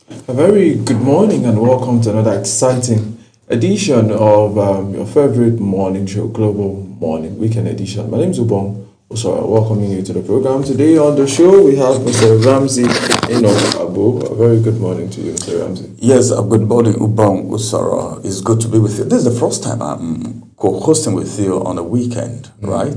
A very good morning and welcome to another exciting edition of your favorite morning show, Global Morning Weekend Edition. My name is Ubong Osora, welcoming you to the program. Today on the show we have Mr. Ramsey Abu. A very good morning to you, Mr. Ramsey. Yes, good morning, Ubong Osara. It's good to be with you. This is the first time I'm co-hosting with you on a weekend, right?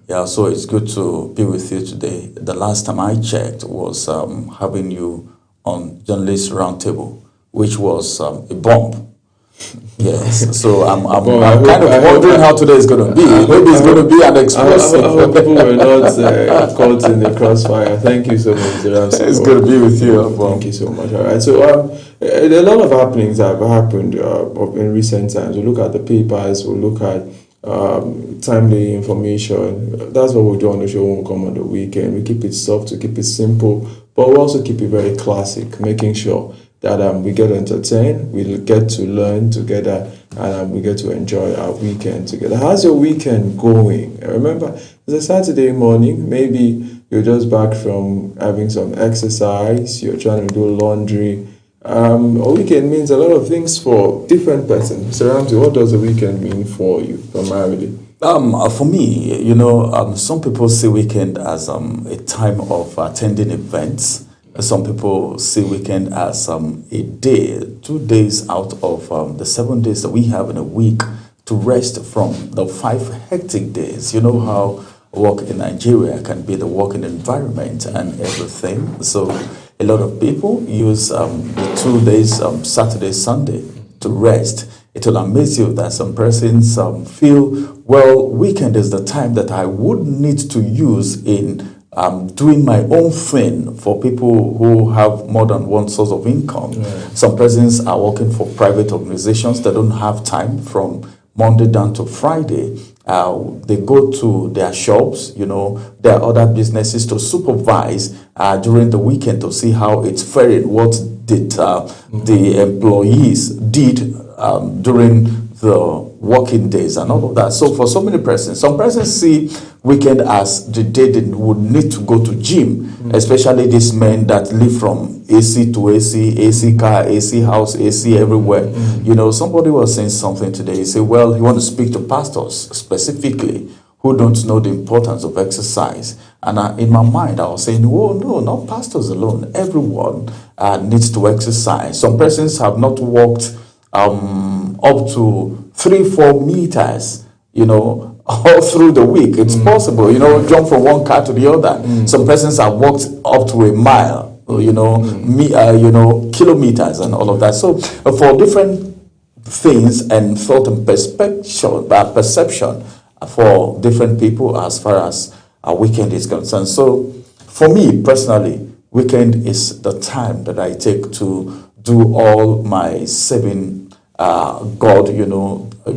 Yeah, so it's good to be with you today. The last time I checked was having you on Journalist Roundtable, which was a bomb. Yes, so I'm kind of wondering how today is going to be. Maybe it's going to be an explosive. I hope people were not caught in the crossfire. Thank you so much, Mr. Ramsey. It's good to be with you. Thank you so much. All right, so a lot of happenings have happened in recent times. We look at the papers, we look at timely information. That's what we do on the show when we come on the weekend. We keep it soft, we keep it simple, but we also keep it very classic, making sure that we get entertained, we get to learn together, and we get to enjoy our weekend together. How's your weekend going? Remember, it's a Saturday morning. Maybe you're just back from having some exercise, you're trying to do laundry. A weekend means a lot of things for different persons. Mr. Ramsey, what does a weekend mean for you primarily? For me, some people see weekend as a time of attending events. Some people see weekend as a day, 2 days out of the 7 days that we have in a week to rest from the 5 hectic days. You know how work in Nigeria can be the working environment and everything. So a lot of people use the 2 days, Saturday, Sunday, to rest. It will amaze you that some persons feel, well, weekend is the time that I would need to use in doing my own thing for people who have more than one source of income. Right. Some persons are working for private organizations that don't have time from Monday down to Friday. They go to their shops, their other businesses to supervise during the weekend to see how it's faring, what did the employees did during the working days and all of that. So for so many persons, some persons see weekend as the day they would need to go to gym, especially these men that live from AC to AC, AC car, AC house, AC everywhere. Somebody was saying something today. He said, well, he wants to speak to pastors specifically who don't know the importance of exercise. And in my mind, I was saying, oh, no, not pastors alone. Everyone needs to exercise. Some persons have not walked up to 3-4 meters, all through the week. It's possible, jump from one car to the other. Some persons have walked up to a mile, kilometers and all of that. So for different things and thought and perception for different people as far as a weekend is concerned. So for me personally, weekend is the time that I take to do all my saving God,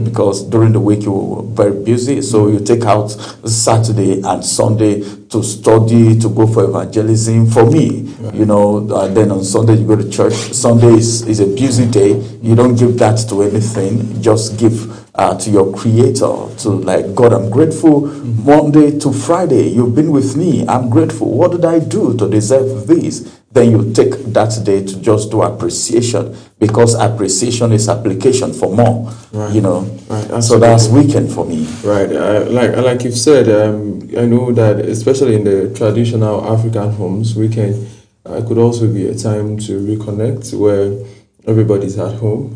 because during the week you're very busy, so you take out Saturday and Sunday to study, to go for evangelism. For me, then on Sunday you go to church. Sunday is a busy day. You don't give that to anything. Just give to your Creator, to like, God, I'm grateful. Monday to Friday, you've been with me. I'm grateful. What did I do to deserve this? Then you take that day to just do appreciation, because appreciation is application for more. Right. Right. So that's weekend for me. Right. Like you've said, I know that especially in the traditional African homes, weekend could also be a time to reconnect, where everybody's at home.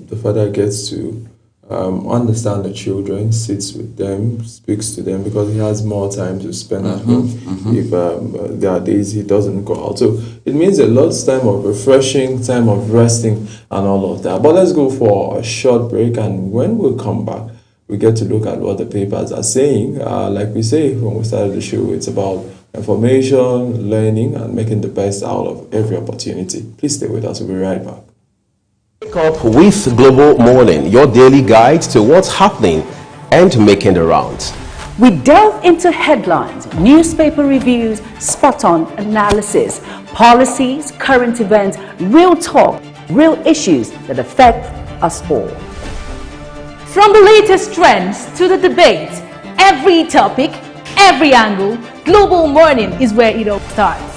The father gets to understand the children, sits with them, speaks to them, because he has more time to spend at home. If there are days he doesn't go out, so it means a lot of time of refreshing, time of resting, and all of that. But let's go for a short break, and when we come back, we get to look at what the papers are saying. Like we say when we started the show, it's about information, learning, and making the best out of every opportunity. Please stay with us. We'll be right back. Wake up with Global Morning, your daily guide to what's happening and making the rounds. We delve into headlines, newspaper reviews, spot-on analysis, policies, current events, real talk, real issues that affect us all. From the latest trends to the debate, every topic, every angle, Global Morning is where it all starts.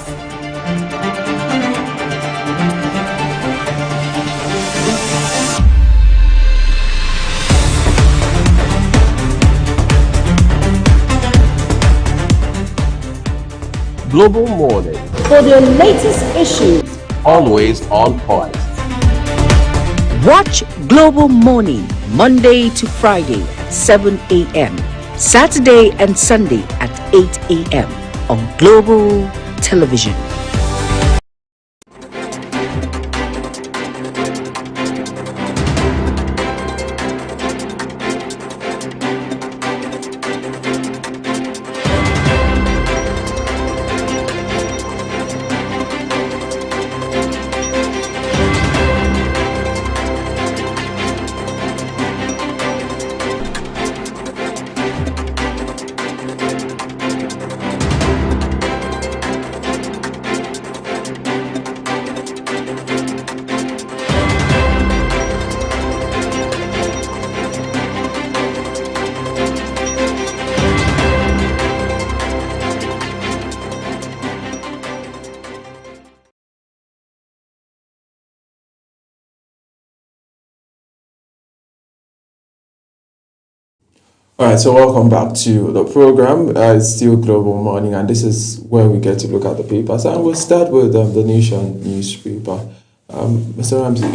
Global Morning. For the latest issues, Always on point. watch Global Morning Monday to Friday, 7 a.m. Saturday and Sunday at 8 a.m. on Global Television. All right, so welcome back to the program. It's still Global Morning, and this is where we get to look at the papers. And we'll start with the Nation newspaper. Mr. Ramsey,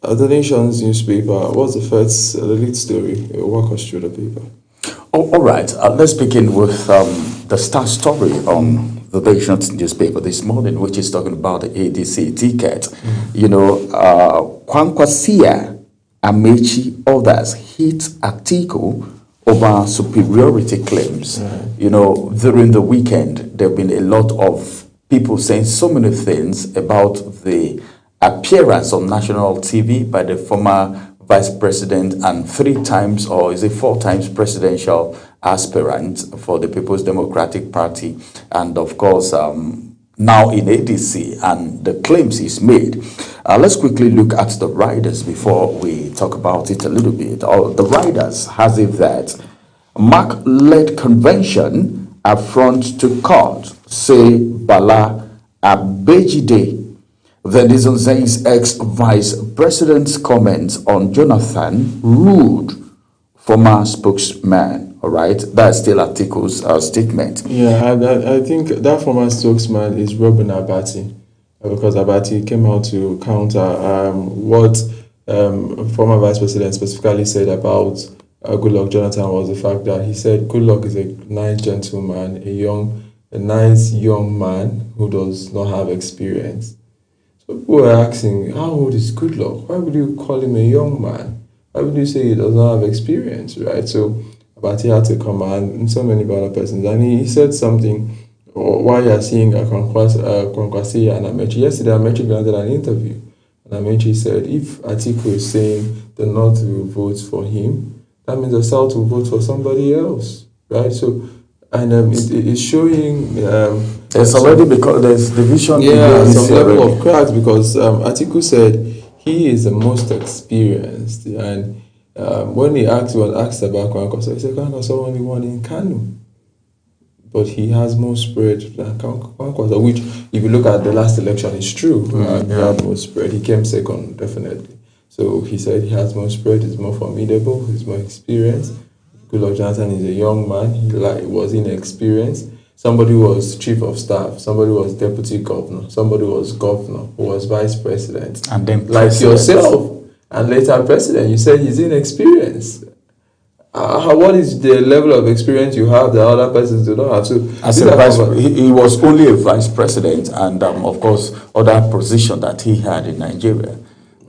the Nation's newspaper, what's the first, the lead story? Walk us through the paper. Oh, all right. Let's begin with the star story on the Nation's newspaper this morning, which is talking about the ADC ticket. You know, Kwankwasia, Amechi, others hit Atiku over superiority claims. You know, during the weekend, there have been a lot of people saying so many things about the appearance on national TV by the former vice president and 3 times, or is it 4 times, presidential aspirant for the People's Democratic Party, and of course, now in ADC, and the claims he's made. Let's quickly look at the riders before we talk about it a little bit. The riders has it that Mark-led convention affront to court, say Bala Abejide. The Nation says ex-vice president's comments on Jonathan rude former spokesman. All right, that's still Atiku's statement. Yeah, I think that former spokesman is Robin Abati, because Abati came out to counter what former vice president specifically said about Goodluck Jonathan was the fact that he said Goodluck is a nice gentleman, a nice young man who does not have experience. So people were asking, how old is Goodluck? Why would you call him a young man? Why would you say he does not have experience, right? So Abati had to come and so many other persons, and he said something while you're seeing Kwankwasi and Amechi. Yesterday, Amechi granted an interview, and Amechi said if Atiku is saying the North will vote for him, that means the South will vote for somebody else, right? So, and it's showing There's already, because there's division. Yeah, some level of cracks, because Atiku said he is the most experienced, and when he was asked about Kwankwaso, he said Kwankwaso only won in Kano, but he has more spread than Kwankwaso, which, if you look at the last election, is true. He had more spread. He came second, definitely. So he said he has more spread, he's more formidable, he's more experienced. Goodluck Jonathan is a young man, he was inexperienced. Somebody was chief of staff, somebody was deputy governor, somebody was governor, who was vice president, and then like yourself, and later president. You said he's inexperienced. What is the level of experience you have that other persons do not have? So as he was only a vice president, and of course other position that he had in Nigeria.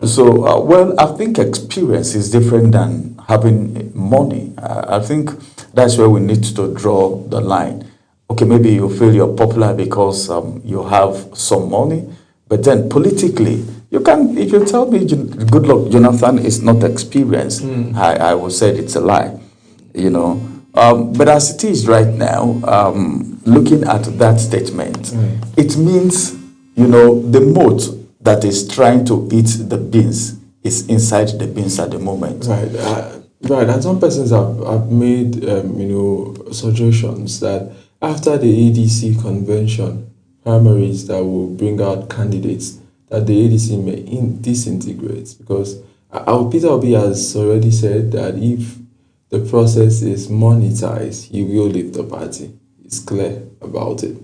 So well, I think experience is different than having money. I think that's where we need to draw the line. Okay, maybe you feel you're popular because you have some money, but then politically, you can. If you tell me Goodluck Jonathan is not experienced, I will say it's a lie, you know. But as it is right now, looking at that statement, it means, you know, the moat that is trying to eat the beans is inside the beans at the moment. Right, right. And some persons have made, suggestions that after the ADC convention, primaries that will bring out candidates, that the ADC may disintegrate, because Peter Obi has already said that if the process is monetized, he will leave the party. is clear about it.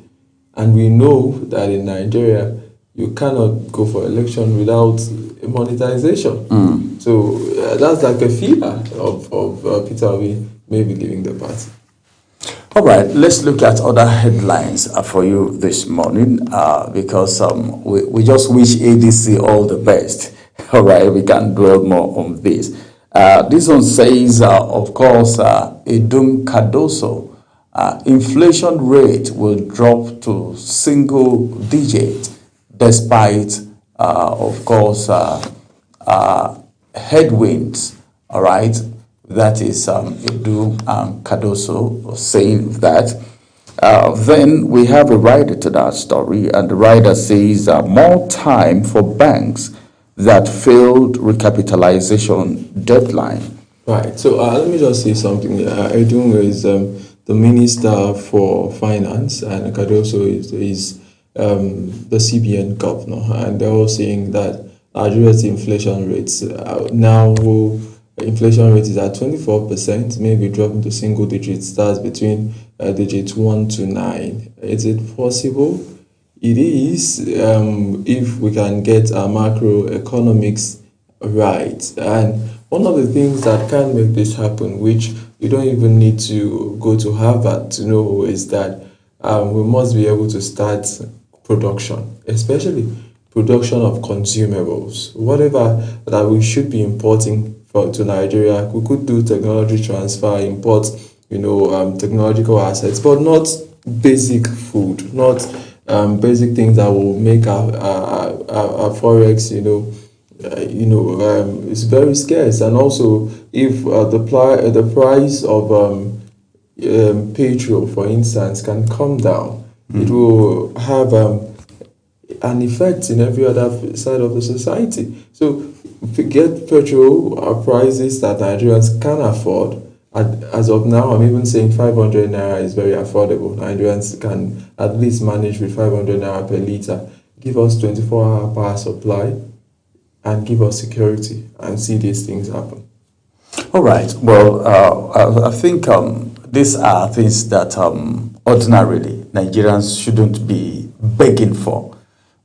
And we know that in Nigeria, you cannot go for election without monetization. So that's like a fear of Peter Obi maybe leaving the party. All right, let's look at other headlines for you this morning because we just wish ADC all the best. All right, we can dwell more on this. This one says, of course, Edum Cardoso, inflation rate will drop to single digit despite, of course, headwinds. All right. That is Edum Cardoso saying that. Then we have a rider to that story, and the rider says more time for banks that failed recapitalization deadline. Right. So let me just say something. Edum is the Minister for Finance, and Cardoso is the CBN governor, and they're all saying that Nigeria's inflation rates now will. Inflation rate is at 24%, maybe dropping to single digits. That's between digits 1 to 9. Is it possible? It is, if we can get our macroeconomics right. And one of the things that can make this happen, which you don't even need to go to Harvard to know, is that we must be able to start production, especially production of consumables. Whatever that we should be importing to Nigeria, we could do technology transfer, import, technological assets, but not basic food, not basic things that will make our forex, it's very scarce. And also, if the price of petrol, for instance, can come down, it will have an effect in every other side of the society. So get petrol prices that Nigerians can afford. As of now, I'm even saying 500 naira is very affordable. Nigerians can at least manage with 500 naira per litre. Give us 24-hour power supply and give us security and see these things happen. All right. Well, I think these are things that ordinarily Nigerians shouldn't be begging for.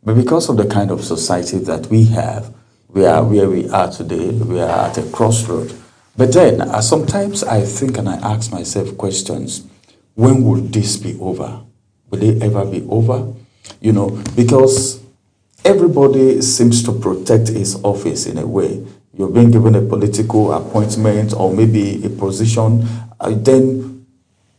But because of the kind of society that we have, we are where we are today, we are at a crossroad. But then sometimes I think and I ask myself questions, when will this be over? Will it ever be over? Because everybody seems to protect his office in a way. You're being given a political appointment or maybe a position, then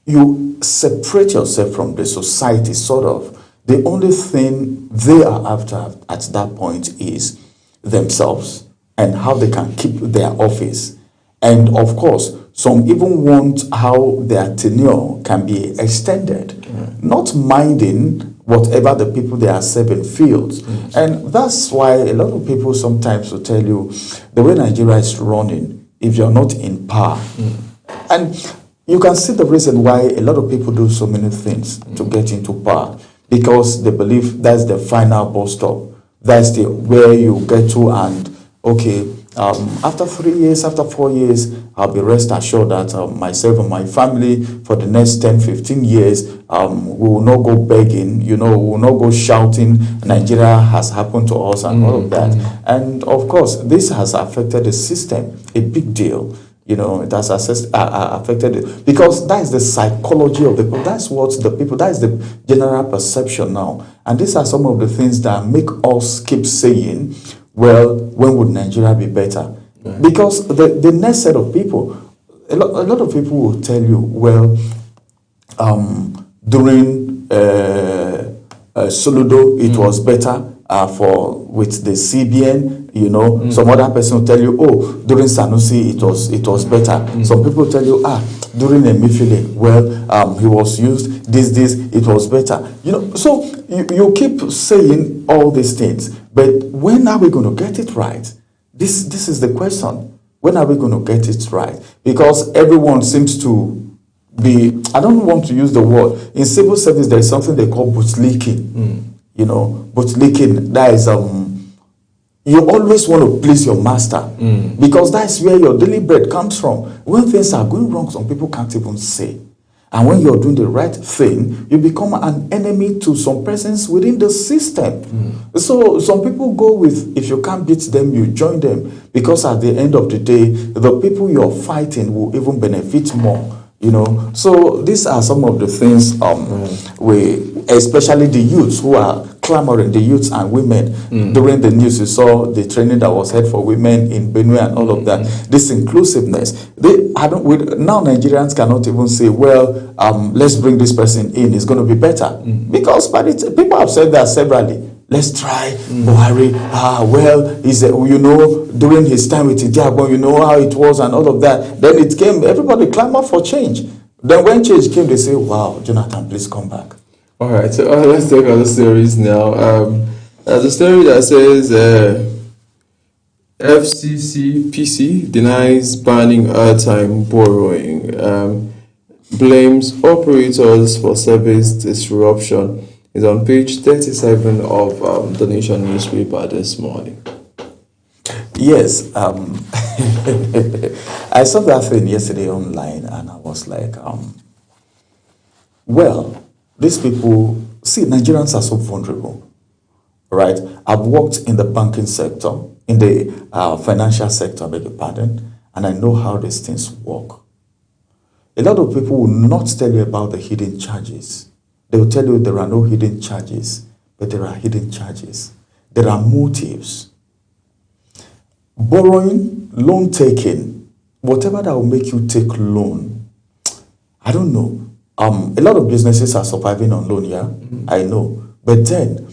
you separate yourself from the society, sort of. The only thing they are after at that point is themselves and how they can keep their office. And of course, some even want how their tenure can be extended, not minding whatever the people they are serving feels. And that's why a lot of people sometimes will tell you the way Nigeria is running, if you're not in power. And you can see the reason why a lot of people do so many things to get into power. Because they believe that's the final bus stop. That's where you get to, and okay, after 3 years, after 4 years, I'll be rest assured that myself and my family for the next 10, 15 years, we will not go begging, we will not go shouting, Nigeria has happened to us and all of that. And of course, this has affected the system a big deal. It has affected it because that is the psychology of the people. That's what the people, that is the general perception now. And these are some of the things that make us keep saying, well, when would Nigeria be better? Right. Because the next set of people, a lot of people will tell you, well, during Soludo, it was better with the CBN. Some other person will tell you, oh, during Sanusi it was better. Some people tell you, during Emefiele, well, he was used this it was better. So you keep saying all these things, but when are we going to get it right? This is the question. When are we going to get it right? Because everyone seems to be, I don't want to use the word, in civil service there is something they call bootlicking. Bootlicking, that is you always want to please your master because that's where your daily bread comes from. When things are going wrong, some people can't even say. And when you're doing the right thing, you become an enemy to some persons within the system. So some people go with, if you can't beat them, you join them. Because at the end of the day, the people you're fighting will even benefit more. You know, so these are some of the things we, especially the youths who are clamoring, the youths and women. During the news, you saw the training that was held for women in Benue and all of that. This inclusiveness. Now Nigerians cannot even say, well, let's bring this person in, it's going to be better. Because people have said that severally. Let's try Buhari. You know, during his time with Idiagbon, you know how it was and all of that. Then it came, everybody clamored for change. Then when change came, they say, wow, Jonathan, please come back. All right, so let's take other stories now. There's a story that says FCCPC denies banning airtime borrowing, blames operators for service disruption. It's on page 37 of the Nation newspaper this morning. Yes, I saw that thing yesterday online and I was like, well, these people, see, Nigerians are so vulnerable, right? I've worked in the banking sector, in the financial sector, I beg your pardon, and I know how these things work. A lot of people will not tell you about the hidden charges. They will tell you there are no hidden charges, but there are hidden charges. There are motives. Borrowing, loan taking, whatever that will make you take loan, I don't know. A lot of businesses are surviving on loan, yeah, I know. But then,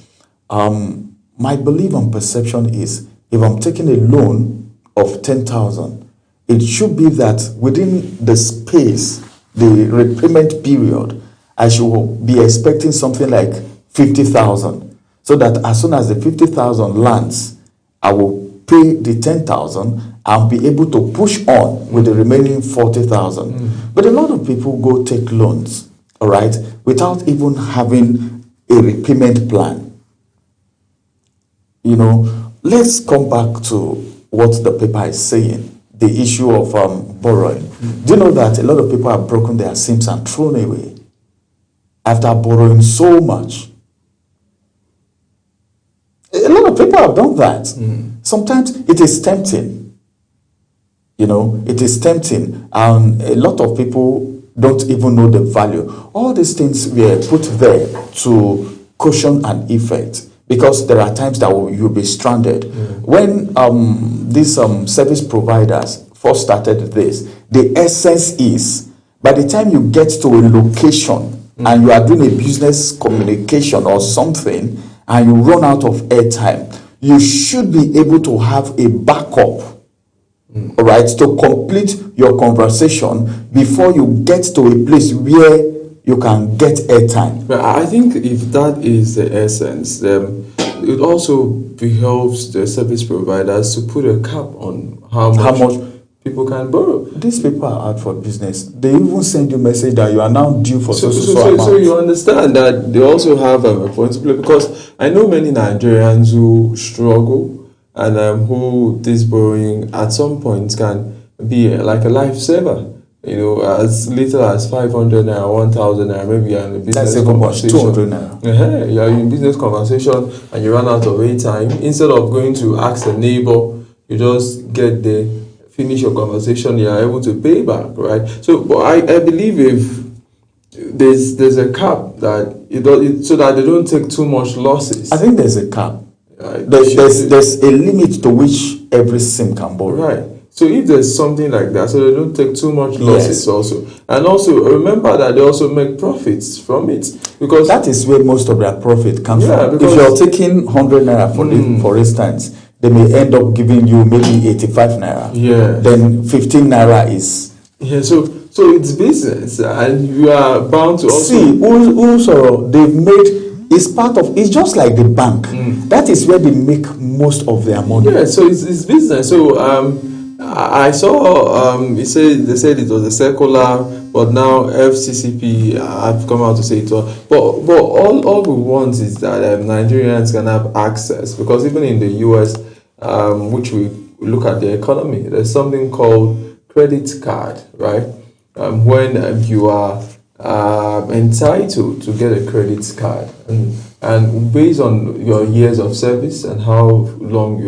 my belief and perception is, if I'm taking a loan of 10,000, it should be that within the space, the repayment period, I should be expecting something like 50,000, so that as soon as the 50,000 lands, I will pay the 10,000 and be able to push on with the remaining 40,000. But a lot of people go take loans, all right, without even having a repayment plan. You know, let's come back to what the paper is saying, the issue of borrowing. Do you know that a lot of people have broken their SIMs and thrown away after borrowing so much? A lot of people have done that. Sometimes it is tempting. You know, it is tempting. And a lot of people don't even know the value. All these things were put there to caution an effect, because there are times that you'll be stranded. When these service providers first started this, the essence is, by the time you get to a location, and you are doing a business communication or something, and you run out of airtime, you should be able to have a backup, all right, to complete your conversation before you get to a place where you can get airtime. But I think if that is the essence, it also behoves the service providers to put a cap on how much people can borrow. These people are out for business. They even send you a message that you are now due for so you understand that they also have a point to play, because I know many Nigerians who struggle and who this borrowing at some point can be like a lifesaver. You know, as little as 500 naira, 1,000 naira, maybe you're in a business conversation. 200 naira. You're in business conversation and you run out of airtime. Instead of going to ask a neighbor, you just get there, finish your conversation, you are able to pay back, right? So, but I believe if there's a cap that so that they don't take too much losses. I think there's a cap. There's a limit to which every SIM can borrow. Right. So if there's something like that, so they don't take too much losses also. And also remember that they also make profits from it, because that is where most of their profit comes from. If you're taking 100 naira for instance, they may end up giving you maybe 85 naira. Yeah. Then 15 naira is. Yeah, so it's business, and you are bound to also see also they've made. It's part of. It's just like the bank. That is where they make most of their money. Yeah, so it's business. So I saw they said it was a circular, but now FCCP have come out to say it was. But all we want is that Nigerians can have access, because even in the US, which we look at the economy, there's something called credit card, right? When you are entitled to get a credit card, and based on your years of service and how long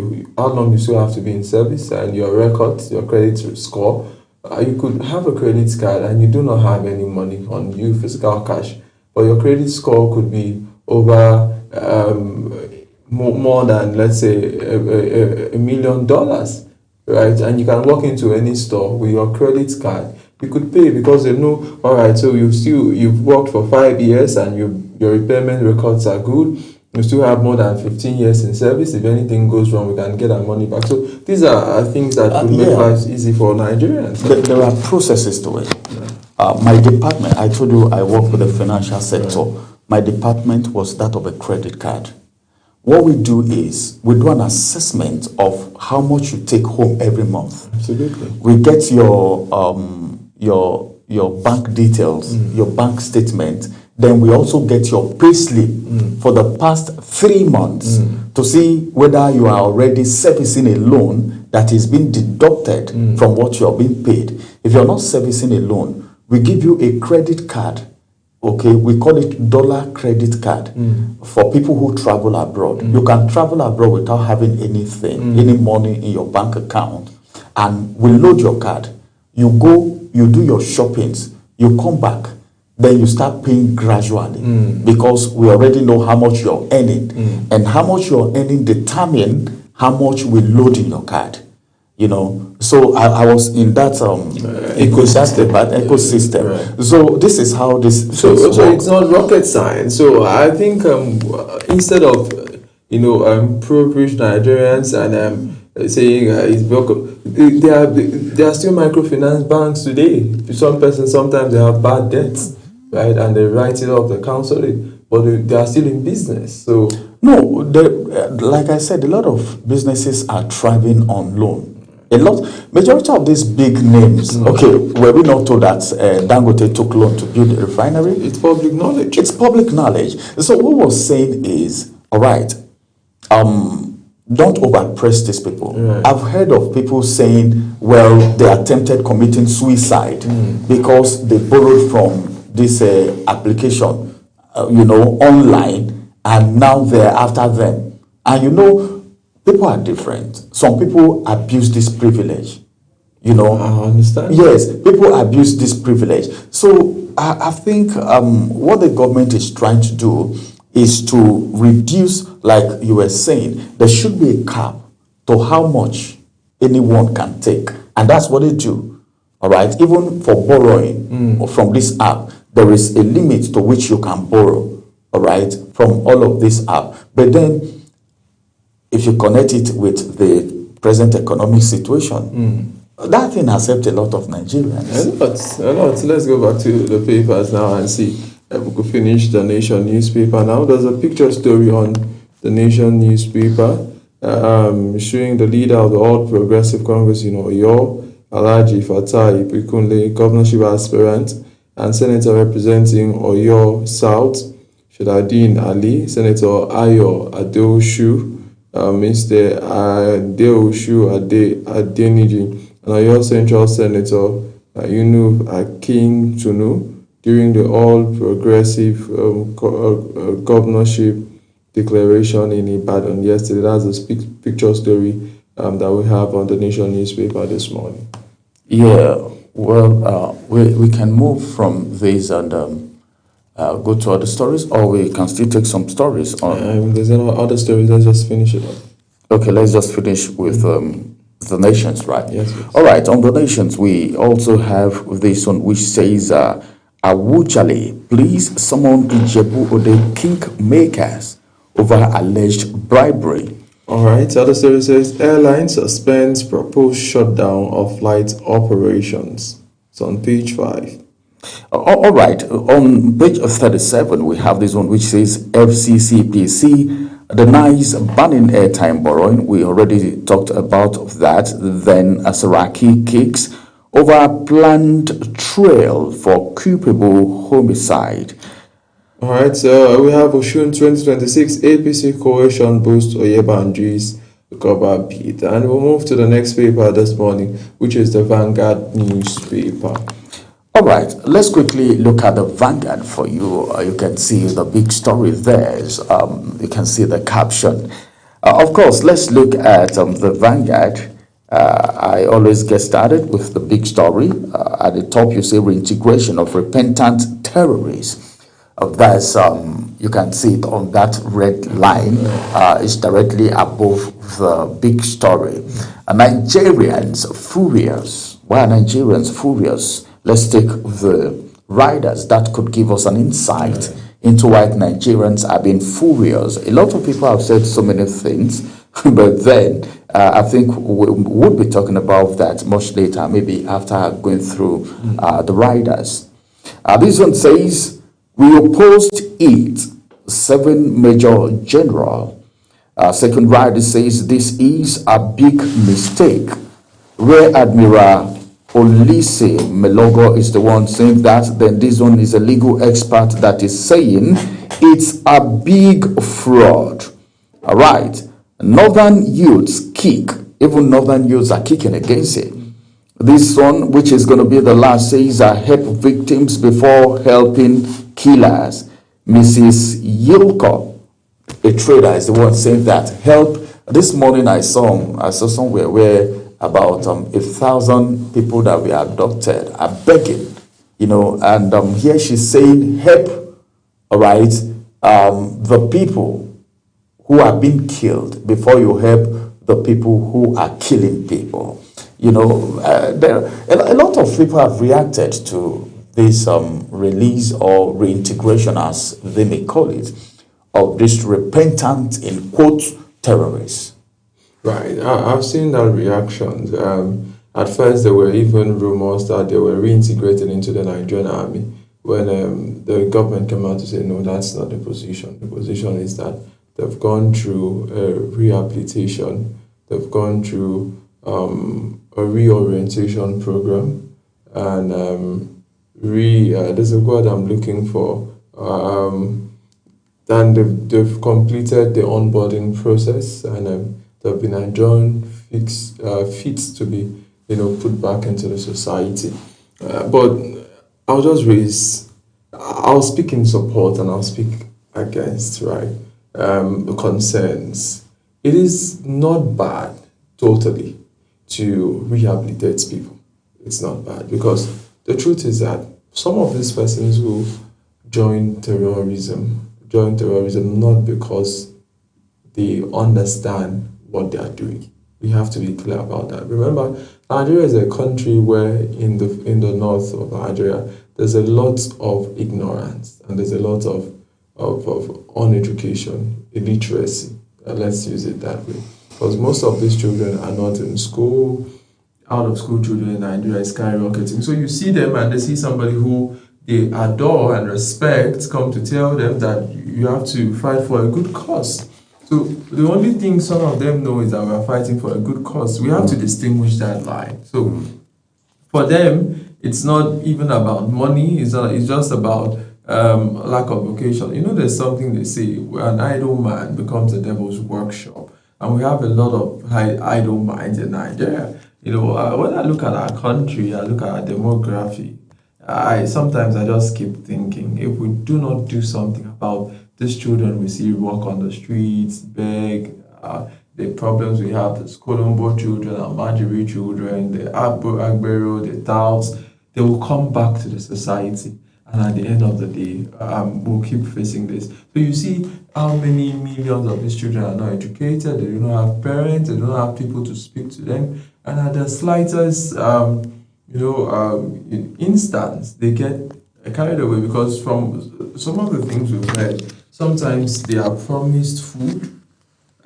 you still have to be in service and your records, your credit score, you could have a credit card and you do not have any money on you, physical cash, but your credit score could be over more than, let's say, $1 million, right? And you can walk into any store with your credit card. You could pay because they know, all right, so you've worked for 5 years and your repayment records are good. You still have more than 15 years in service. If anything goes wrong, we can get our money back. So these are things that could make life easy for Nigerians. There are processes to it. My department, I told you I work with the financial sector. Right. My department was that of a credit card. What we do is we do an assessment of how much you take home every month. Absolutely. We get your bank details, your bank statement. Then we also get your payslip for the past 3 months to see whether you are already servicing a loan that is being deducted from what you are being paid. If you are not servicing a loan, we give you a credit card. Okay, we call it dollar credit card for people who travel abroad. You can travel abroad without having anything, any money in your bank account, and we load your card. You go, you do your shoppings, you come back, then you start paying gradually because we already know how much you're earning, and how much you're earning determine how much we load in your card. You know, so I was in that ecosystem. Right. So this is how this. So it's not rocket science. So I think instead of pro-rich Nigerians and saying it's broken, there are still microfinance banks today. Some persons sometimes they have bad debts, right, and they write it off, they counsel it, but they are still in business. So no, like I said, a lot of businesses are thriving on loan. Majority of these big names, were we not told that Dangote took loan to build a refinery? It's public knowledge. It's public knowledge. So what we're saying is, all right, don't overpress these people. Right. I've heard of people saying, well, they attempted committing suicide because they borrowed from this application, online, and now they're after them. And people are different. Some people abuse this privilege. I understand. Yes, people abuse this privilege. So I think what the government is trying to do is to reduce, like you were saying, there should be a cap to how much anyone can take. And that's what they do. All right. Even for borrowing from this app, there is a limit to which you can borrow. All right. From all of this app. But then, if you connect it with the present economic situation, that thing has helped a lot of Nigerians. A lot. Let's go back to the papers now and see if we could finish the Nation newspaper now. There's a picture story on the Nation newspaper showing the leader of the All Progressive Congress in Oyo, Alhaji Fatai Ibikunle, governorship aspirant, and senator representing Oyo South, Shadadin Ali, Senator Ayo Adeoshu, Mr. Adeoshu Adeniji, and Oyo Central Senator Yunuf Akintunu during the All Progressive Governorship Declaration in Ibadan yesterday. That's a picture story that we have on the Nation newspaper this morning. Yeah, well, we can move from this and go to other stories, or we can still take some stories on. There's no other stories. Let's just finish it up. Okay, let's just finish with the Nations, right? Yes. All right, on the Nations, we also have this one which says, Awujale, please summon Ijebu Ode kingmakers over alleged bribery. All right, other story says, airline suspends proposed shutdown of flight operations. It's on page 5. All right, on page 37, we have this one which says FCCPC denies banning airtime borrowing. We already talked about that. Then Saraki kicks over planned trail for culpable homicide. All right, so we have Oshun 2026 APC coalition boost Oyebanji's cover bid. And we'll move to the next paper this morning, which is the Vanguard newspaper. All right, let's quickly look at the Vanguard for you. You can see the big story there. You can see the caption. Of course, let's look at the Vanguard. I always get started with the big story. At the top, you say reintegration of repentant terrorists. That's you can see it on that red line. It's directly above the big story. Nigerians furious. Why are Nigerians furious? Let's take the riders. That could give us an insight into why Nigerians are being furious. A lot of people have said so many things, but then I think we would be talking about that much later, maybe after going through the riders. This one says, we opposed it, 7 Major General. Second rider says, this is a big mistake. Rear Admiral Olise Melogo is the one saying that. Then this one is a legal expert that is saying it's a big fraud. All right. Northern youths kick. Even Northern youths are kicking against it. This one, which is going to be the last, says help victims before helping killers. Mrs. Yilko, a trader, is the one saying that. Help. This morning I saw somewhere where about 1,000 people that were abducted are begging, and here she's saying help, all right, the people who are being killed before you help the people who are killing people. There a lot of people have reacted to this release or reintegration, as they may call it, of this repentant, in quotes, terrorists. Right, I've seen that reactions. At first, there were even rumors that they were reintegrated into the Nigerian army. When the government came out to say, no, that's not the position. The position is that they've gone through a rehabilitation, they've gone through a reorientation program, and there's a word I'm looking for. Then they've completed the onboarding process, and they've been adjourned, fit to be, put back into the society. But I'll speak in support and I'll speak against, right, the concerns. It is not bad, totally, to rehabilitate people. It's not bad, because the truth is that some of these persons who join terrorism not because they understand what they are doing. We have to be clear about that. Remember, Nigeria is a country where in the north of Nigeria, there's a lot of ignorance and there's a lot of uneducation, illiteracy. Let's use it that way. Because most of these children are not in school. Out of school children in Nigeria is skyrocketing. So you see them and they see somebody who they adore and respect come to tell them that you have to fight for a good cause. So the only thing some of them know is that we are fighting for a good cause. We have to distinguish that line. So for them, it's not even about money. It's just about lack of vocation. There's something they say, an idle man becomes the devil's workshop. And we have a lot of idle minds in Nigeria. When I look at our country, I look at our demography, sometimes I just keep thinking, if we do not do something about these children we see walk on the streets, beg, the problems we have, the Skolombo children, the Almajiri children, the Agbero, the touts, they will come back to the society. And at the end of the day, we'll keep facing this. So you see how many millions of these children are not educated, they do not have parents, they don't have people to speak to them. And at the slightest, instance, they get carried away, because from some of the things we've read, sometimes they are promised food,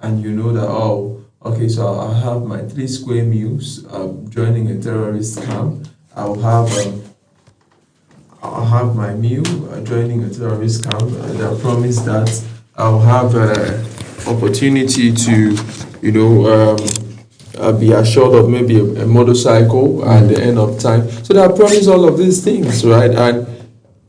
and that, so I'll have my 3 square meals, joining a terrorist camp, I'll have my meal, joining a terrorist camp, and I promise that I'll have opportunity to, be assured of maybe a motorcycle at the end of time. So they are promised all of these things, right?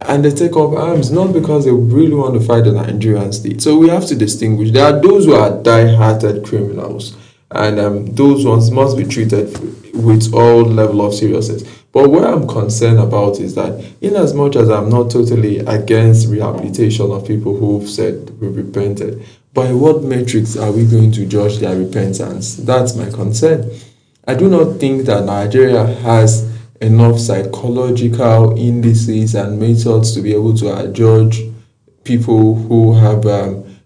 And they take up arms, not because they really want to fight the Nigerian state. So we have to distinguish. There are those who are die-hearted criminals, and those ones must be treated with all level of seriousness. But what I'm concerned about is that, in as much as I'm not totally against rehabilitation of people who've said we repented, by what metrics are we going to judge their repentance? That's my concern. I do not think that Nigeria has enough psychological indices and methods to be able to judge people who have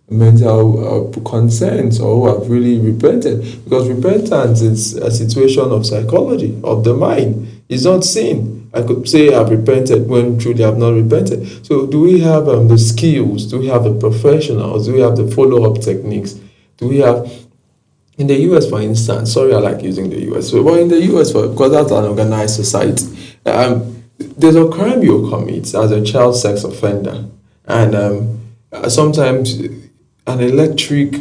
mental concerns or who have really repented, because repentance is a situation of psychology of the mind. It's not sin. I could say I've repented when truly I've not repented. So do we have the skills? Do we have the professionals? Do we have the follow-up techniques? Do we have, in the US, for instance, sorry I like using the US, but in the US, because that's an organized society, there's a crime you commit as a child sex offender, and sometimes an electric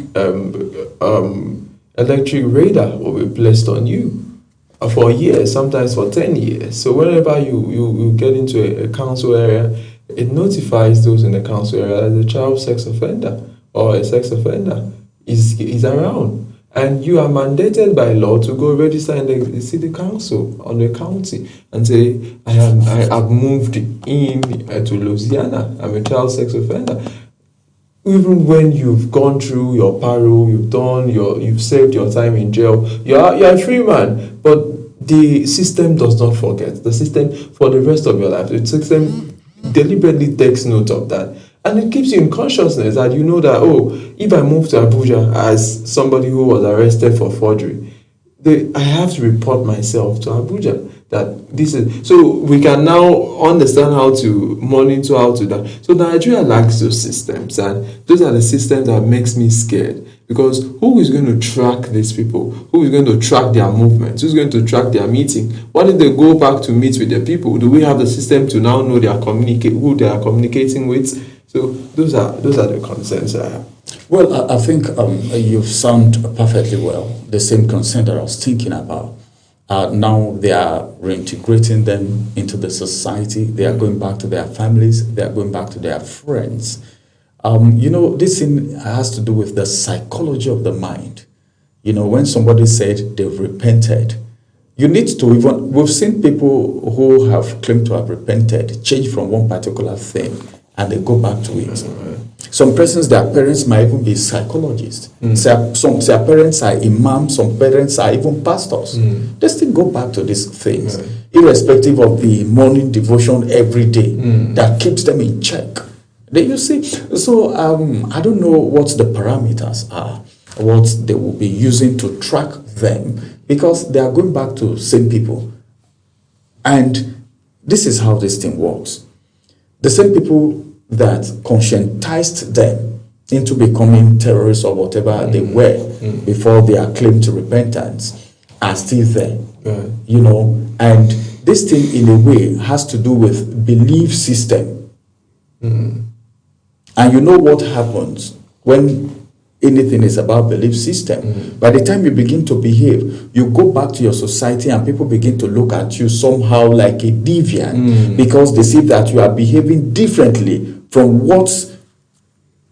radar will be placed on you for years, sometimes for 10 years. So whenever you get into a council area, it notifies those in the council area that the child sex offender or a sex offender is around. And you are mandated by law to go register in the city council on the county and say, I have moved in to Louisiana. I'm a child sex offender. Even when you've gone through your parole, you've served your time in jail, you're a free man. But the system does not forget. The system, for the rest of your life, the system deliberately takes note of that. And it keeps you in consciousness that you know that, if I move to Abuja as somebody who was arrested for forgery, I have to report myself to Abuja. That this is, so we can now understand how to monitor, how to that. So Nigeria lacks those systems, and those are the systems that makes me scared, because who is going to track these people? Who is going to track their movements? Who's going to track their meeting? What if they go back to meet with the people? Do we have the system to now know who they are communicating with? So those are the concerns I have. Well, I think you've sound perfectly well. The same concern that I was thinking about. Now they are reintegrating them into the society. They are going back to their families. They are going back to their friends. This thing has to do with the psychology of the mind. When somebody said they've repented, you need to we've seen people who have claimed to have repented, change from one particular thing, and they go back to it. Some persons, their parents might even be psychologists. Some their parents are imams, some parents are even pastors. They still go back to these things, irrespective of the morning devotion every day that keeps them in check. You see, so I don't know what the parameters are, what they will be using to track them, because they are going back to same people. And this is how this thing works. The same people that conscientized them into becoming terrorists or whatever they were before they are claimed to repentance are still there. And this thing in a way has to do with belief system. And you know what happens when anything is about belief system. By the time you begin to behave, you go back to your society and people begin to look at you somehow like a deviant because they see that you are behaving differently from what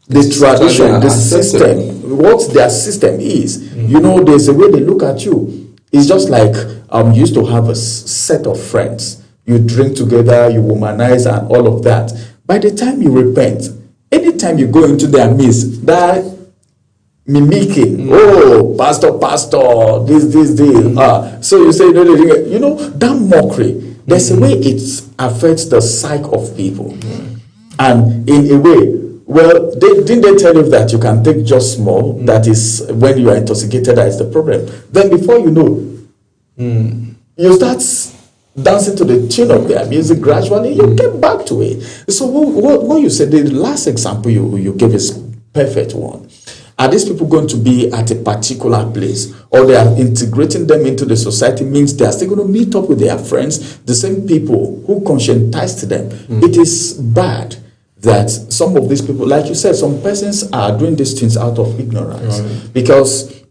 the tradition, the system, what their system is. There's a way they look at you. It's just like you used to have a set of friends. You drink together, you womanize and all of that. By the time you repent, anytime you go into their midst, that mimicking, pastor, this. So you say, that mockery, there's a way it affects the psyche of people. And in a way, didn't they tell you that you can take just small? That is when you are intoxicated, that is the problem. Then before you know, you start dancing to the tune of their music gradually, you get back to it. So what you said, the last example you gave is perfect one. Are these people going to be at a particular place, or they are integrating them into the society? Means they are still going to meet up with their friends, the same people who conscientized them. It is bad that some of these people, like you said, some persons are doing these things out of ignorance, because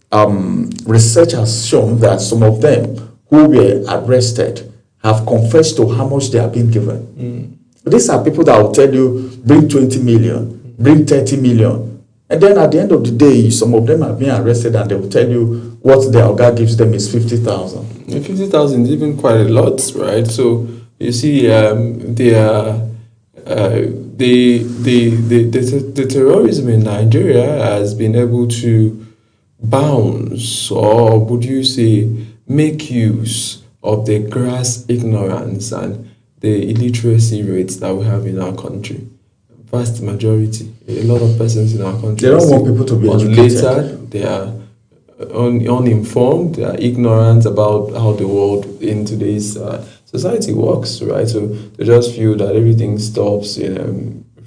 research has shown that some of them who were arrested have confessed to how much they have been given. These are people that will tell you, bring 20 million, bring 30 million. And then at the end of the day, some of them are being arrested and they will tell you what their Oga gives them is 50,000. 50,000 is even quite a lot, right? So you see, the terrorism in Nigeria has been able to bounce, or would you say, make use of the grass ignorance and the illiteracy rates that we have in our country. Vast majority, a lot of persons in our country, they don't want people to be educated. They are uninformed, they are ignorant about how the world in today's society works, right? So they just feel that everything stops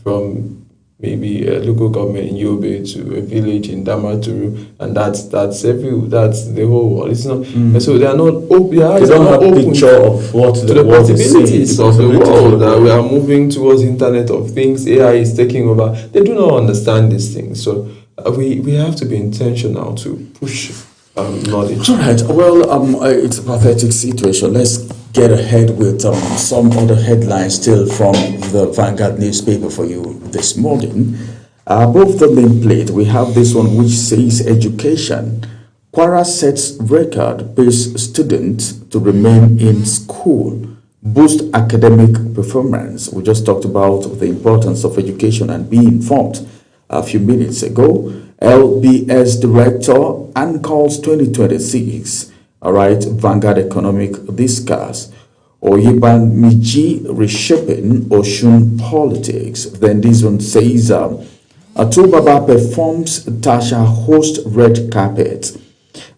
from maybe a local government in Yobe to a village in Damaturu, and that's the whole world. It's not, so they are not. They don't have a picture of what the possibilities of the world that we are moving towards Internet of Things. AI is taking over. They do not understand these things. So we have to be intentional to push knowledge. All right. Well, it's a pathetic situation. Let's get ahead with some other headlines still from the Vanguard newspaper for you this morning. Above the main plate, we have this one which says education. Kwara sets record, pays students to remain in school, boost academic performance. We just talked about the importance of education and being informed a few minutes ago. LBS director ANCALS 2026. All right, Vanguard Economic Discuss. Oyeban Miji reshaping Oshun politics. Then this one says, Atubaba performs Tasha host red carpet.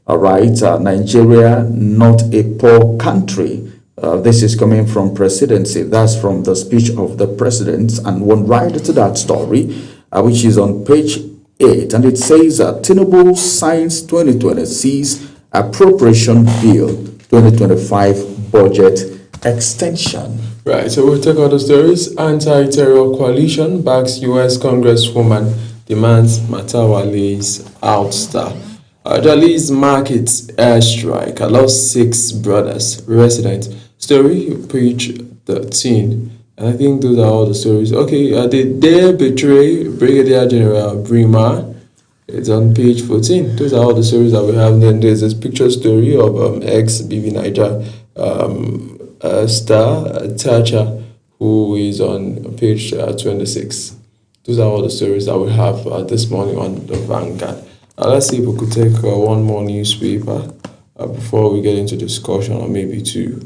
All right, Nigeria not a poor country. This is coming from presidency. That's from the speech of the president, and one right to that story, which is on page 8, and it says Tinubu signs 2026 appropriation bill 2025 budget extension. Right, so we'll take other stories. Anti-terror coalition backs U.S. Congresswoman demands Matawale's ouster. Jali's markets airstrike allows 6 brothers resident. Story page 13. And I think those are all the stories. Okay, they dare betray Brigadier General Brima. It's on page 14. Those are all the stories that we have. And then there's this picture story of ex-BB Niger star Tacha, who is on page 26. Those are all the stories that we have this morning on the Vanguard. Let's see if we could take one more newspaper before we get into discussion, or maybe two.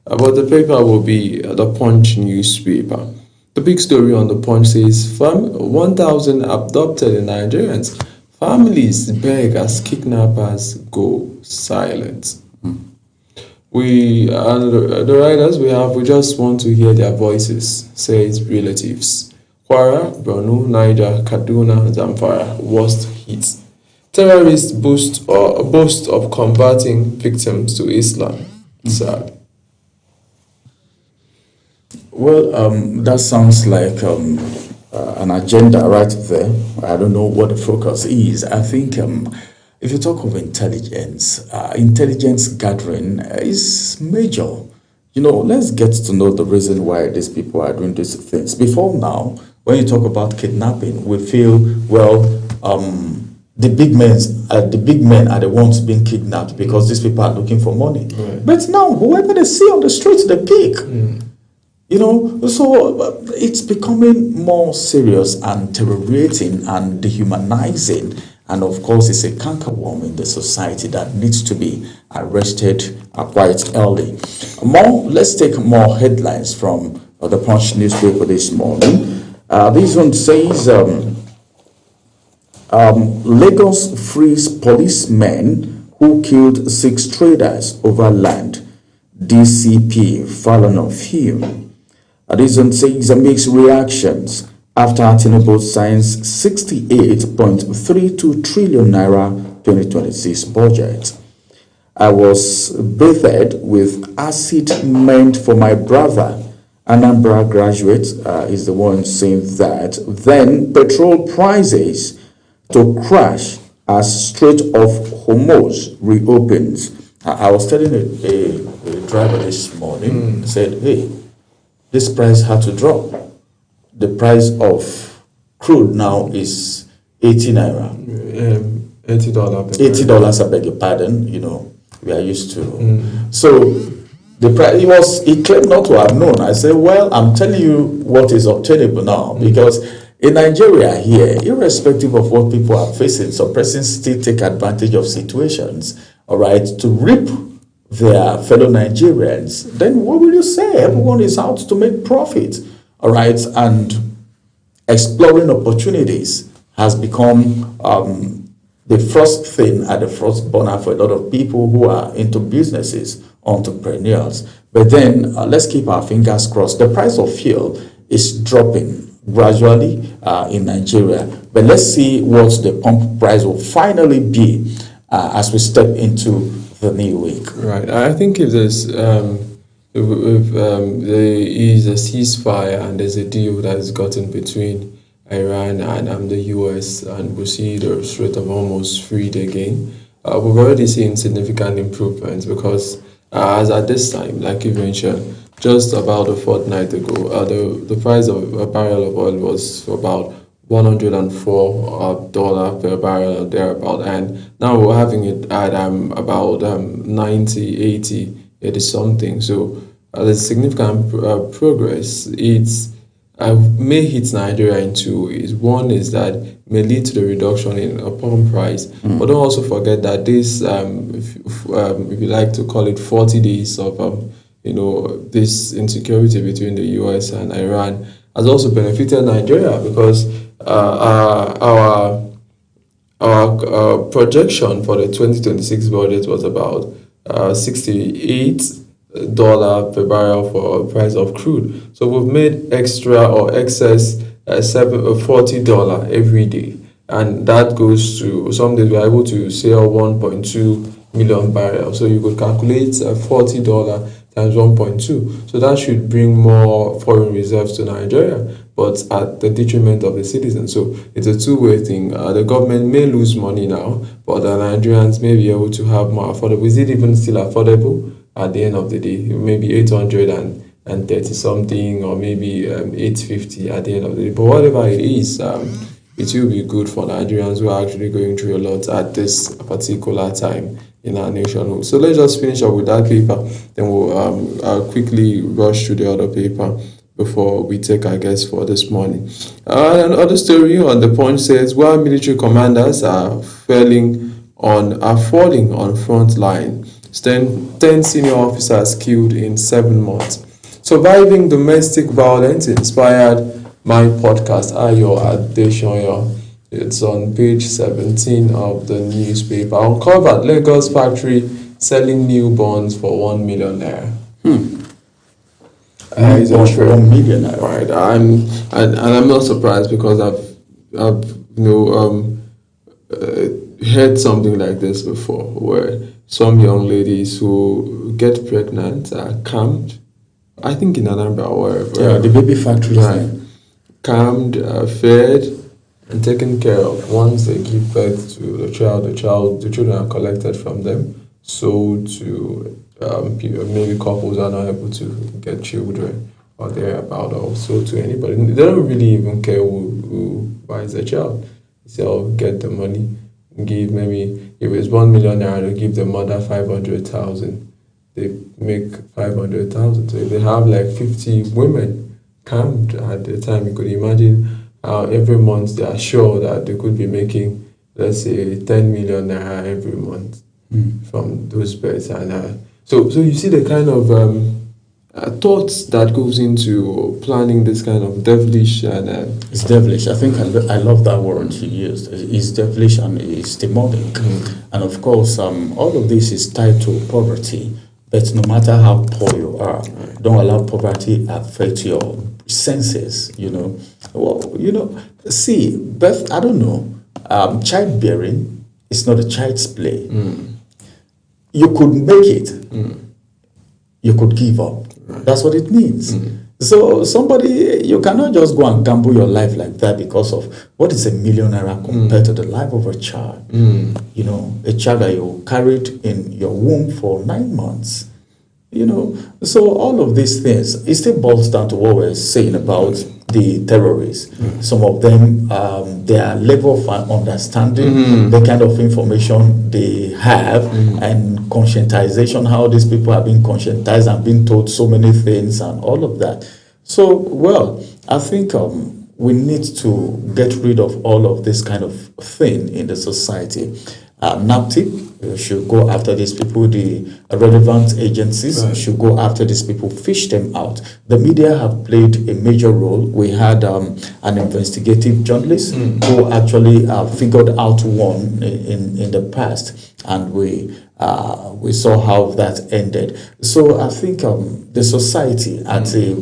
But the paper will be the Punch newspaper. The big story on the Punch says 1,000 abducted Nigerians. Families beg as kidnappers go silent. We the writers we just want to hear their voices, says relatives. Kwara, Borno, Niger, Kaduna, Zamfara, worst hits. Terrorists boast of converting victims to Islam. Sad. Well, that sounds like an agenda right there. I don't know what the focus is. I think if you talk of intelligence, intelligence gathering is major. You know, let's get to know the reason why these people are doing these things. Before now, when you talk about kidnapping, we feel, well, the big men are the ones being kidnapped because these people are looking for money. Right. But now, whoever they see on the streets, they pick. You know, so it's becoming more serious and deteriorating and dehumanizing. And of course, it's a cankerworm in the society that needs to be arrested quite early. Let's take more headlines from the Punch newspaper this morning. This one says, Lagos frees policemen who killed 6 traders over land. DCP Falana film. This one says mixed reactions after Tinubu signs 68.32 trillion naira 2026 budget. I was bathed with acid meant for my brother. Anambra graduate is the one saying that. Then petrol prices to crash as Strait of Hormuz reopens. I was telling a driver this morning, said, hey, this price had to drop. The price of crude now is 80 naira. $80 per $80, I beg your pardon, you know, we are used to. So the price, he claimed not to have known. I said, well, I'm telling you what is obtainable now, because in Nigeria here, irrespective of what people are facing, some persons still take advantage of situations, all right, to reap their fellow Nigerians. Then what will you say? Everyone is out to make profit, all right, and exploring opportunities has become the first thing at the first burner for a lot of people who are into businesses, entrepreneurs. But then let's keep our fingers crossed. The price of fuel is dropping gradually in Nigeria. But let's see what the pump price will finally be as we step into the new week. Right. I think if there's if there is a ceasefire and there's a deal that is gotten between Iran and the US, and we see the Strait of Hormuz freed again, we've already seen significant improvements, because as at this time, like you mentioned, just about a fortnight ago, the price of a barrel of oil was about $104 per barrel or thereabout, and now we're having it at about 90, 80 something. So there's significant progress. It's may hit Nigeria in two ways. One is that it may lead to the reduction in a pump price, but don't also forget that this, if you like to call it 40 days of this insecurity between the US and Iran has also benefited Nigeria, because our projection for the 2026 budget was about $68 per barrel for price of crude. So we've made extra or excess $40 every day, and that goes to some days we're able to sell 1.2 million barrels. So you could calculate $40 times 1.2. So that should bring more foreign reserves to Nigeria, but at the detriment of the citizens. So it's a two-way thing. The government may lose money now, but the Nigerians may be able to have more affordable. Is it even still affordable? At the end of the day, maybe 830 something, or maybe 850 at the end of the day. But whatever it is, it will be good for Nigerians who are actually going through a lot at this particular time in our nation. So let's just finish up with that paper, then we'll quickly rush to the other paper before we take our guests for this morning. Another story on the Punch says, while military commanders are falling on front line, 10 senior officers killed in 7 months. Surviving domestic violence inspired my podcast, Ayo Adeshoyo. It's on page 17 of the newspaper. Uncovered Lagos factory selling newborns for 1 million naira. It's a trend. 1 million naira. Right. I'm not surprised, because I've heard something like this before, where some young ladies who get pregnant are calmed, I think in Anambra or wherever. Yeah, the baby factories. Right. Calmed, fed, and taken care of. Once they give birth to the children are collected from them, sold to people, maybe couples are not able to get children or thereabout, or sold to anybody. They don't really even care who buys the child. They'll get the money, give maybe, if it's 1 million naira, they give the mother 500,000. They make 500,000. So if they have like 50 women camped at the time, you could imagine every month they are sure that they could be making, let's say, 10 million naira every month from those birds. And so you see the kind of thoughts that goes into planning this kind of devilish and it's devilish. I think I love that word she used. It's devilish and it's demonic. And of course, all of this is tied to poverty. But no matter how poor you are, don't allow poverty affect your senses. See, birth, I don't know. Childbearing is not a child's play. You could make it. You could give up. That's what it means. So somebody, you cannot just go and gamble your life like that because of what is 1 million naira compared to the life of a child. A child that you carried in your womb for 9 months. So all of these things, it still boils down to what we're saying about the terrorists. Some of them, their level of understanding, the kind of information they have, and conscientization, how these people have been conscientized and been told so many things and all of that. So, well, I think we need to get rid of all of this kind of thing in the society. NAPTIP should go after these people, the relevant agencies should go after these people, fish them out. The media have played a major role. We had an investigative journalist who actually figured out one in the past, and we saw how that ended. So I think the society as a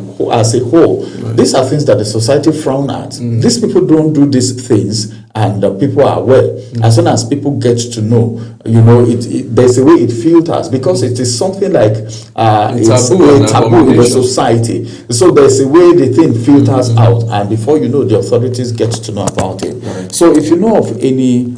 whole, these are things that the society frown at. These people don't do these things, and people are aware. As soon as people get to know, there's a way it filters, because it is something like it's a taboo in the society. So there's a way the thing filters out, and before you know, the authorities get to know about it. Right. So if you know of any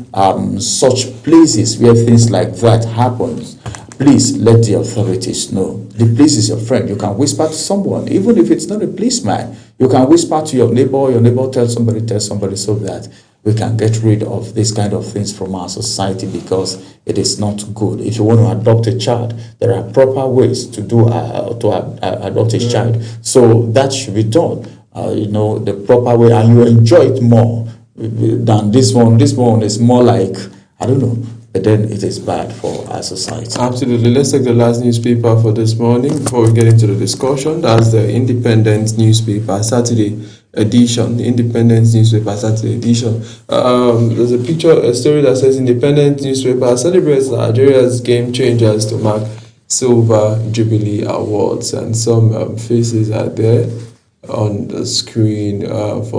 such places where things like that happens, please let the authorities know. The police is your friend. You can whisper to someone, even if it's not a policeman. You can whisper to your neighbor tells somebody, so that we can get rid of this kind of things from our society, because it is not good. If you want to adopt a child, there are proper ways to adopt a child. So that should be done, the proper way, and you enjoy it more than this one. This one is more like, I don't know, but then it is bad for our society. Absolutely. Let's take the last newspaper for this morning before we get into the discussion. That's the Independent newspaper, Saturday edition. Independent newspaper, Saturday edition. There's a story that says Independent newspaper celebrates Nigeria's game changers to mark Silver Jubilee Awards, and some faces are there on the screen of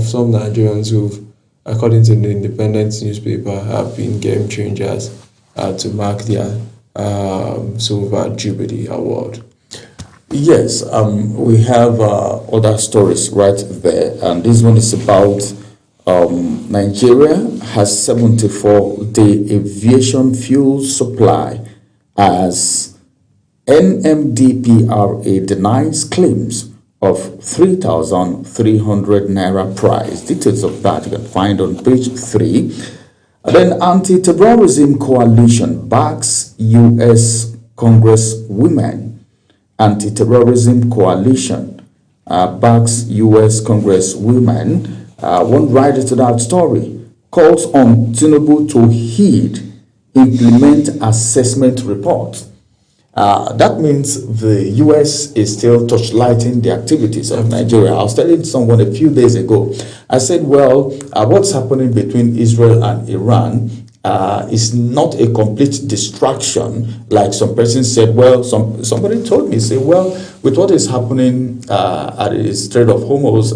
some Nigerians who've, according to the Independent newspaper, have been game changers to mark their Silver Jubilee Award. Yes, we have other stories right there, and this one is about Nigeria has 74-day aviation fuel supply as NMDPRA denies claims of 3,300 naira prize. Details of that you can find on page 3. And then Anti-Terrorism Coalition backs U.S. Congresswomen. Anti-Terrorism Coalition backs U.S. Congresswomen. One writer to that story calls on Tinubu to heed, implement assessment report. That means the U.S. is still touchlighting the activities of Nigeria. I was telling someone a few days ago, I said, well, what's happening between Israel and Iran is not a complete distraction, like some person said. Well, somebody told me, say, well, with what is happening at the Strait of Hormuz,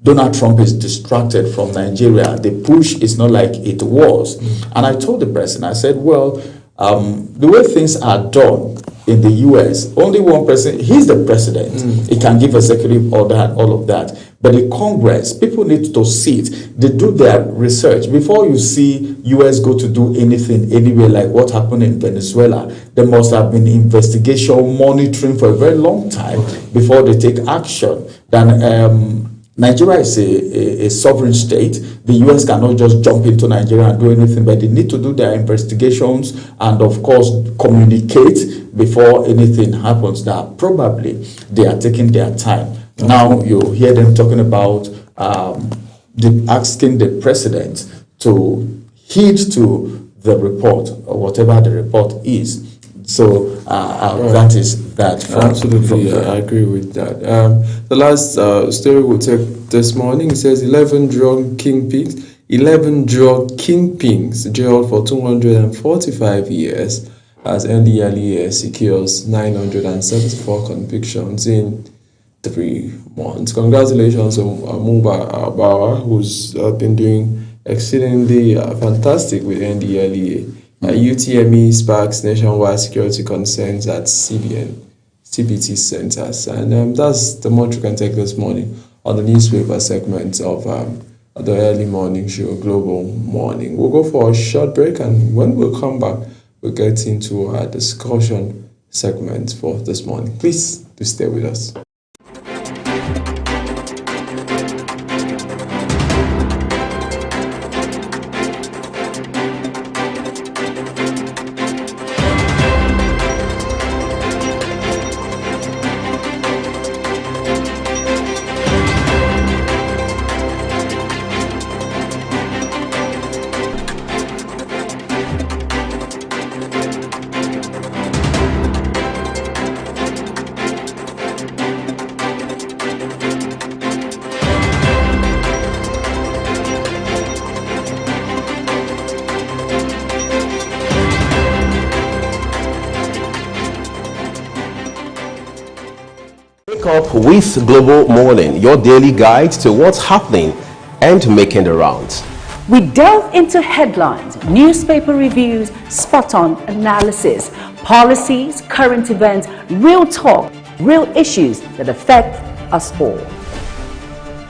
Donald Trump is distracted from Nigeria. The push is not like it was. And I told the person, I said, well, the way things are done in the U.S., only one person, he's the president. He can give executive order and all of that. But the Congress, people need to see it. They do their research. Before you see U.S. go to do anything anywhere, like what happened in Venezuela, there must have been investigation, monitoring for a very long time before they take action. Then Nigeria is a sovereign state. The U.S. cannot just jump into Nigeria and do anything, but they need to do their investigations and, of course, communicate before anything happens. That probably they are taking their time. Now you hear them talking about asking the president to heed to the report or whatever the report is. So that is that. Absolutely, I agree with that. The last story we'll take this morning, it says 11 drug kingpins jailed for 245 years as NDLEA secures 974 convictions in 3 months. Congratulations on Muba Abawa, who's been doing exceedingly fantastic with NDLEA. UTME sparks nationwide security concerns at CBT centers. And that's the much we can take this morning on the newspaper segment of the early morning show, Global Morning. We'll go for a short break, and when we'll come back, we'll get into our discussion segment for this morning. Please do stay with us. Wake up with Global Morning, your daily guide to what's happening and making the rounds. We delve into headlines, newspaper reviews, spot-on analysis, policies, current events, real talk, real issues that affect us all.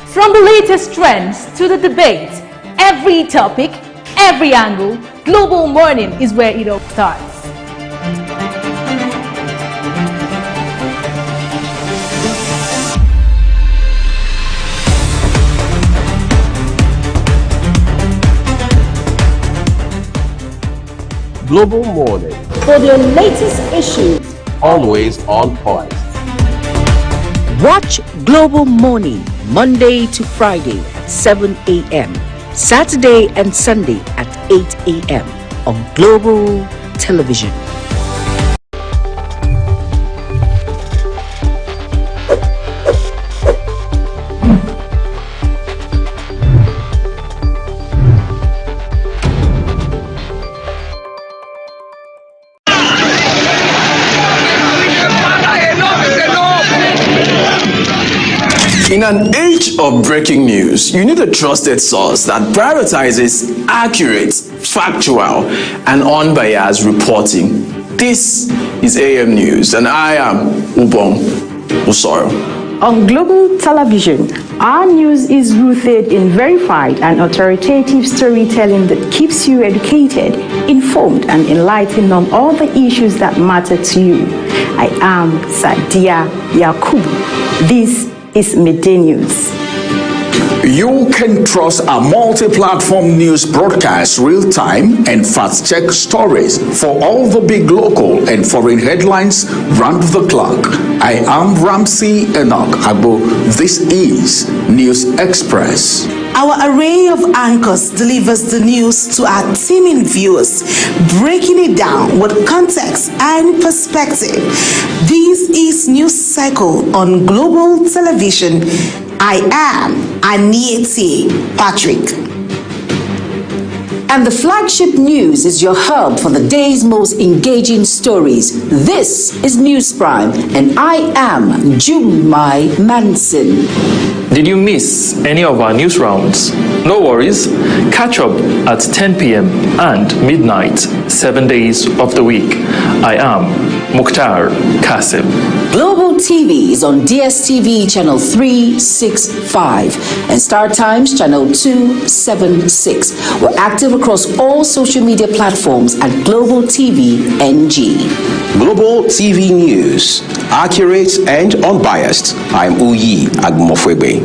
From the latest trends to the debate, every topic, every angle, Global Morning is where it all starts. Global Morning, For the latest issues, always on point. watch Global Morning Monday to Friday, 7 a.m. Saturday and Sunday at 8 a.m. on Global Television. In an age of breaking news, you need a trusted source that prioritizes accurate, factual, and unbiased reporting. This is AM News, and I am Ubong Usoro. On Global Television, our news is rooted in verified and authoritative storytelling that keeps you educated, informed, and enlightened on all the issues that matter to you. I am Sadia Yakubu. This is Midday News. You can trust our multi-platform news broadcast, real-time and fast-check stories for all the big local and foreign headlines round the clock. I am Ramsey Enoch Agbo. This is News Express. Our array of anchors delivers the news to our teeming viewers, breaking it down with context and perspective. This is News Cycle on Global Television. I am Anieti Patrick. And the flagship news is your hub for the day's most engaging stories. This is News Prime, and I am Jumai Manson. Did you miss any of our news rounds? No worries. Catch up at 10 p.m. and midnight, 7 days of the week. I am Mukhtar Kasim. Global TV is on DSTV channel 365 and Star Times channel 276. We're active across all social media platforms at Global TV NG. Global TV News, accurate and unbiased. I'm Uyi Agmofwebe.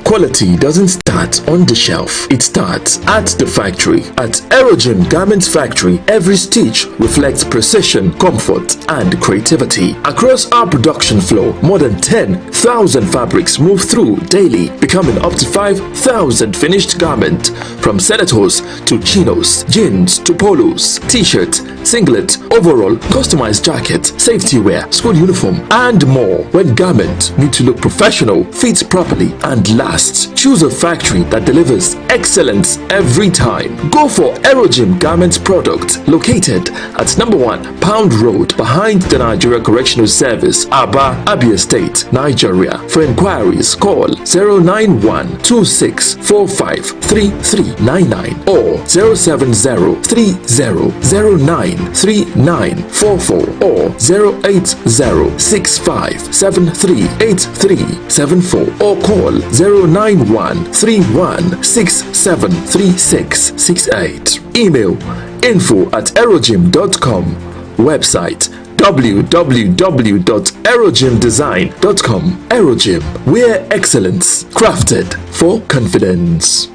Quality doesn't start on the shelf, it starts at the factory. At Aerogen Garments Factory, every stitch reflects precision, comfort, and creativity. Across our production floor, more than 10,000 fabrics move through daily, becoming up to 5,000 finished garments, from senators to chinos, jeans to polos, t-shirt, singlet, overall, customized jacket, safety wear, school uniform, and more. When garments need to look professional, fit properly, and last, choose a factory factory that delivers excellence every time. Go for Aerogym Garments product located at number 1 Pound Road behind the Nigeria Correctional Service, Aba, Abia State, Nigeria. For inquiries, call 09126453399 or 07030093944 or 08065738374 or call 09131673668. Email info@aerogym.com. Website www.aerogymdesign.com. Aerogym, where excellence crafted for confidence.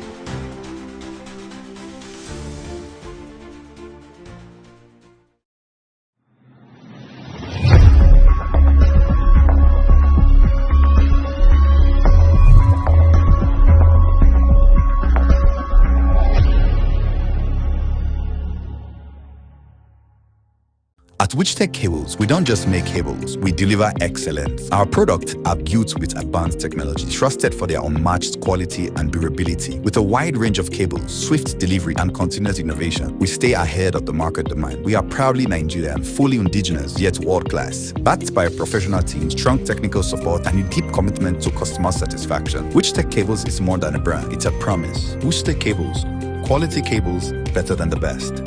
At Witchtech Cables, we don't just make cables, we deliver excellence. Our products are built with advanced technology, trusted for their unmatched quality and durability. With a wide range of cables, swift delivery, and continuous innovation, we stay ahead of the market demand. We are proudly Nigerian, fully indigenous, yet world-class. Backed by a professional team, strong technical support, and a deep commitment to customer satisfaction. Witchtech Cables is more than a brand, it's a promise. Witchtech Cables, quality cables better than the best.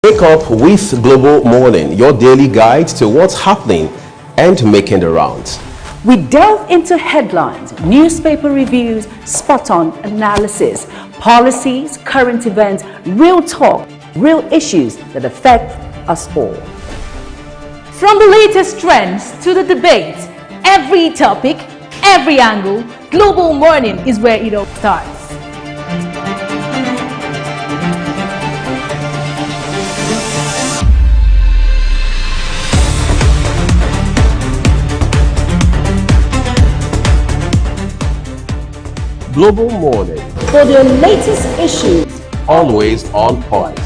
Wake up with Global Morning, your daily guide to what's happening and making the rounds. We delve into headlines, newspaper reviews, spot-on analysis, policies, current events, real talk, real issues that affect us all. From the latest trends to the debate, every topic, every angle, Global Morning is where it all starts. Global Morning, For the latest issues, always on point.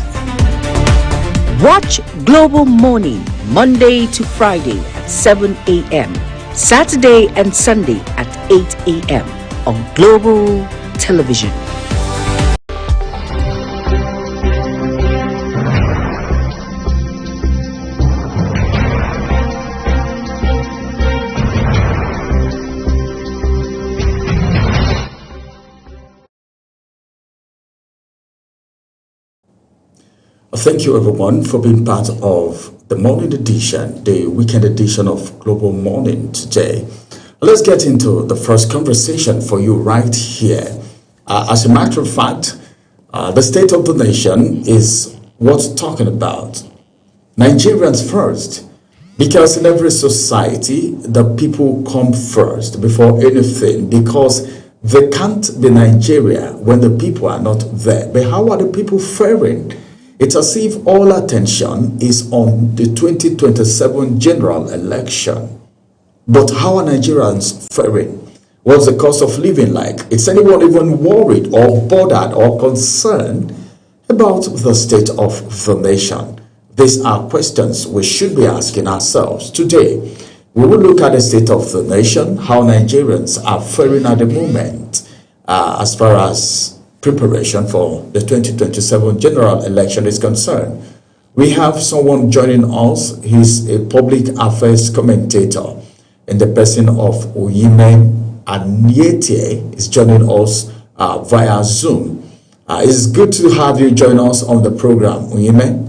watch Global Morning Monday to Friday at 7 a.m., Saturday and Sunday at 8 a.m. on Global Television. Thank you, everyone, for being part of the morning edition, the weekend edition of Global Morning today. Let's get into the first conversation for you right here. As a matter of fact, the state of the nation is worth talking about. Nigerians first, because in every society, the people come first before anything, because they can't be Nigeria when the people are not there. But how are the people faring? It's as if all attention is on the 2027 general election. But how are Nigerians faring? What's the cost of living like? Is anyone even worried or bothered or concerned about the state of the nation? These are questions we should be asking ourselves. Today, we will look at the state of the nation, how Nigerians are faring at the moment as far as preparation for the 2027 general election is concerned. We have someone joining us. He's a public affairs commentator in the person of Oyime Anyete. Is joining us via Zoom. It's good to have you join us on the program, Oyime.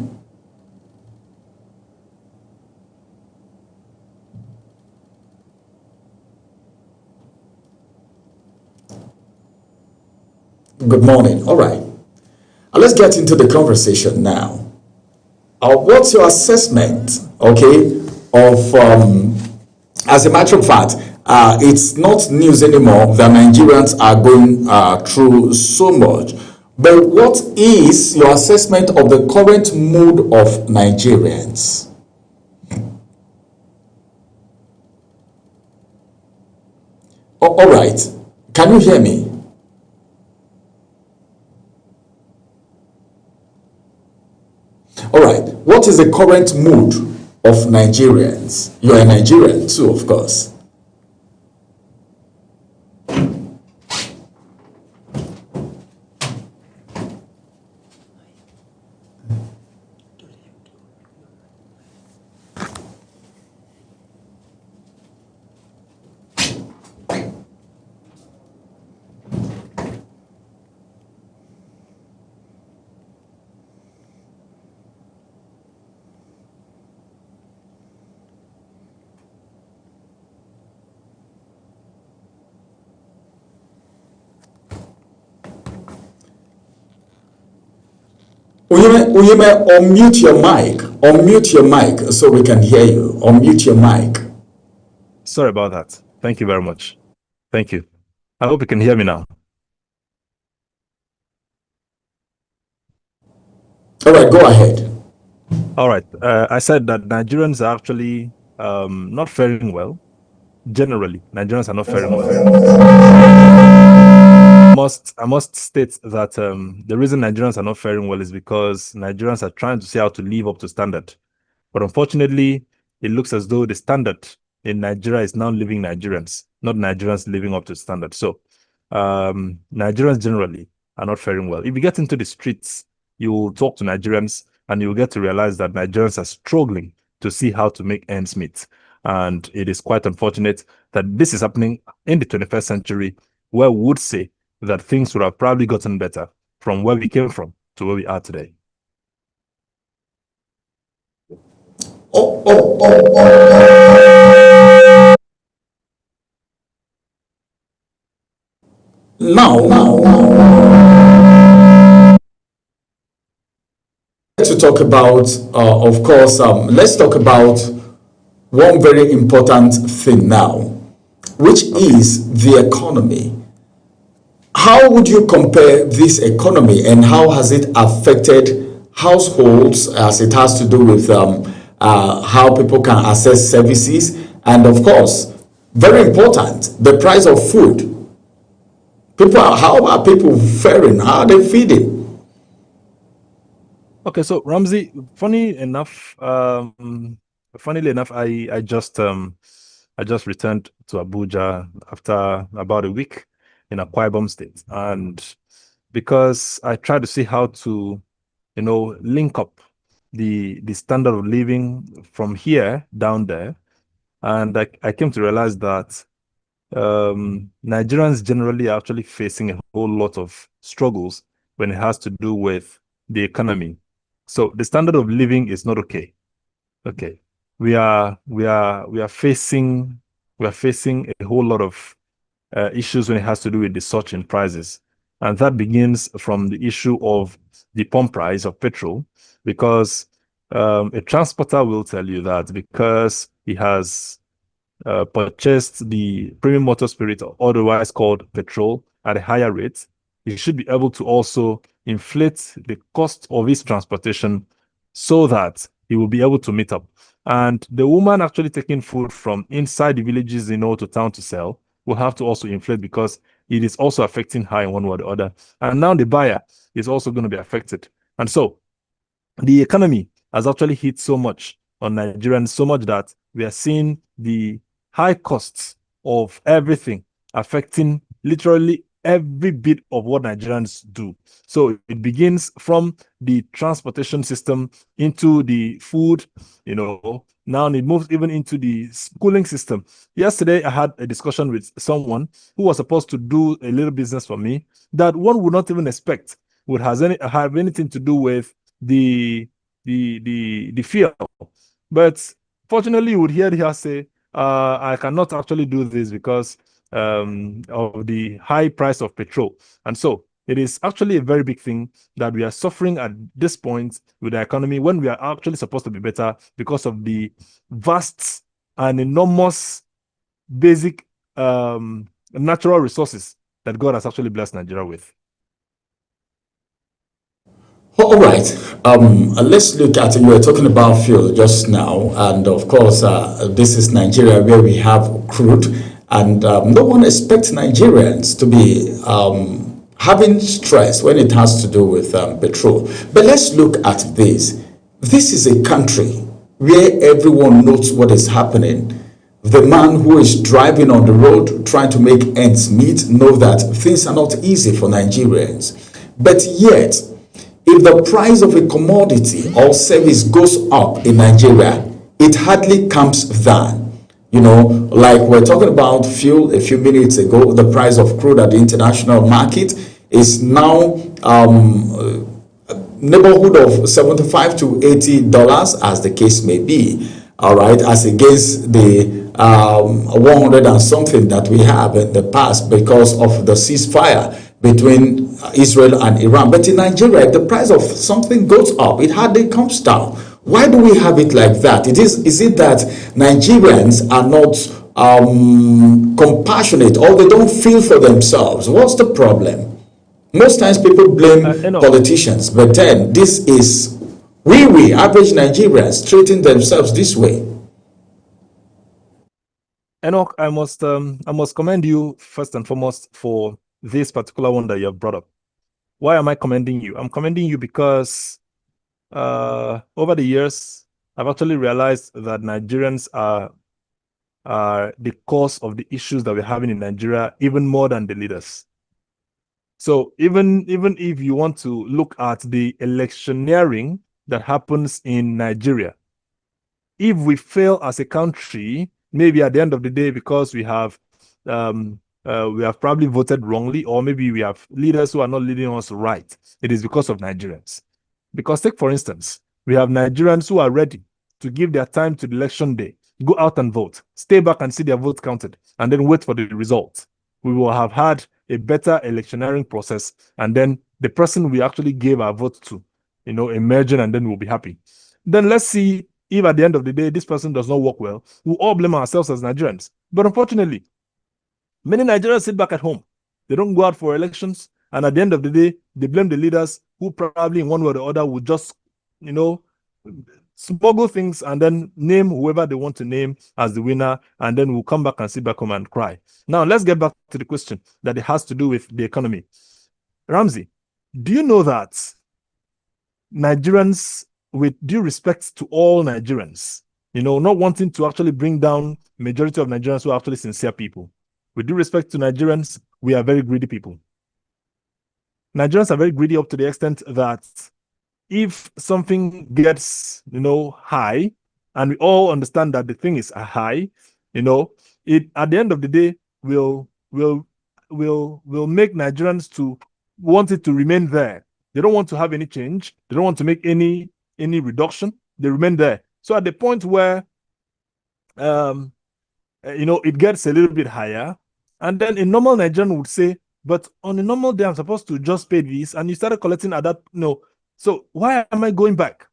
Good morning. All right. Let's get into the conversation now. What's your assessment, okay, of, as a matter of fact, it's not news anymore that Nigerians are going through so much. But what is your assessment of the current mood of Nigerians? All right. Can you hear me? All right. What is the current mood of Nigerians? You are a Nigerian too, of course. Uyeme, unmute your mic. Unmute your mic so we can hear you. Unmute your mic. Sorry about that. Thank you very much. Thank you. I hope you can hear me now. All right, go ahead. All right. I said that Nigerians are actually not faring well. Generally, Nigerians are not faring well. I must state that the reason Nigerians are not faring well is because Nigerians are trying to see how to live up to standard. But unfortunately, it looks as though the standard in Nigeria is now living Nigerians, not Nigerians living up to standard. So Nigerians generally are not faring well. If you get into the streets, you will talk to Nigerians and you will get to realize that Nigerians are struggling to see how to make ends meet. And it is quite unfortunate that this is happening in the 21st century, where we would say that things would have probably gotten better from where we came from to where we are today. Now, to talk about, of course, let's talk about one very important thing now, which is the economy. How would you compare this economy and how has it affected households as it has to do with how people can access services? And of course, very important, the price of food. How are people faring? How are they feeding? Okay, so Ramsey, funnily enough, I just returned to Abuja after about a week in Akwa Ibom State, and because I tried to see how to, link up the standard of living from here down there, and I came to realize that Nigerians generally are actually facing a whole lot of struggles when it has to do with the economy. So the standard of living is not okay. Okay, we are facing a whole lot of issues when it has to do with the surge in prices, and that begins from the issue of the pump price of petrol, because a transporter will tell you that because he has purchased the premium motor spirit, or otherwise called petrol, at a higher rate, he should be able to also inflate the cost of his transportation so that he will be able to meet up. And the woman actually taking food from inside the villages, to town to sell, will have to also inflate, because it is also affecting her in one way or the other. And now the buyer is also going to be affected. And so the economy has actually hit so much on Nigerians, so much that we are seeing the high costs of everything affecting literally every bit of what Nigerians do. So it begins from the transportation system into the food, now it moves even into the schooling system. Yesterday, I had a discussion with someone who was supposed to do a little business for me that one would not even expect would have anything to do with the field. But fortunately, you would hear her say, I cannot actually do this because of the high price of petrol. And so it is actually a very big thing that we are suffering at this point with the economy when we are actually supposed to be better because of the vast and enormous basic natural resources that God has actually blessed Nigeria with. All right. Let's look at it. We were talking about fuel just now, and of course, this is Nigeria where we have crude, and no one expects Nigerians to be having stress when it has to do with petrol. But let's look at this. This is a country where everyone knows what is happening. The man who is driving on the road trying to make ends meet know that things are not easy for Nigerians. But yet, if the price of a commodity or service goes up in Nigeria, it hardly comes down. Like we're talking about fuel a few minutes ago, the price of crude at the international market is now neighborhood of $75 to $80 as the case may be. All right, as against the 100 and something that we have in the past because of the ceasefire between Israel and Iran. But in Nigeria, if the price of something goes up, it hardly comes down. Why do we have it like that? Is it that Nigerians are not compassionate or they don't feel for themselves? What's the problem? Most times people blame politicians, but then this is we average Nigerians treating themselves this way. Enoch, I must commend you first and foremost for this particular one that you have brought up. Why am I commending you? I'm commending you because over the years, I've actually realized that Nigerians are the cause of the issues that we're having in Nigeria, even more than the leaders. So even if you want to look at the electioneering that happens in Nigeria, if we fail as a country, maybe at the end of the day, because we have probably voted wrongly, or maybe we have leaders who are not leading us right, it is because of Nigerians. Because take, for instance, we have Nigerians who are ready to give their time to the election day, go out and vote, stay back and see their vote counted, and then wait for the result. We will have had a better electioneering process, and then the person we actually gave our vote to, emerging, and then we'll be happy. Then let's see if at the end of the day, this person does not work well. We'll all blame ourselves as Nigerians. But unfortunately, many Nigerians sit back at home. They don't go out for elections. And at the end of the day, they blame the leaders who probably in one way or the other would just, smuggle things and then name whoever they want to name as the winner. And then we'll come back and sit back home and cry. Now, let's get back to the question that it has to do with the economy. Ramsey, do you know that Nigerians, with due respect to all Nigerians, not wanting to actually bring down majority of Nigerians who are actually sincere people, with due respect to Nigerians, we are very greedy people. Nigerians are very greedy up to the extent that if something gets, high, and we all understand that the thing is high, it at the end of the day will make Nigerians to want it to remain there. They don't want to have any change. They don't want to make any reduction. They remain there. So at the point where it gets a little bit higher, and then a normal Nigerian would say, but on a normal day, I'm supposed to just pay this, and you started collecting at that, so why am I going back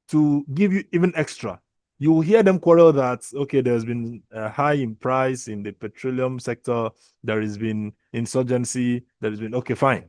to give you even extra? You will hear them quarrel that, okay, there's been a high in price in the petroleum sector, there has been insurgency, there has been, okay, fine.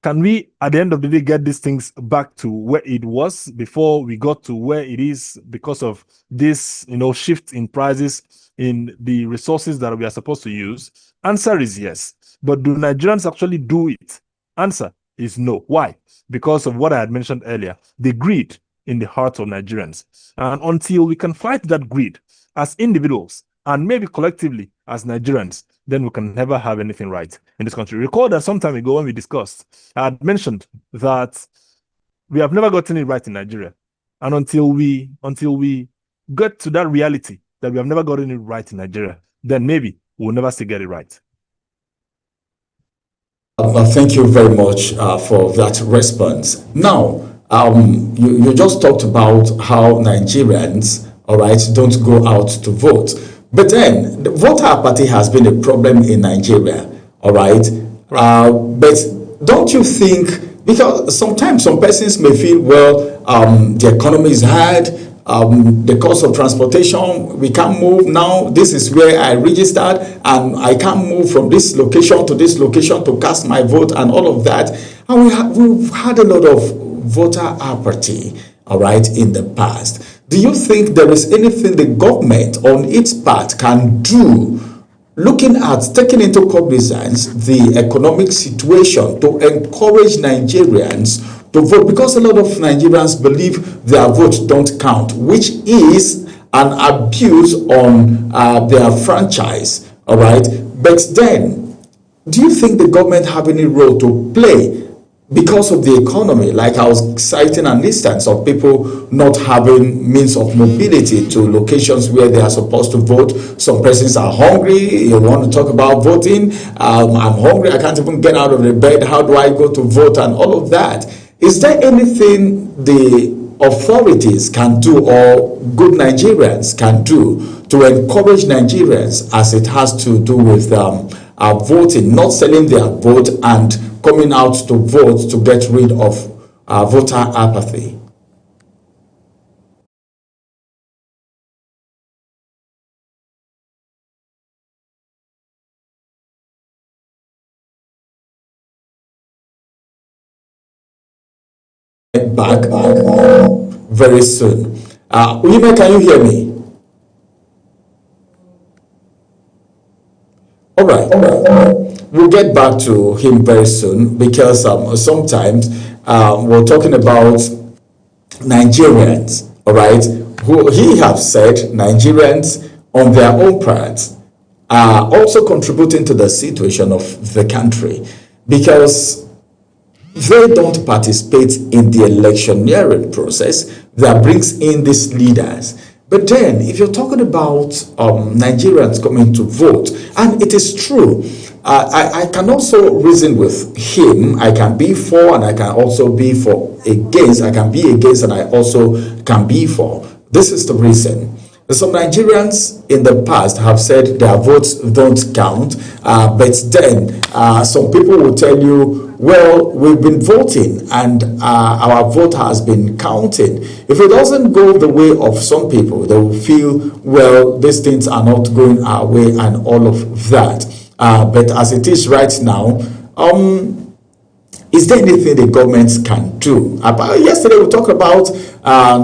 Can we, at the end of the day, get these things back to where it was before we got to where it is because of this, shift in prices in the resources that we are supposed to use? Answer is yes. But do Nigerians actually do it? Answer is no. Why? Because of what I had mentioned earlier, the greed in the hearts of Nigerians. And until we can fight that greed as individuals and maybe collectively as Nigerians, then we can never have anything right in this country. Recall that some time ago when we discussed, I had mentioned that we have never gotten it right in Nigeria. And until we get to that reality that we have never gotten it right in Nigeria, then maybe we'll never still get it right. Thank you very much for that response. Now, you just talked about how Nigerians, all right, don't go out to vote. But then, the voter apathy has been a problem in Nigeria, all right? But don't you think, because sometimes some persons may feel, well, the economy is hard, the cost of transportation, we can't move now. This is where I registered, and I can't move from this location to cast my vote and all of that. And we've had a lot of voter apathy, all right, in the past. Do you think there is anything the government on its part can do, looking at taking into cognizance the economic situation, to encourage Nigerians to vote? Because a lot of Nigerians believe their votes don't count, which is an abuse on their franchise, all right? But then, do you think the government have any role to play because of the economy? Like I was citing an instance of people not having means of mobility to locations where they are supposed to vote. Some persons are hungry. You want to talk about voting. I'm hungry. I can't even get out of the bed. How do I go to vote? And all of that. Is there anything the authorities can do or good Nigerians can do to encourage Nigerians as it has to do with voting, not selling their vote and coming out to vote to get rid of voter apathy? Back very soon. Uyime, can you hear me? All right. We'll get back to him very soon, because sometimes we're talking about Nigerians, all right, who he has said Nigerians on their own part are also contributing to the situation of the country, because they don't participate in the electioneering process that brings in these leaders. But then, if you're talking about Nigerians coming to vote, and it is true, I can also reason with him. I can be for, and I can also be for against. I can be against, and I also can be for. This is the reason. Some Nigerians in the past have said their votes don't count, but then some people will tell you, well, we've been voting and our vote has been counting. If it doesn't go the way of some people, they will feel, well, these things are not going our way and all of that. But as it is right now, is there anything the government can do? Yesterday we talked about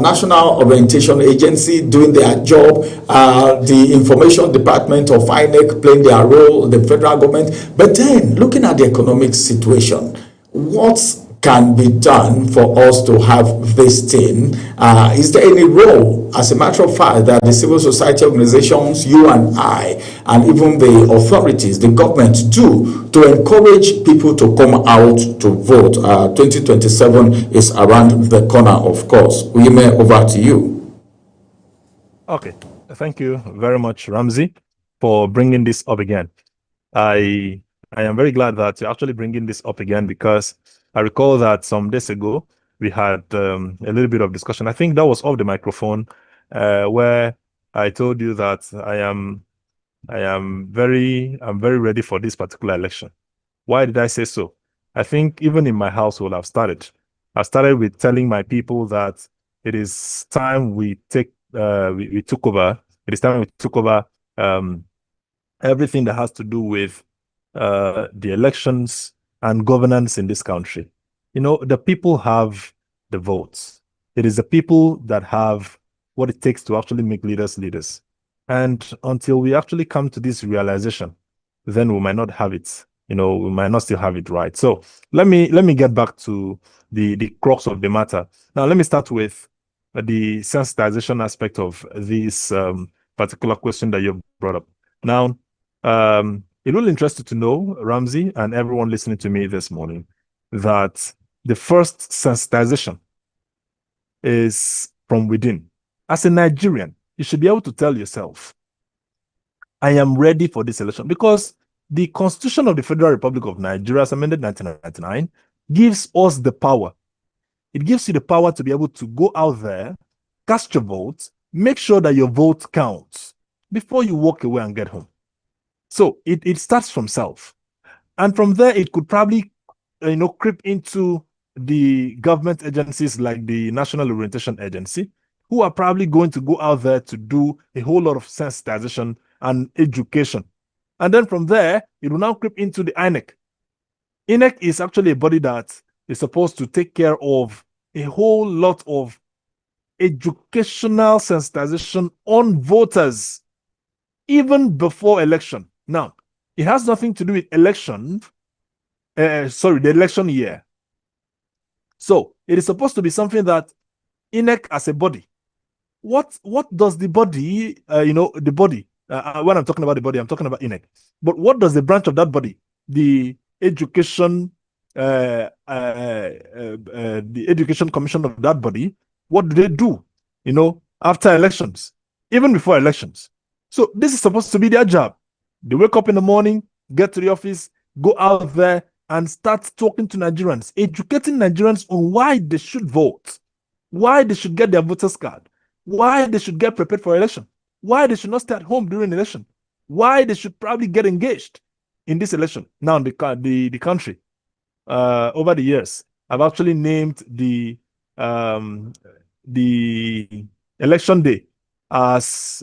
National Orientation Agency doing their job, the Information Department of INEC playing their role, the federal government. But then, looking at the economic situation, what can be done for us to have this thing? Is there any role, as a matter of fact, that the civil society organizations, you and I, and even the authorities, the government do to encourage people to come out to vote? 2027 is around the corner, of course. Uyime, over to you. Okay, thank you very much, Ramsey, for bringing this up again. I am very glad that you're actually bringing this up again, because I recall that some days ago we had a little bit of discussion. I think that was off the microphone, where I told you that I'm very ready for this particular election. Why did I say so? I think even in my household, I started with telling my people that it is time we took over. It is time we took over everything that has to do with the elections and governance in this country. You know, the people have the votes. It is the people that have what it takes to actually make leaders leaders. And until we actually come to this realization, then we might not have it. You know, we might not still have it right. So let me get back to the crux of the matter. Now, let me start with the sensitization aspect of this particular question that you brought up. Now, It will interest you to know, Ramsey, and everyone listening to me this morning, that the first sensitization is from within. As a Nigerian, you should be able to tell yourself, I am ready for this election, because the Constitution of the Federal Republic of Nigeria, as amended 1999, gives us the power. It gives you the power to be able to go out there, cast your vote, make sure that your vote counts before you walk away and get home. So it starts from self. And from there, it could probably, creep into the government agencies like the National Orientation Agency, who are probably going to go out there to do a whole lot of sensitization and education. And then from there, it will now creep into the INEC. INEC is actually a body that is supposed to take care of a whole lot of educational sensitization on voters, even before election. Now, it has nothing to do with the election year. So it is supposed to be something that INEC as a body, what does the body, the body, when I'm talking about the body, I'm talking about INEC, but what does the branch of that body, the Education Commission of that body, what do they do, after elections, even before elections? So this is supposed to be their job. They wake up in the morning, get to the office, go out there and start talking to Nigerians, educating Nigerians on why they should vote, why they should get their voters card, why they should get prepared for election, why they should not stay at home during election, why they should probably get engaged in this election. Now, the country, over the years, I've actually named the election day as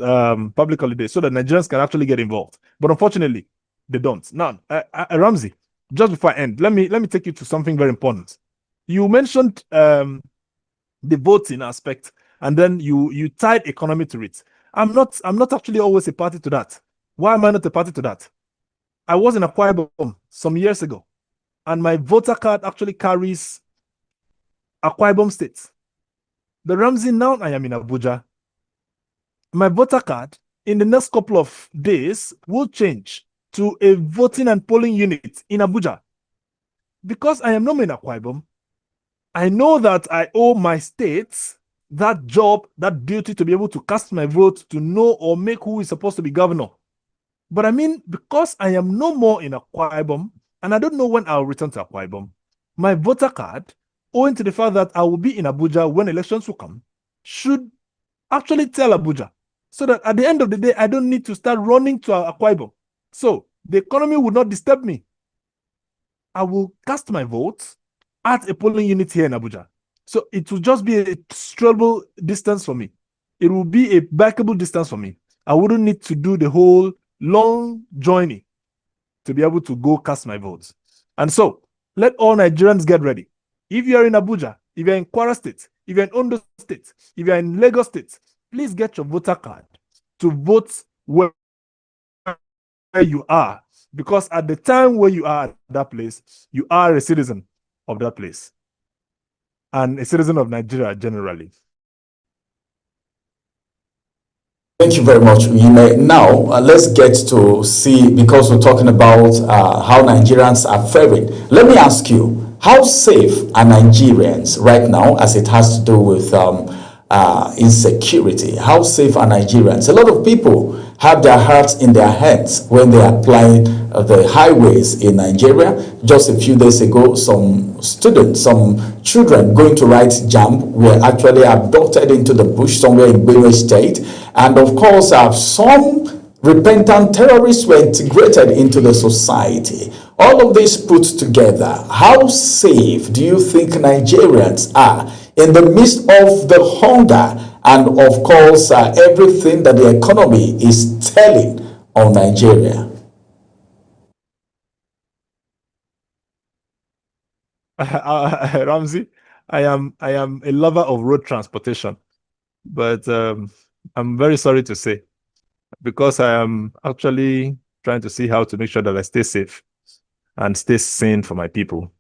public holiday so that Nigerians can actually get involved. But unfortunately, they don't. Now, Ramsey, just before I end, let me take you to something very important. You mentioned the voting aspect, and then you tied economy to it. I'm not actually always a party to that. Why am I not a party to that? I was in Akwa Ibom some years ago, and my voter card actually carries Akwa Ibom State. The Ramsey, now I am in Abuja. My voter card in the next couple of days will change to a voting and polling unit in Abuja. Because I am not in Akwa Ibom, I know that I owe my state that job, that duty to be able to cast my vote, to know or make who is supposed to be governor. But I mean, because I am no more in Akwa Ibom, and I don't know when I'll return to Akwa Ibom, my voter card, owing to the fact that I will be in Abuja when elections will come, should actually tell Abuja, so that at the end of the day, I don't need to start running to Akwa Ibom. So the economy will not disturb me. I will cast my vote at a polling unit here in Abuja. So it will just be a strollable distance for me. It will be a bikeable distance for me. I wouldn't need to do the whole long journey to be able to go cast my votes. And so let all Nigerians get ready. If you're in Abuja, if you're in Kwara State, if you're in Ondo State, if you're in Lagos State, please get your voter card to vote where you are. Because at the time where you are at that place, you are a citizen of that place and a citizen of Nigeria generally. Thank you very much. You may now let's get to see, because we're talking about how Nigerians are faring. Let me ask you, how safe are Nigerians right now as it has to do with insecurity? How safe are Nigerians? A lot of people have their hearts in their hands when they are applying the highways in Nigeria. Just a few days ago, some students, some children going to write JAMB were actually abducted into the bush somewhere in Benue State. And of course, some repentant terrorists were integrated into the society. All of this put together, how safe do you think Nigerians are in the midst of the hunger and, of course, everything that the economy is telling on Nigeria? Ramsey, I am a lover of road transportation, but I'm very sorry to say, because I am actually trying to see how to make sure that I stay safe and stay sane for my people.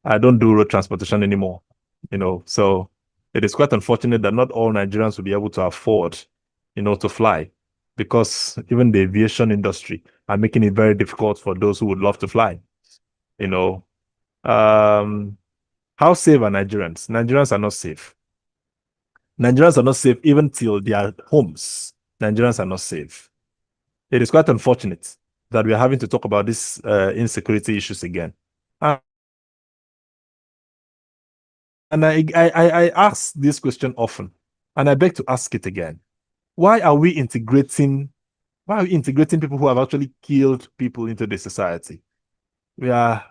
I don't do road transportation anymore, so it is quite unfortunate that not all Nigerians will be able to afford, to fly. because even the aviation industry are making it very difficult for those who would love to fly. You know, how safe are Nigerians? Nigerians are not safe. Nigerians are not safe even till their homes. Nigerians are not safe. It is quite unfortunate that we are having to talk about these insecurity issues again. And I ask this question often, and I beg to ask it again. Why are we integrating people who have actually killed people into the society? We have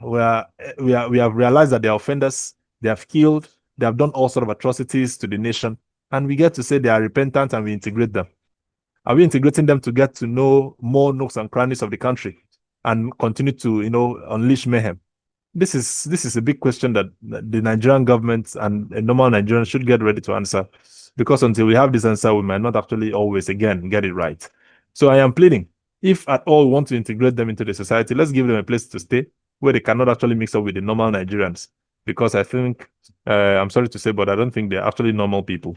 realized that they are offenders, they have killed, they have done all sort of atrocities to the nation, and we get to say they are repentant and we integrate them. Are we integrating them to get to know more nooks and crannies of the country and continue to, unleash mayhem? This is a big question that the Nigerian government and a normal Nigerian should get ready to answer, because until we have this answer, we might not actually always again get it right. So I am pleading, if at all we want to integrate them into the society, let's give them a place to stay where they cannot actually mix up with the normal Nigerians. Because I think, I'm sorry to say, but I don't think they're actually normal people.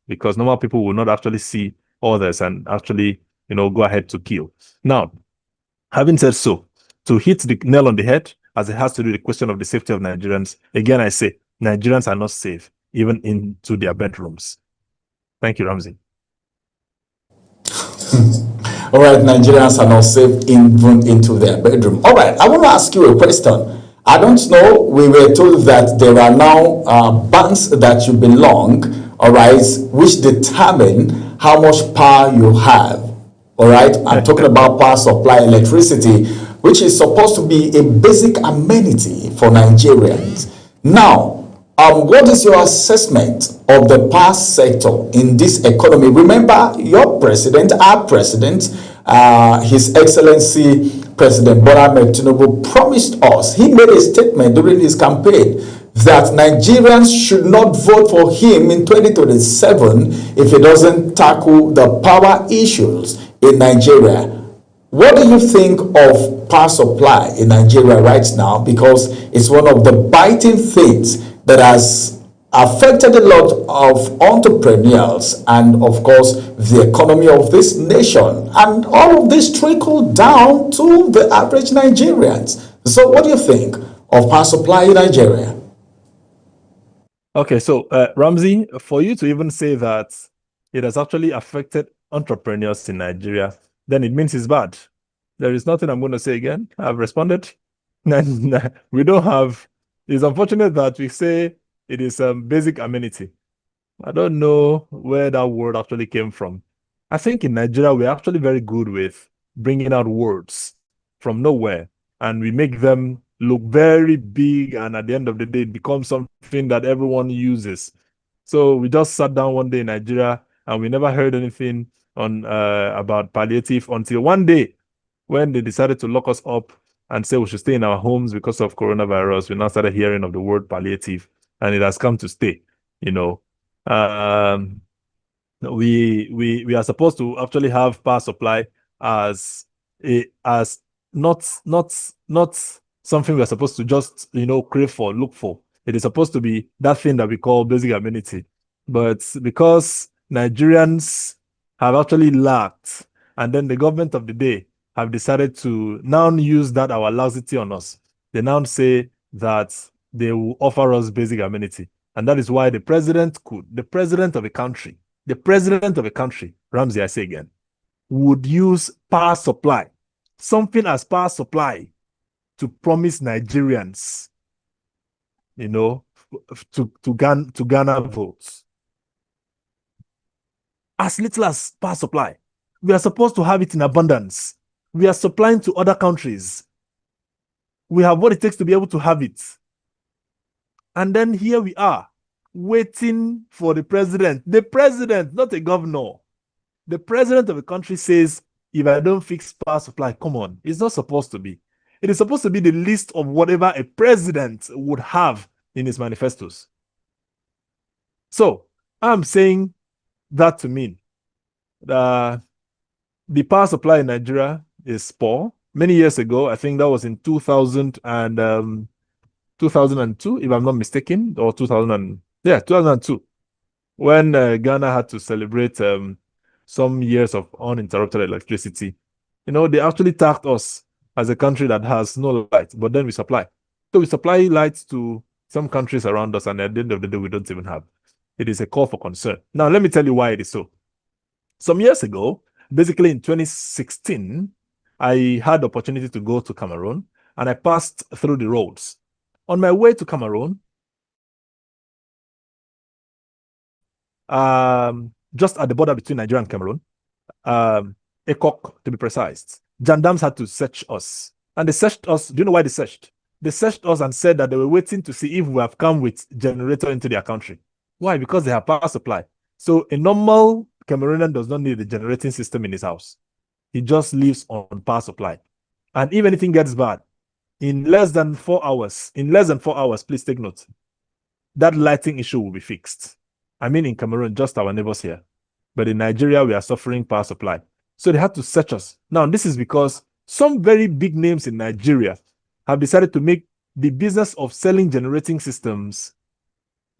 Because normal people will not actually see others and actually, go ahead to kill. Now, having said so, to hit the nail on the head, as it has to do with the question of the safety of Nigerians, again, I say, Nigerians are not safe, even into their bedrooms. Thank you, Ramsey. All right, Nigerians are not safe even into their bedroom. All right, I want to ask you a question. I don't know, we were told that there are now banks that you belong, all right, which determine how much power you have. All right, I'm talking about power supply, electricity, which is supposed to be a basic amenity for Nigerians. Now, what is your assessment of the power sector in this economy? Remember, your president, our president, His Excellency President Bola Ahmed Tinubu promised us, he made a statement during his campaign that Nigerians should not vote for him in 2027 if he doesn't tackle the power issues in Nigeria. What do you think of power supply in Nigeria right now? Because it's one of the biting things that has affected a lot of entrepreneurs and, of course, the economy of this nation. And all of this trickled down to the average Nigerians. So what do you think of power supply in Nigeria? Okay, so Ramsey, for you to even say that it has actually affected entrepreneurs in Nigeria, then it means it's bad. There is nothing I'm going to say again. I've responded. We don't have... It's unfortunate that we say it is a basic amenity. I don't know where that word actually came from. I think in Nigeria, we're actually very good with bringing out words from nowhere, and we make them look very big, and at the end of the day, it becomes something that everyone uses. So we just sat down one day in Nigeria, and we never heard anything on about palliative until one day when they decided to lock us up and say we should stay in our homes because of coronavirus. We now started hearing of the word palliative, and it has come to stay. We are supposed to actually have power supply as not something we're supposed to just crave for, look for. It is supposed to be that thing that we call basic amenity. But because Nigerians have actually lacked, and then the government of the day have decided to now use that our laxity on us. They now say that they will offer us basic amenity. And that is why the president of a country, Ramsey, I say again, would use power supply, something as power supply, to promise Nigerians, to garner votes. As little as power supply. We are supposed to have it in abundance. We are supplying to other countries. We have what it takes to be able to have it. And then here we are, waiting for the president, not a governor. The president of the country says, if I don't fix power supply, come on. It's not supposed to be. It is supposed to be the list of whatever a president would have in his manifestos. So I'm saying that to mean the power supply in Nigeria is poor. Many years ago, I think that was in 2002, if I'm not mistaken, or 2002, when Ghana had to celebrate some years of uninterrupted electricity. You know, they actually tagged us as a country that has no light, but then we supply. So we supply lights to some countries around us, and at the end of the day, we don't even have. It is a call for concern. Now, let me tell you why it is so. Some years ago, basically in 2016, I had the opportunity to go to Cameroon, and I passed through the roads. On my way to Cameroon, just at the border between Nigeria and Cameroon, ECOC to be precise, gendarmes had to search us. And they searched us. Do you know why they searched? They searched us and said that they were waiting to see if we have come with generator into their country. Why? Because they have power supply. So a normal Cameroonian does not need a generating system in his house. He just lives on power supply. And if anything gets bad, in less than 4 hours, please take note, that lighting issue will be fixed. I mean, in Cameroon, just our neighbors here. But in Nigeria, we are suffering power supply. So they had to search us. Now, this is because some very big names in Nigeria have decided to make the business of selling generating systems,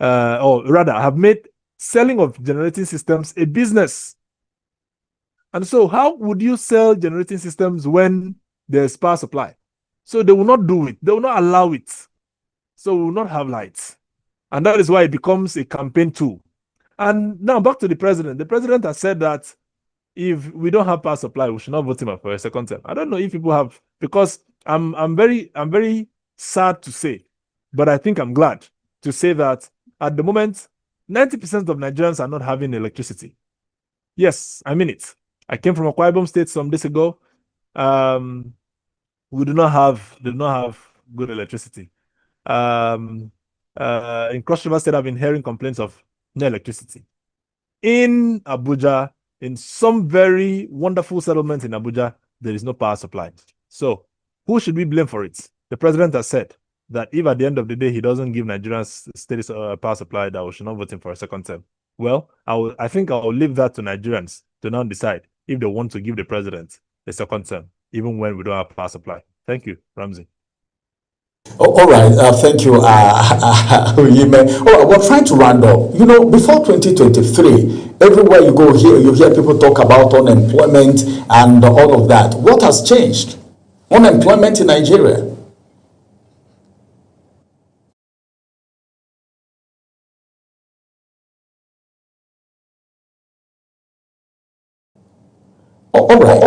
or rather, have made selling of generating systems a business. And so how would you sell generating systems when there's power supply? So they will not do it. They will not allow it. So we will not have lights. And that is why it becomes a campaign tool. And now back to the president. The president has said that if we don't have power supply, we should not vote him for a second term. I don't know if people have, because I'm very sad to say, but I think I'm glad to say that at the moment, 90% of Nigerians are not having electricity. Yes, I mean it. I came from Akwa Ibom State some days ago. We do not have good electricity. In Cross River State, I've been hearing complaints of no electricity. In Abuja, in some very wonderful settlements in Abuja, there is no power supply. So who should we blame for it? The president has said that if at the end of the day he doesn't give Nigerians steady power supply, that we should not vote him for a second term. Well, I think I'll leave that to Nigerians to now decide if they want to give the president a second term, even when we don't have power supply. Thank you, Ramsey. All right, thank you, Oyime. All right, we're trying to round up. You know, before 2023, everywhere you go here, you hear people talk about unemployment and all of that. What has changed? Unemployment in Nigeria. All right.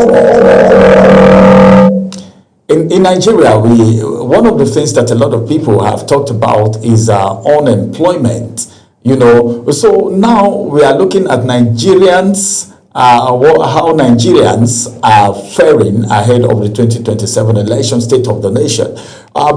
In Nigeria, one of the things that a lot of people have talked about is unemployment. You know, so now we are looking at Nigerians, how Nigerians are faring ahead of the 2027 election, State of the Nation.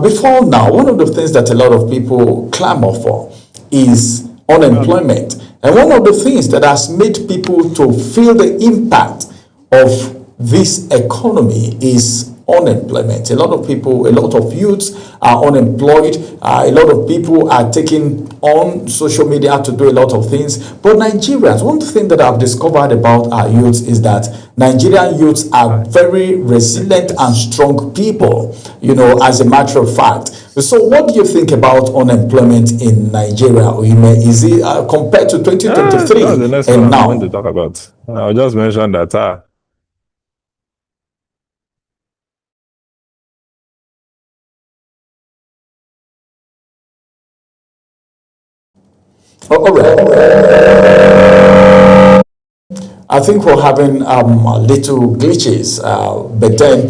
Before now, one of the things that a lot of people clamor for is unemployment, and one of the things that has made people to feel the impact of this economy is unemployment. A lot of people, a lot of youths are unemployed. A lot of people are taking on social media to do a lot of things. But Nigerians, one thing that I've discovered about our youths is that Nigerian youths are very resilient and strong people, you know, as a matter of fact. So what do you think about unemployment in Nigeria, Oyime? Is it compared to 2023 that's the next and one now? I want to talk about. I'll just mention that All right. I think we're having little glitches, but then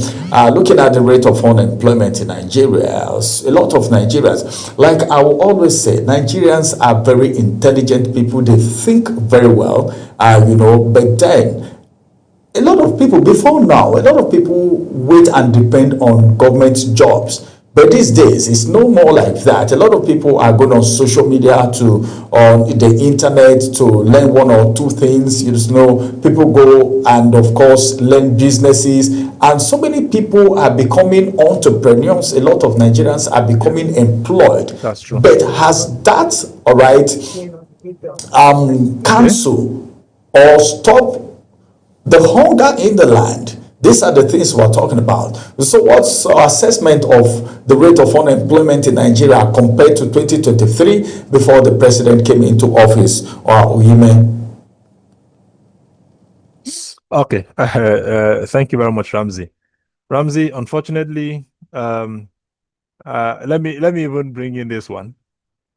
looking at the rate of unemployment in Nigeria, a lot of Nigerians, like I will always say, Nigerians are very intelligent people. They think very well, you know, but then a lot of people, before now, a lot of people wait and depend on government jobs. But these days, it's no more like that. A lot of people are going on social media, on the internet to learn one or two things. You know, people go and, of course, learn businesses. And so many people are becoming entrepreneurs. A lot of Nigerians are becoming employed. That's true. But has that, all right, cancel or stop the hunger in the land? These are the things we're talking about. So what's our assessment of the rate of unemployment in Nigeria compared to 2023 before the president came into office, or Oyime? Okay. Thank you very much, Ramsey. Ramsey, unfortunately, let me even bring in this one.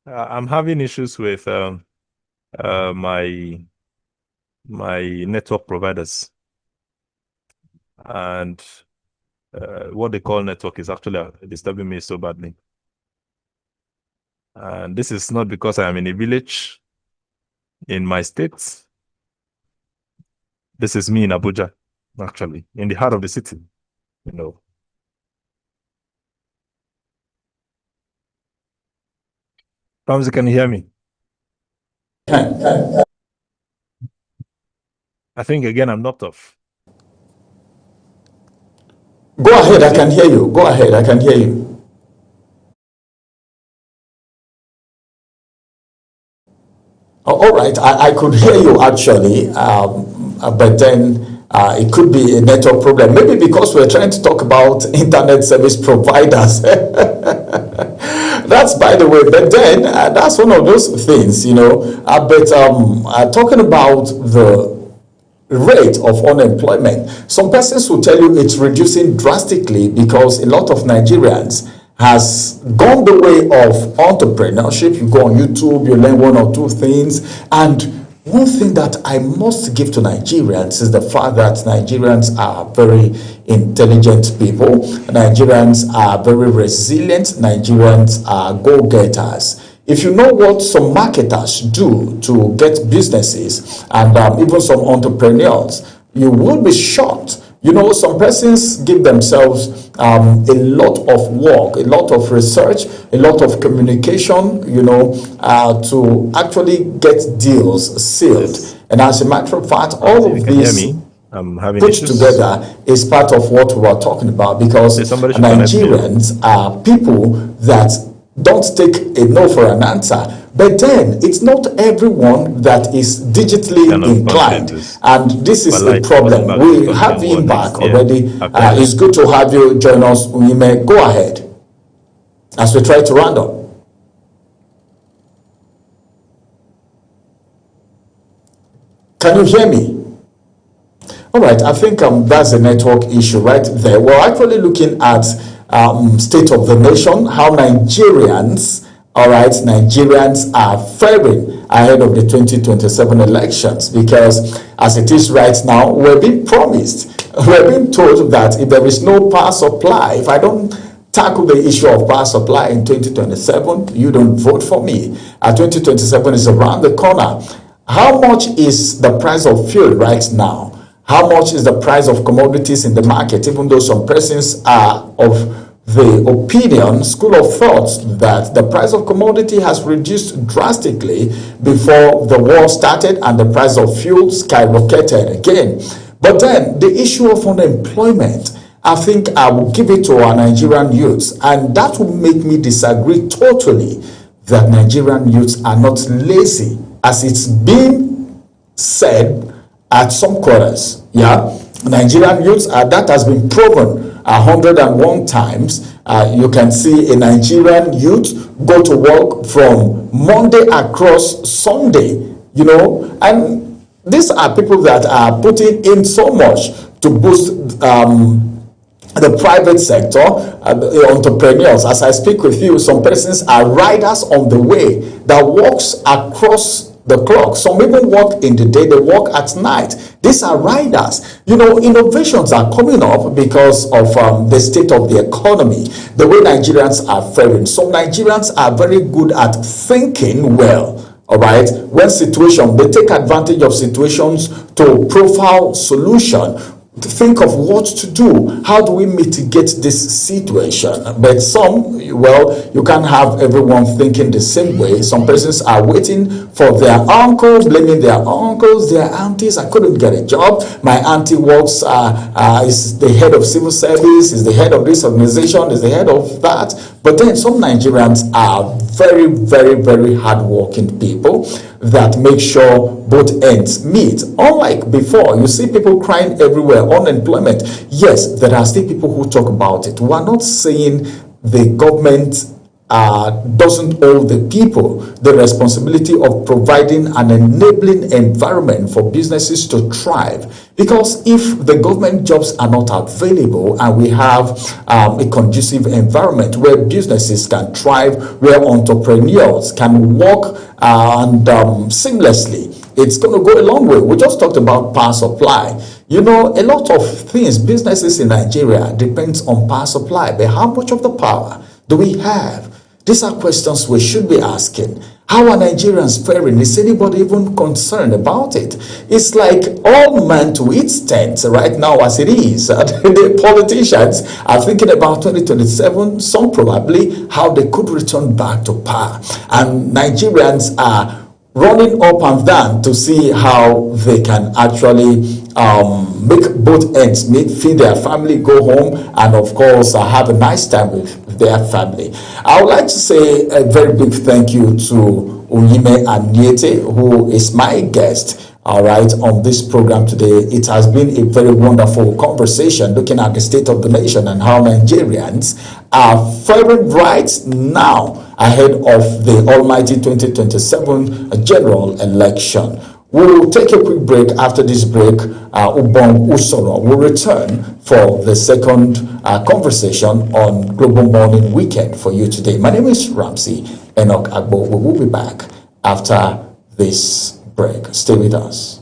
I'm having issues with my network providers, and what they call network is actually disturbing me so badly. And this is not because I am in a village in my state. This is me in Abuja, actually, in the heart of the city, you know. Ramsey, can you hear me? I think again I'm knocked off. Go ahead, I can hear you. Go ahead, I can hear you. Oh, all right, I could hear you actually, but then it could be a network problem. Maybe because we're trying to talk about internet service providers. That's by the way, but then that's one of those things, you know. But talking about the rate of unemployment, some persons will tell you it's reducing drastically because a lot of Nigerians has gone the way of entrepreneurship. You go on YouTube, you learn one or two things, and one thing that I must give to Nigerians is the fact that Nigerians are very intelligent people. Nigerians are very resilient. Nigerians are go-getters. If you know what some marketers do to get businesses and even some entrepreneurs, you will be shocked. You know, some persons give themselves a lot of work, a lot of research, a lot of communication, you know, to actually get deals sealed. And as a matter of fact, all of these put together is part of what we are talking about, because Nigerians are people that don't take a no for an answer. But then it's not everyone that is digitally inclined, and this is a problem. We have him back already. It's good to have you join us. We may go ahead as we try to round up. Can you hear me? All right, I think that's a network issue right there. We're actually looking at state of the nation, how Nigerians are faring ahead of the 2027 elections, because as it is right now, we're being promised, we're being told that if there is no power supply, if I don't tackle the issue of power supply in 2027, you don't vote for me. 2027 is around the corner. How much is the price of fuel right now? How much is the price of commodities in the market? Even though some persons are of the opinion, school of thought, that the price of commodity has reduced drastically before the war started and the price of fuel skyrocketed again. But then the issue of unemployment, I think I will give it to our Nigerian youths, and that will make me disagree totally that Nigerian youths are not lazy, as it's been said at some quarters. Yeah, Nigerian youths, that has been proven 101 times. You can see a Nigerian youth go to work from Monday across Sunday, you know, and these are people that are putting in so much to boost the private sector, entrepreneurs. As I speak with you, some persons are riders on the way that walks across the clock. Some even work in the day, they work at night. These are riders. You know, innovations are coming up because of the state of the economy, the way Nigerians are faring. Some Nigerians are very good at thinking well. All right, when situation, they take advantage of situations to profile solution, to think of what to do. How do we mitigate this situation? But some, well, you can't have everyone thinking the same way. Some persons are waiting for their uncles, blaming their uncles, their aunties. I couldn't get a job. My auntie works, is the head of civil service, is the head of this organization, is the head of that. But then some Nigerians are very, very, very hardworking people that make sure both ends meet. Unlike before, you see people crying everywhere, unemployment. Yes, there are still people who talk about it. We're not saying the government doesn't owe the people the responsibility of providing an enabling environment for businesses to thrive. Because if the government jobs are not available and we have a conducive environment where businesses can thrive, where entrepreneurs can work and seamlessly, it's going to go a long way. We just talked about power supply. You know, a lot of things, businesses in Nigeria depends on power supply, but how much of the power do we have? These are questions we should be asking. How are Nigerians faring? Is anybody even concerned about it? It's like all man to its tent right now as it is. The politicians are thinking about 2027, some probably how they could return back to power. And Nigerians are running up and down to see how they can actually make both ends meet, feed their family, go home, and of course have a nice time with their family. I would like to say a very big thank you to Onyime Aniete, who is my guest, all right, on this program today. It has been a very wonderful conversation looking at the state of the nation and how Nigerians are faring right now ahead of the almighty 2027 general election. We'll take a quick break. After this break, Ubong Usoro will return for the second conversation on Global Morning Weekend for you today. My name is Ramsey Enoch Agbo. We will be back after this break. Stay with us.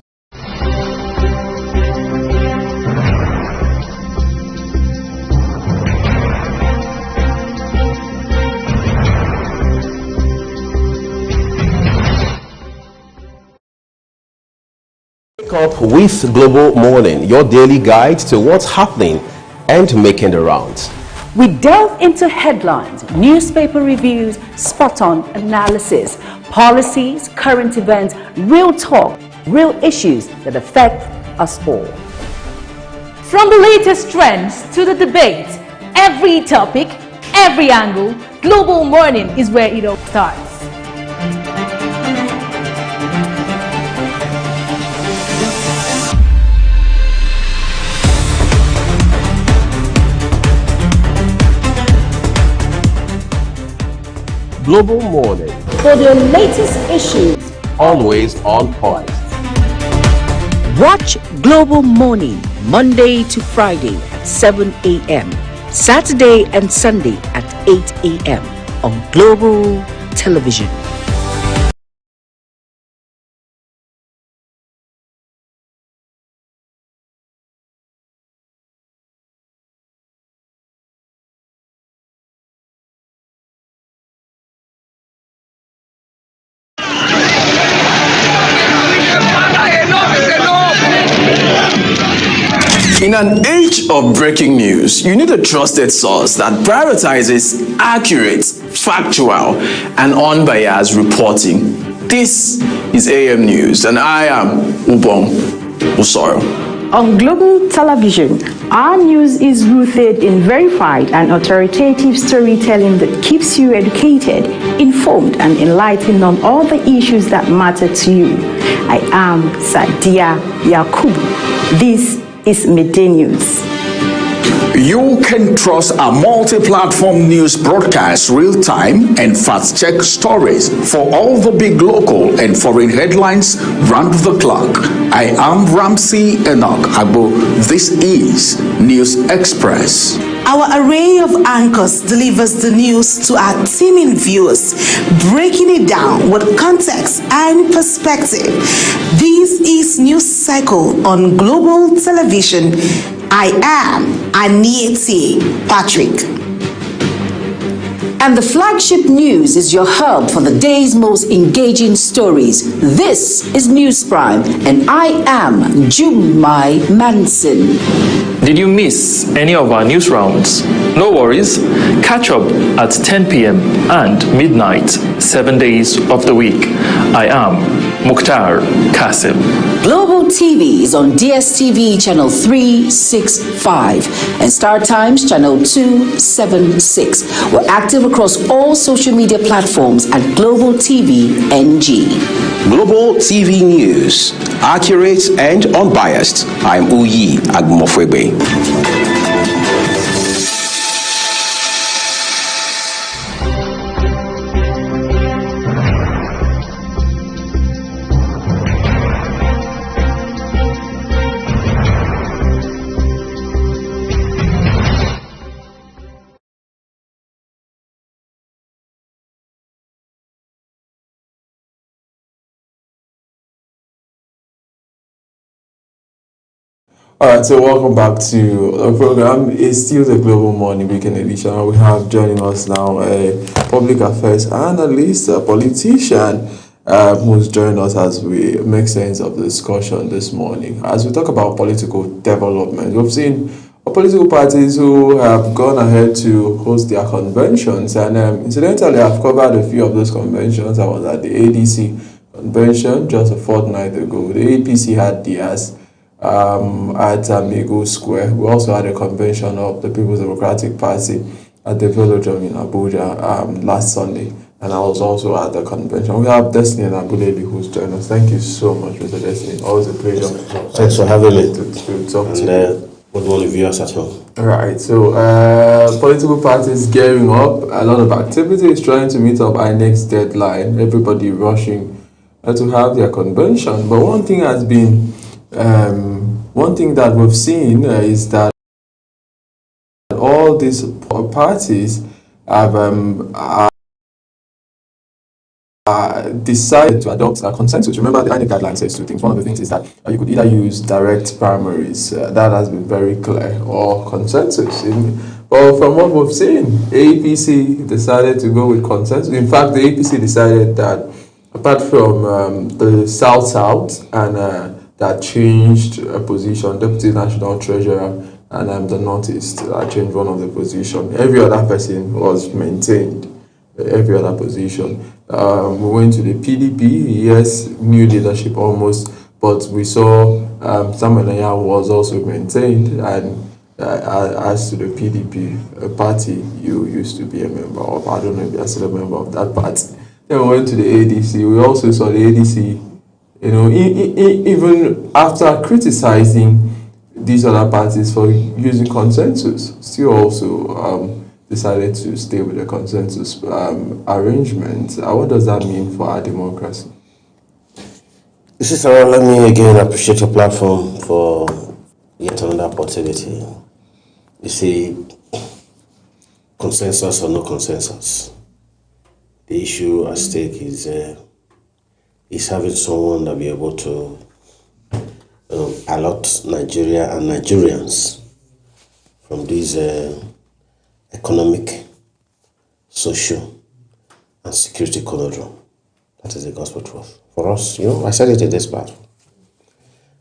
Up with Global Morning, your daily guide to what's happening and making the rounds. We delve into headlines, newspaper reviews, spot-on analysis, policies, current events, real talk, real issues that affect us all. From the latest trends to the debate, every topic, every angle, Global Morning is where it all starts. Global Morning, For the latest issues, always on point. watch Global Morning Monday to Friday at 7 a.m., Saturday and Sunday at 8 a.m. on Global Television. In an age of breaking news, you need a trusted source that prioritizes accurate, factual, and unbiased reporting. This is AM News, and I am Ubong Usoro. On Global Television, our news is rooted in verified and authoritative storytelling that keeps you educated, informed, and enlightened on all the issues that matter to you. I am Sadia Yakubu. This is Midday News. You can trust a multi-platform news broadcast, real-time and fast-check stories for all the big local and foreign headlines round the clock. I am Ramsey Enoch Agbo. This is News Express. Our array of anchors delivers the news to our teeming viewers, breaking it down with context and perspective. This is News Cycle on Global Television. I am Aniete Patrick. And the flagship news is your hub for the day's most engaging stories. This is News Prime, and I am Jumai Manson. Did you miss any of our news rounds? No worries. Catch up at 10 p.m. and midnight, 7 days of the week. I am Mukhtar Kasim. Global TV is on DSTV channel 365 and Star Times channel 276. We're active across all social media platforms at Global TV NG. Global TV News, accurate and unbiased. I'm Uyi Agmofwebe. All right, so welcome back to the program. It's still the Global Morning Weekend Edition. We have joining us now a public affairs analyst, a politician, who's joining us as we make sense of the discussion this morning. As we talk about political development, we've seen political parties who have gone ahead to host their conventions, and incidentally, I've covered a few of those conventions. I was at the ADC convention just a fortnight ago. The APC had theirs at Amigo Square. We also had a convention of the People's Democratic Party at the Velodrome in Abuja last Sunday, and I was also at the convention. We have Destiny and Abuleli who's joined us. Thank you so much, Mr. Destiny. Always a pleasure. Thanks for having me. To talk to you. Good morning, viewers at home. All right, so political parties gearing up, a lot of activities, trying to meet up INEC's deadline, everybody rushing to have their convention. But one thing has been one thing that we've seen is that all these parties have decided to adopt a consensus. Remember, the INEC guideline says two things. One of the things is that you could either use direct primaries, that has been very clear, or consensus. But from what we've seen, APC decided to go with consensus. In fact, the APC decided that apart from the South and that changed a position, Deputy National Treasurer, and the Northeast changed one of the position. Every other person was maintained, every other position. We went to the PDP, yes, new leadership almost, but we saw Samuel Anyanwu was also maintained, and as to the PDP party you used to be a member of, I don't know if you're still a member of that party. Then we went to the ADC. We also saw the ADC, even after criticizing these other parties for using consensus, still also decided to stay with the consensus arrangement. What does that mean for our democracy? This is Sarah. Let me again appreciate your platform for yet another opportunity. You see, consensus or no consensus, the issue at stake is having someone that be able to allot Nigeria and Nigerians from these economic, social, and security conundrum. That is the gospel truth. For us, I said it in this platform.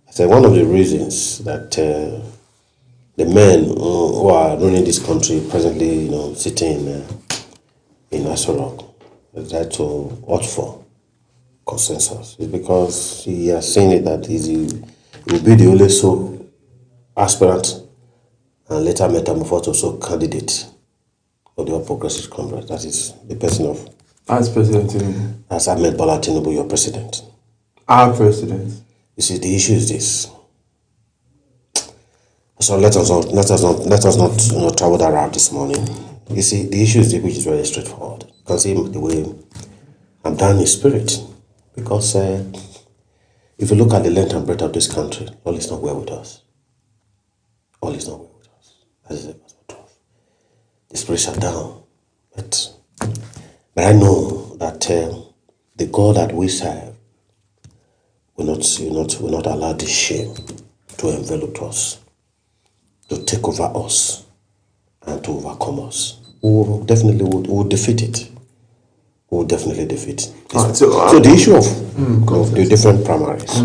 I said one of the reasons that the men who are running this country presently, sitting in Aso Rock, try to opt for consensus is because he has seen it that he will be the only sole aspirant and later metamorphosed also candidate of the All Progressive Congress. That is the person of as president, as Ahmed Bola Tinubu, your president. Our president. You see, the issue is this. So let us not travel that route this morning. You see, the issue is which is very straightforward. You can see the way I'm down in spirit, because if you look at the length and breadth of this country, all is not well with us. All is not well with us. That is the truth. The spirits are down, but I know that the God that we serve will not allow this shame to envelop us, to take over us, and to overcome us. We will defeat it. We will definitely defeat it. So the issue of the different primaries.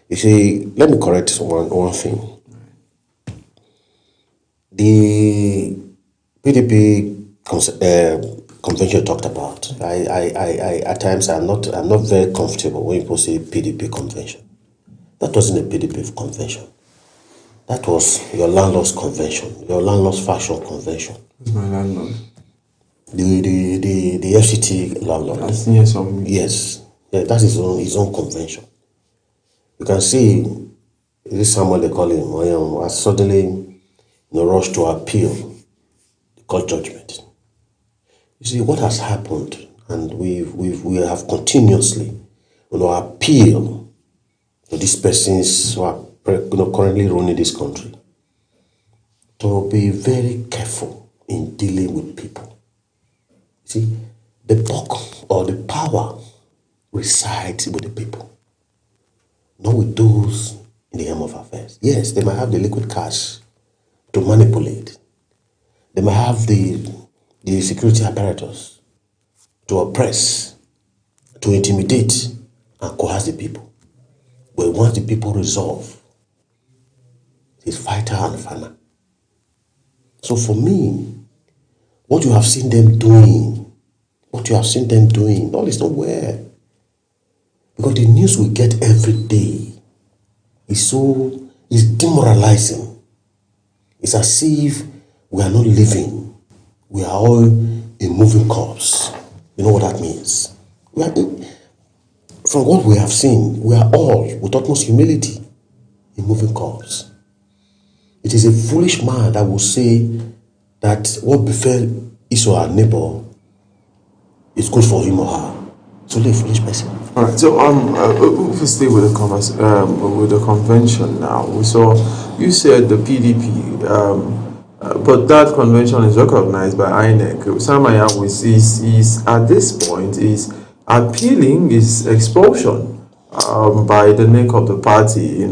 You see, let me correct one thing. The PDP convention talked about. I at times I'm not very comfortable when people say PDP convention. That wasn't a PDP convention. That was your landlord's convention, your landlord's faction convention. Who's my landlord? The FCT landlord. Yes, that is his own convention. You can see this Samuel, they call him, has suddenly rushed to appeal the court judgment. You see what has happened, and we have continuously appeal to these persons who are currently running this country to be very careful in dealing with people. See, the buck or the power resides with the people, not with those in the helm of of affairs. Yes, they might have the liquid cash to manipulate. They might have the security apparatus to oppress, to intimidate, and coerce the people. But once the people resolve, it's fighter and farmer. So for me, what you have seen them doing, all is nowhere. Because the news we get every day is demoralizing. It's as if we are not living. We are all a moving corpse. You know what that means? From what we have seen, we are all, with utmost humility, a moving corpse. It is a foolish man that will say that what befell his or her neighbor is good for him or her. It's only a foolish person. All right. So if we stay with the convention now, we saw you said the PDP, but that convention is recognized by INEC. Sam Anyanwu is at this point is appealing his expulsion by the neck of the party.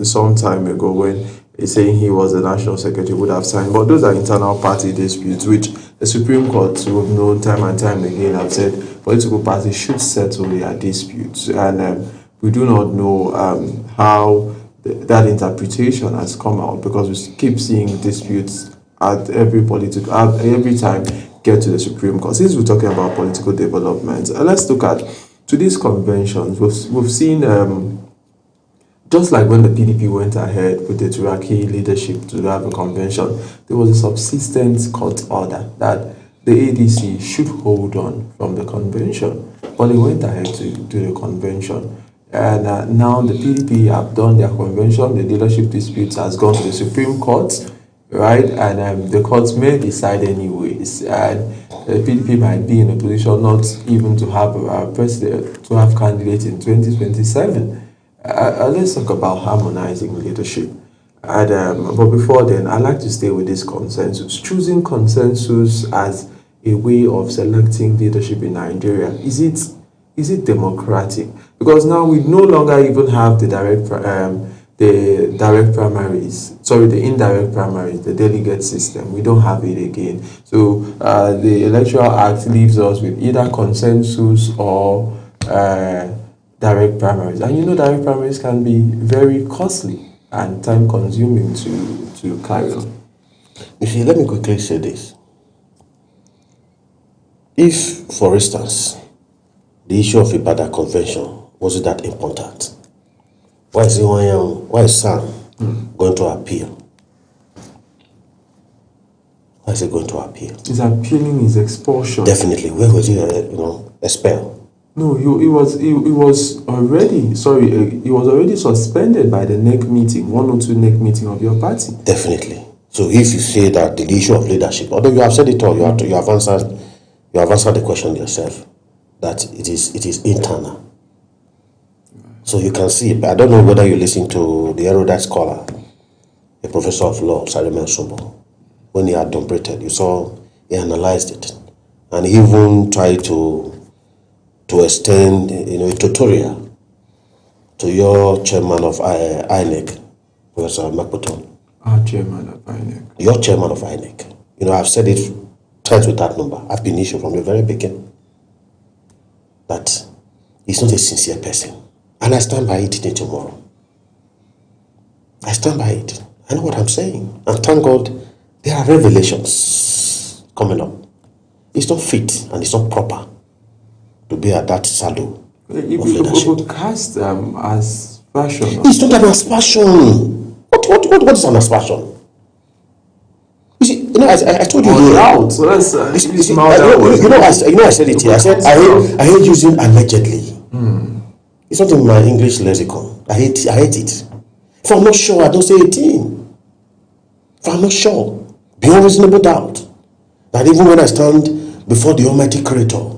Some time ago when he's saying he was the national secretary would have signed, but those are internal party disputes which the Supreme Court, we've known time and time again, have said political parties should settle their disputes, and we do not know how that interpretation has come out, because we keep seeing disputes at every time get to the Supreme Court. Since we're talking about political development, let's look at to these conventions. We've seen just like when the PDP went ahead with the Turaki leadership to have a convention, there was a subsistence court order that the ADC should hold on from the convention, but they went ahead to do the convention. And now the PDP have done their convention, the leadership disputes has gone to the Supreme Court, right? And the courts may decide anyways. And the PDP might be in a position not even to have a president, to have candidates in 2027. Let's talk about harmonizing leadership. And, but before then, I'd like to stay with this consensus. Choosing consensus as a way of selecting leadership in Nigeria, is it democratic? Because now we no longer even have the indirect primaries, the delegate system. We don't have it again. So the Electoral Act leaves us with either consensus or direct primaries. And direct primaries can be very costly and time consuming to carry on. You see, let me quickly say this. If, for instance, the issue of Ibadan Convention wasn't that important, why is Sam going to appeal? Why is he going to appeal? He's appealing his expulsion. Definitely. Where was he, expelled? No, he was already suspended by the NEC meeting, 102 NEC meeting of your party. Definitely. So if you say that the issue of leadership, although you have said it all, you have answered the question yourself, that it is internal. So you can see, I don't know whether you listen to the erudite scholar, a professor of law, Simon Sumbo, when he adumbrated, you saw he analyzed it, and he even tried to extend, a tutorial to your chairman of INEC, Professor Makputon. Our chairman of INEC. Your chairman of INEC. I've said it twice with that number. I've been issued from the very beginning that he's not a sincere person. And I stand by it today, tomorrow. I stand by it. I know what I'm saying. And thank God there are revelations coming up. It's not fit and it's not proper to be at that shadow of leadership. Cast as fashion. It's not an aspersion. What is an aspersion? You see, I told you. I said it here. I said I hate using allegedly. It's not in my English lexicon. I hate it. If I'm not sure, I don't say a thing. If I'm not sure, beyond reasonable doubt, that even when I stand before the Almighty Creator,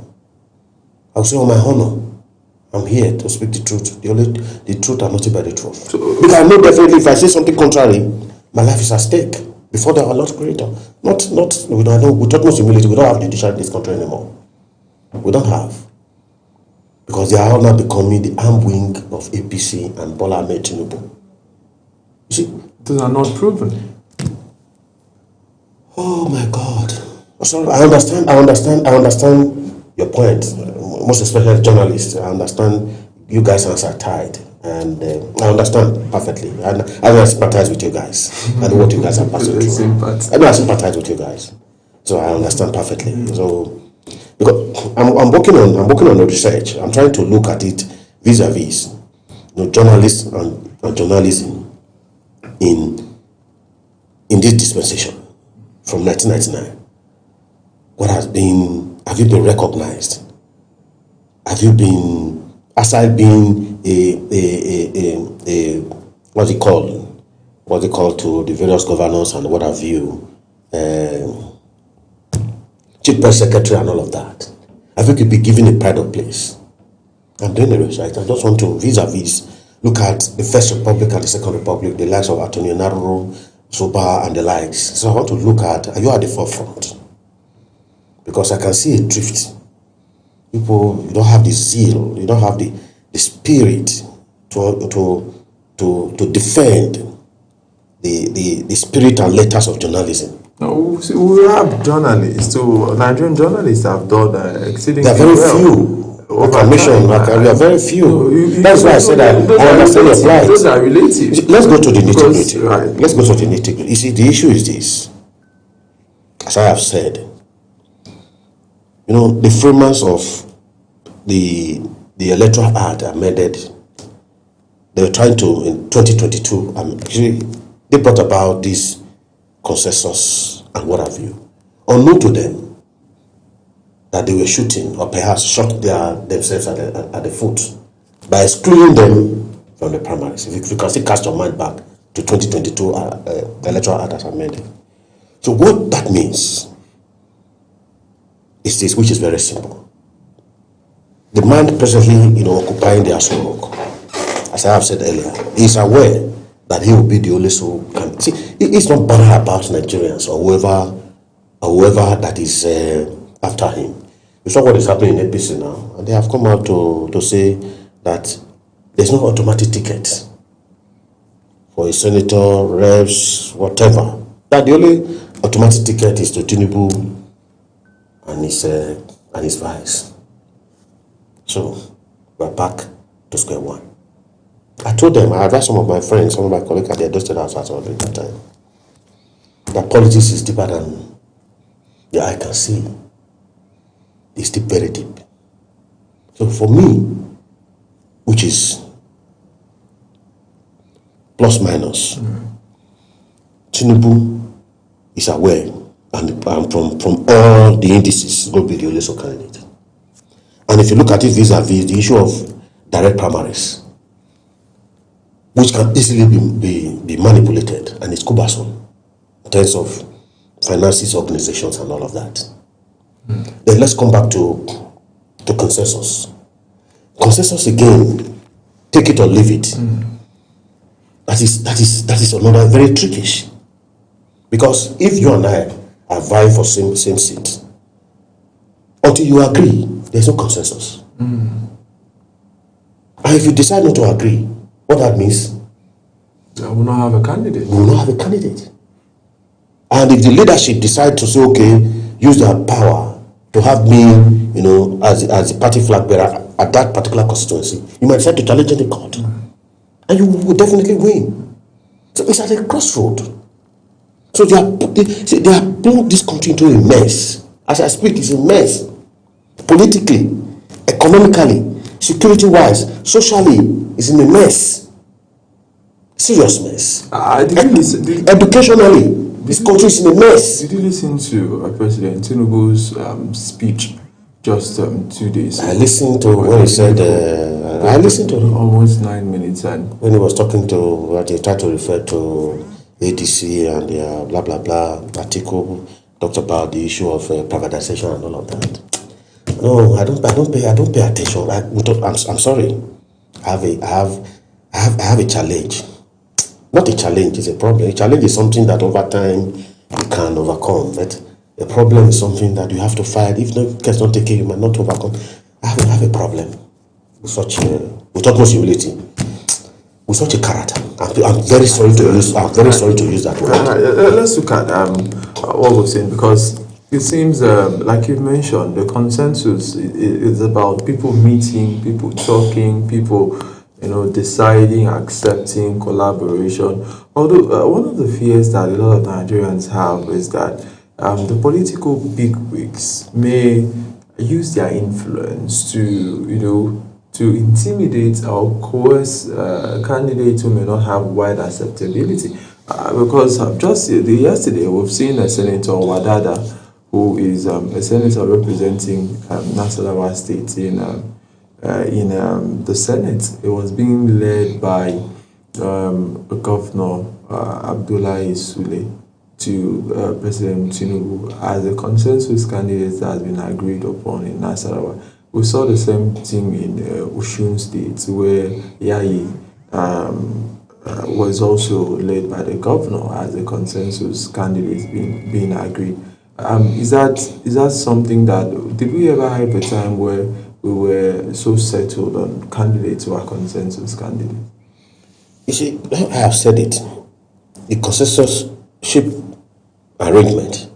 I'll say on my honor, I'm here to speak the truth. The truth and nothing but the truth. Because I know definitely if I say something contrary, my life is at stake before the Lord Creator. With utmost humility, we don't have judiciary in this country anymore. We don't have. Because they are all now becoming the arm wing of APC and Bola Ahmed Tinubu. You see, those are not proven. Oh my God. Sorry, I understand your point. Most especially journalists. I understand you guys' hands are tied. And I understand perfectly. And I sympathize with you guys. I know what you guys are passing through. I know I sympathize with you guys. So I understand perfectly. So because I'm working on the research. I'm trying to look at it vis-a-vis journalists and journalism in this dispensation from 1999. What have you been recognized? Have you been, aside being a what's it called to the various governors and what have you, chief press secretary and all of that, have you been given a pride of place? I'm doing the research. I just want to vis-a-vis look at the First Republic and the Second Republic, the likes of Antonio Narro, Soba and the likes. So I want to look at, are you at the forefront? Because I can see a drift. People, you don't have the zeal, you don't have the spirit to defend the spirit and letters of journalism. No, see, we have journalists. So Nigerian journalists have done exceedingly well. There are very few. We are very few. That's why I said I understand your plight. Those are relative. Let's go to the nitty-gritty. Right. Let's go to the nitty-gritty. You see, the issue is this. As I have said, the framers of the Electoral Act amended. They were trying to, in 2022, they brought about this consensus and what have you. Unknown to them, that they were shooting or perhaps shot themselves at the foot by excluding them from the primaries. If you can still cast your mind back to 2022 Electoral Act as amended. So what that means is this, which is very simple. The man presently, occupying the Aso Rock, as I have said earlier, is aware that he will be the only soul. See, he's not bothered about Nigerians or whoever that is after him. You saw what is happening in APC now, and they have come out to say that there's no automatic ticket for a senator, reps, whatever. That the only automatic ticket is to Tinubu and his vice. So we're back to square one. I told them, I advised some of my friends, some of my colleagues at the Edo State House at that time, that politics is deeper than the eye can see. It's deep, very deep. So for me, which is plus minus, Tinubu is aware, and from all the indices, going to be the only candidate. And if you look at it vis-a-vis the issue of direct primaries, which can easily be manipulated, and it's cumbersome in terms of finances, organizations, and all of that. Then let's come back to consensus. Consensus again, take it or leave it. That is another very trickish. Because if you and I are vying for same seat, until you agree, there's no consensus. And if you decide not to agree, what that means? We will not have a candidate. We will not have a candidate. And if the leadership decide to say, okay, use their power to have me, as the party flag bearer at that particular constituency, you might decide to challenge in the court. And you will definitely win. So it's at a crossroad. So they are putting this country into a mess. As I speak, it's a mess. Politically, economically, security-wise, socially, it's in a mess. Serious mess. Educationally, this country is in a mess. Did you listen to President Tinubu's speech just 2 days ago? I listened to when he said, I listened to almost 9 minutes. And when he was talking to what he tried to refer to ADC and the blah blah blah article, talked about the issue of privatization and all of that. No, I don't pay attention. I'm sorry. I have a challenge. Not a challenge, it's a problem. A challenge is something that over time you can overcome. But a problem is something that you have to fight. If you don't take it, you might not overcome. I have a problem with such with utmost humility. with such a character. I'm very sorry to use. I'm very sorry to use that word. Let's look at what we've seen, because it seems like you mentioned, the consensus is about people meeting, people talking, people deciding, accepting, collaboration. Although one of the fears that a lot of Nigerians have is that the political bigwigs may use their influence to intimidate or coerce candidates who may not have wide acceptability. Because just yesterday we've seen a Senator Wadada, who is a senator representing Nasarawa State in the Senate. It was being led by Governor Abdullahi Sule to President Tinubu as a consensus candidate that has been agreed upon in Nasarawa. We saw the same thing in Osun State, where Yayi was also led by the governor as a consensus candidate being agreed. Is that something that, did we ever have a time where we were so settled on candidates who are consensus candidates? You see, I have said it. The consensusship arrangement,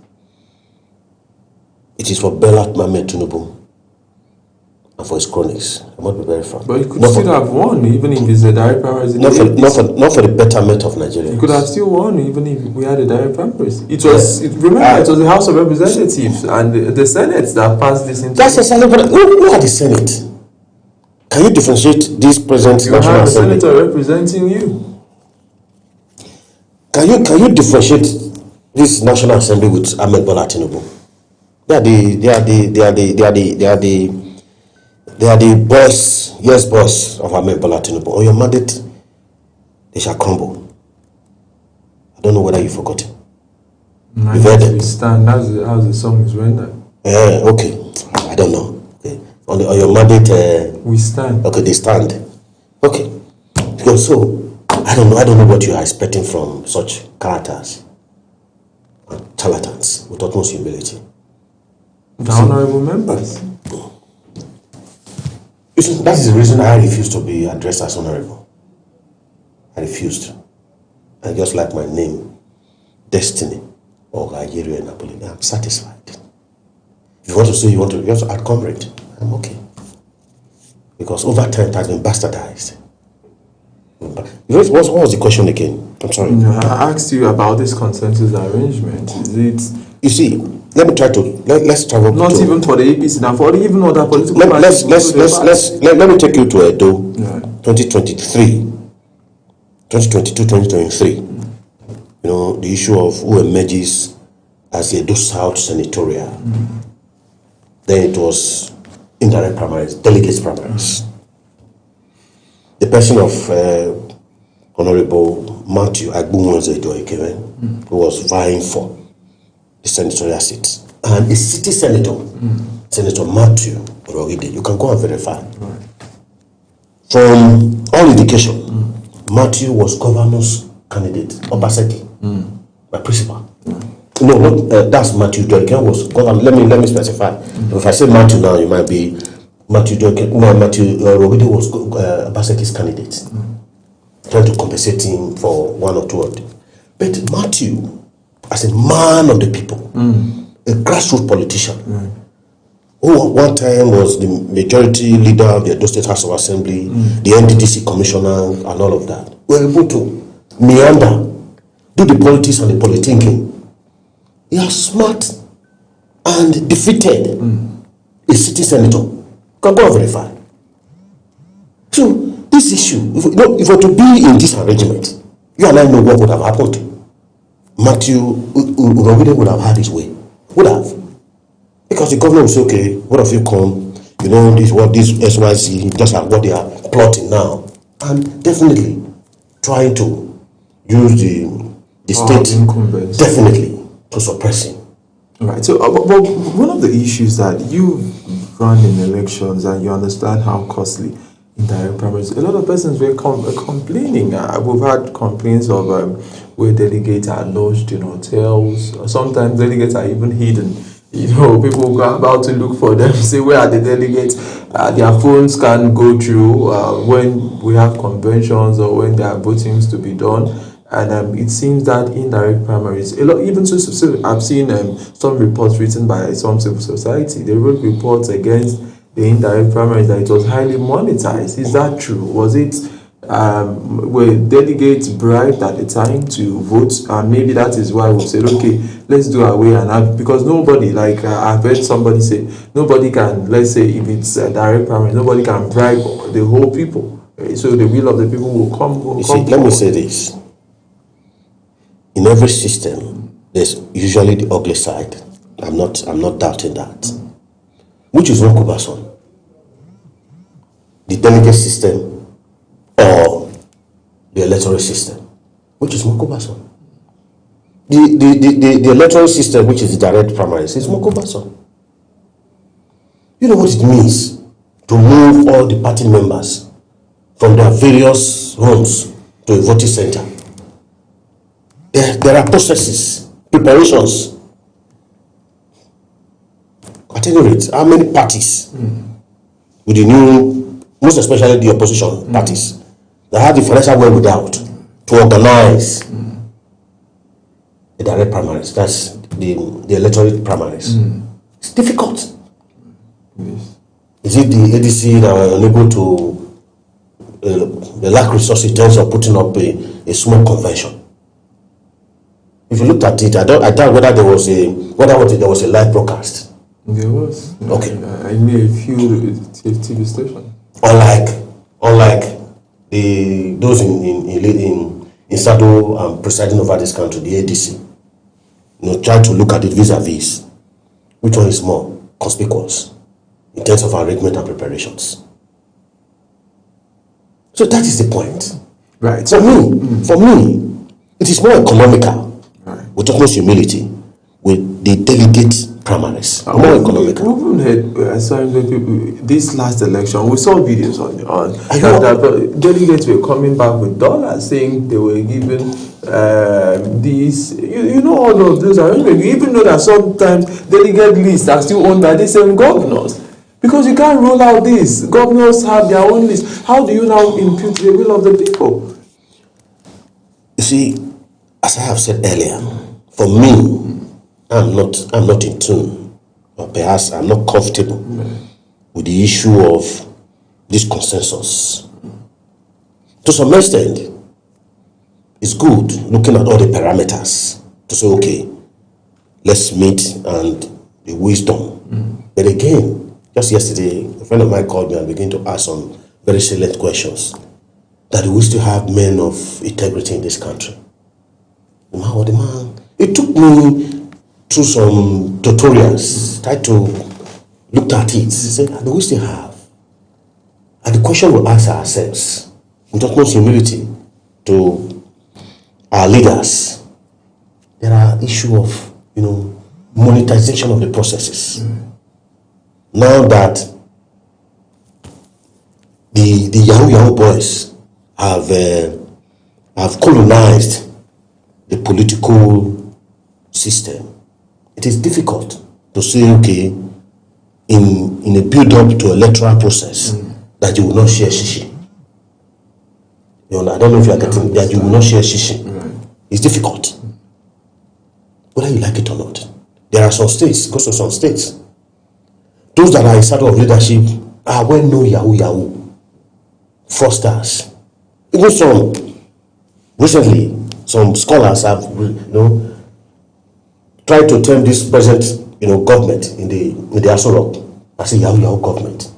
it is for Bola Ahmed Tinubu and for his cronies. I must be very frank. But you could still have won, even if it's a direct primary. Not for the betterment of Nigeria. You could have still won, even if we had a direct primary. It was, remember, it was the House of Representatives and the Senate that passed this into. That's exactly what. Look at the Senate. Can you differentiate this present You National have a Assembly? senator representing you. Can you differentiate this National Assembly with Ahmed Bola Tinubu? They are the boys of Ahmed Bola Tinubu. On your mandate, they shall crumble. I don't know whether you forgot it. You've heard it. We stand. How the song is rendered. Okay. I don't know. Okay. On your mandate, we stand. Okay, they stand. Okay. So I don't know what you are expecting from such characters, charlatans, with utmost humility. The honorable members. That is the reason I refuse to be addressed as honorable. I refused. I just like my name, Destiny, or Nigeria Napoli. I'm satisfied. If you want to say you want to add comrade, I'm okay. Because over time it has been bastardized. What was the question again? I'm sorry. I asked you about this consensus arrangement. Is it? You see, let me try to let's travel. Not to, even for the APC, now for even other political parties. Let me take you to Edo, 2023, 2022, 2023. You know, the issue of who emerges as the Edo South senatorial. Then it was indirect primaries, delegates primaries. The person of Honorable Matthew Agbunwonze-Idoekewen, who was vying for the senatorial seat, and a city senator, Senator Matthew Orogide. You can go and verify. From all indication, Matthew was governor's candidate, Obaseki, by principal. No, that's Matthew Idoekewen was governor. Let me specify. If I say Matthew now, you might be Matthew Idoekewen. No, Matthew Orogide was Obaseki's candidate, trying to compensate him for one or two of them. But Matthew, as a man of the people, a grassroots politician, who at one time was the majority leader of the Edo State House of Assembly, the NDDC commissioner, and all of that, were able to meander, do the politics and the politicking. He was smart and defeated a city senator. You can go and verify. So this issue, if we were to be in this arrangement, you and I know what would have happened. Matthew Urogide would have had his way. Would have. Because the governor would say, okay, what have you come? You know, this SYC, just like what they are plotting now. And definitely trying to use the state definitely to suppress him. Right. So, but one of the issues that you've run in elections and you understand how costly indirect primaries, a lot of persons were complaining. We've had complaints of where delegates are lodged in hotels. Sometimes delegates are even hidden People go about to look for them, say where are the delegates. Their phones can go through when we have conventions or when there are votings to be done. And it seems that indirect primaries, even so I've seen some reports written by some civil society. They wrote reports against the indirect primaries that it was highly monetized. Is that true? Was it were delegates bribed at the time to vote? And maybe that is why we said, okay, let's do away and have, because nobody, like I've heard somebody say, nobody can, let's say if it's a direct primary, nobody can bribe the whole people. So the will of the people will come. Let me say this. In every system, there's usually the ugly side. I'm not doubting that. Which is not cumbersome. The delegate system or the electoral system, which is more cumbersome. The electoral system, which is the direct primaries, is more cumbersome. You know what it means to move all the party members from their various homes to a voting center. There are processes, preparations. At any rate, how many parties with the new, most especially the opposition parties, that have the financial wherewithal to organize the direct primaries, that's the electoral primaries. It's difficult. Yes. Is it the ADC that are unable to, the lack resources in terms of putting up a small convention? If you looked at it, I doubt whether there was a live broadcast. There was. Okay. I knew a few TV stations. Unlike those in Sado presiding over this country, the ADC, try to look at it vis-a-vis. Which one is more conspicuous in terms of arrangement and preparations? So that is the point. Right. For me, it is more economical. With utmost humility, with the delegate primaries. More economical. We even had this last election. We saw videos on that delegates were coming back with dollars, saying they were given these. All of those arrangements. You even know that sometimes delegate lists are still owned by the same governors. Because you can't rule out this. Governors have their own list. How do you now impute the will of the people? You see, as I have said earlier, for me, I'm not in tune, or perhaps I'm not comfortable with the issue of this consensus. To some extent, it's good looking at all the parameters to say, okay, let's meet and the wisdom. But again, just yesterday, a friend of mine called me and began to ask some very salient questions that we still have men of integrity in this country. The man. It took me through some tutorials, tried to look at it, said, do we still have? And the question we ask ourselves, with utmost humility to our leaders, there are issues of, monetization of the processes. Now that the Yahoo boys have colonized the political system, it is difficult to say, okay, in a build-up to electoral process, that you will not share shishi. I don't know if you are getting that you will not share shishi. It's difficult, whether you like it or not. There are some states, because of some states, those that are in side of leadership are well-known Yahoo fraudsters. Even some recently, some scholars have, tried to term this present, government in the Aso Rock as a Yahoo government.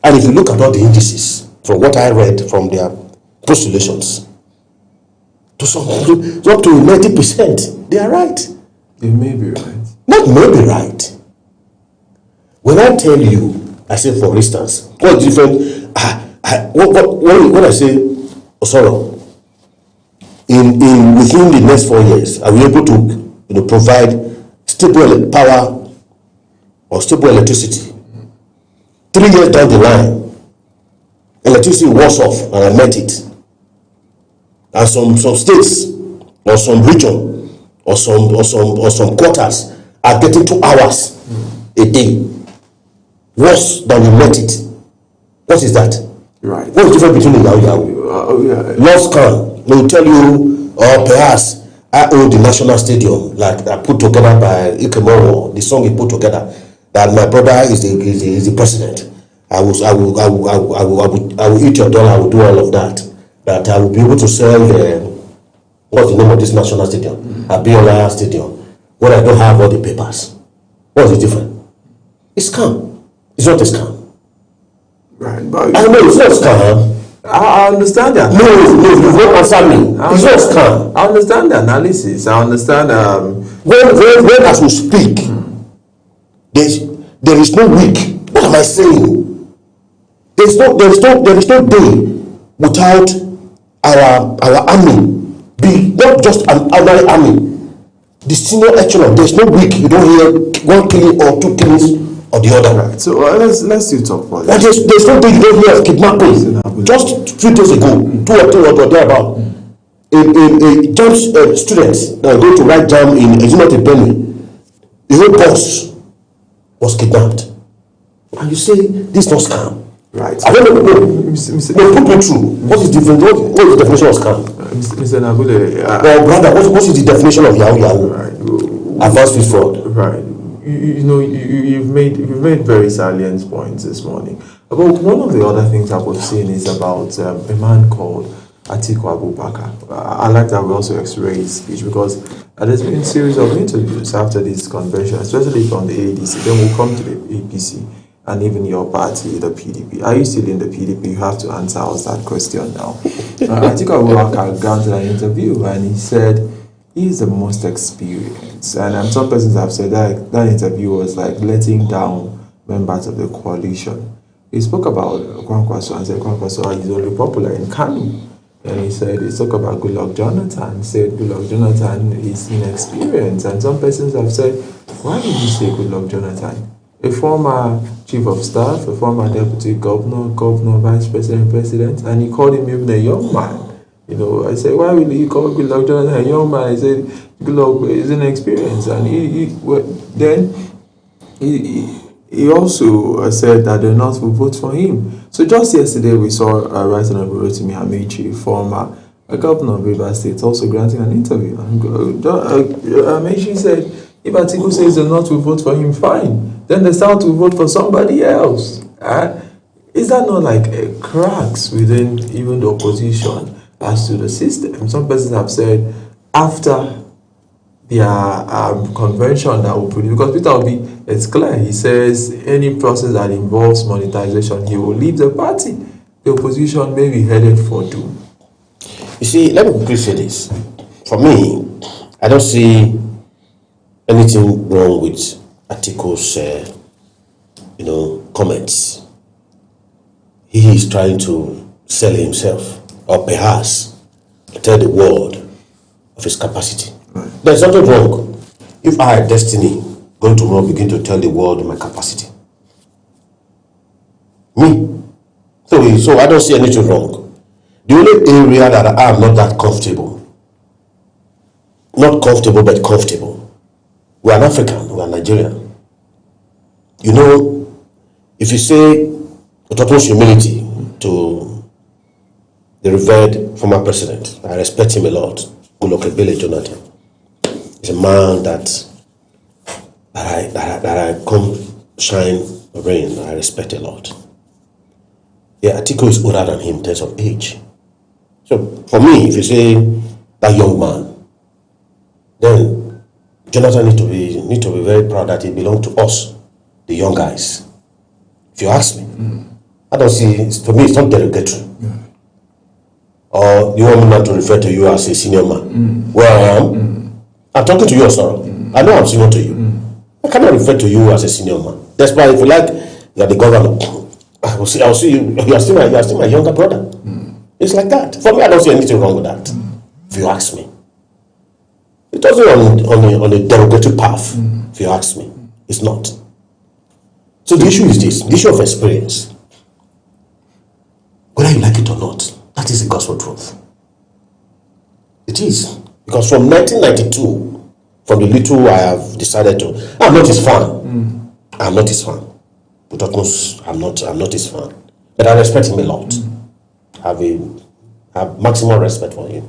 And if you look at all the indices, from what I read from their postulations, up to 90%, they are right. They may be right. Not may be right. When I tell you, I say, for instance, what's different? When I say Osoro, within the next 4 years, are we able to provide stable power or stable electricity? 3 years down the line, electricity was off, and I met it. And some states or some region or some quarters are getting 2 hours a day, worse than you met it. What is that? Right. What is the difference between a Yahoo? Love scam. They will tell you, or perhaps I own the national stadium, like I put together by Ikemoro, the song he put together, that my brother is the president. I will eat your dollar. I will do all of that. That I will be able to sell what's the name of this national stadium? Abiola Stadium. When I don't have all the papers. What's the difference? It's scam. It's not a scam. Right, but I know it's not a scam. I understand that. No, you won't answer me. It's not a scam. I understand the analysis. I understand. When as we speak, there is no week. What am I saying? There is no day without our army be not just an ordinary army. The senior echelon. There is no week you don't hear 1 killing or 2 killings or the other. Right. So let's still talk about that. There's no day you don't hear of kidnapping. Just 3 days ago, 2 or 3 or thereabout, a JAMB student that going to write JAMB in Ezumot Benue, the whole bus was kidnapped. And you say this is not scam. Right. I don't know. Put me through. What is different? What is the definition of scam? Mr. Nabule. Well, brother, what is the definition of Yahoo? Right. Advanced fee fraud. Right. You've made very salient points this morning. But one of the other things that we've seen is about a man called Atiku Abubakar. I like that we also x-ray his speech because there's been a series of interviews after this convention, especially from the ADC. Then we'll come to the APC and even your party, the PDP. Are you still in the PDP? You have to answer us that question now. Atiku Abubakar granted an interview and he said he's the most experienced. And some persons have said that interview was like letting down members of the coalition. He spoke about Kwankwaso and said Kwankwaso is only popular in Kanu. And he spoke about Goodluck Jonathan, said Goodluck Jonathan is inexperienced. And some persons have said, why did you say Goodluck Jonathan? A former chief of staff, a former deputy governor, vice president, and he called him even a young man. You know, I said, why will you call Goodluck Jonathan a young man? He said, Goodluck is inexperienced. And he also said that the North will vote for him. So just yesterday we saw Right Honorable Rotimi Amaechi, former governor of Rivers State, also granting an interview. And Amaechi said, if Atiku says the North will vote for him, fine. Then the South will vote for somebody else. Is that not like cracks within even the opposition as to the system? Some persons have said after their convention that will produce, because Peter Obi, it's clear, he says any process that involves monetization, he will leave the party. The opposition may be headed for doom. You see, let me quickly say this. For me, I don't see anything wrong with Atiku's, comments. He is trying to sell himself, or perhaps tell the world of his capacity. Right. There's nothing wrong if I, Destiny, going to work, begin to tell the world my capacity. Me. So I don't see anything wrong. The only area that I am not that comfortable, not comfortable but comfortable, we are an African, we are Nigerian. You know, if you say with utmost humility to the revered former president, I respect him a lot, Goodluck Jonathan. He's a man that I come shine rain, I respect a lot. Yeah, Atiku is older than him in terms of age. So for me, if you say that young man, then Jonathan need to be very proud that he belongs to us, the young guys. If you ask me, I don't see. For me, it's not derogatory. Or you want me not to refer to you as a senior man? Where I am, I'm talking to you, Osoro. I know I'm senior to you. I cannot refer to you as a senior man. That's why if you like, you are the governor. I'll see you. You are still my younger brother. It's like that. For me, I don't see anything wrong with that. If you ask me, it doesn't on a derogatory path. If you ask me, it's not. So the issue is this: the issue of experience. Whether you like it or not, that is the gospel truth. It is, because from 1992, From the little I have decided to, I'm not his fan. I'm not his fan. But almost, I'm not his fan. But I respect him a lot. I have maximum respect for him.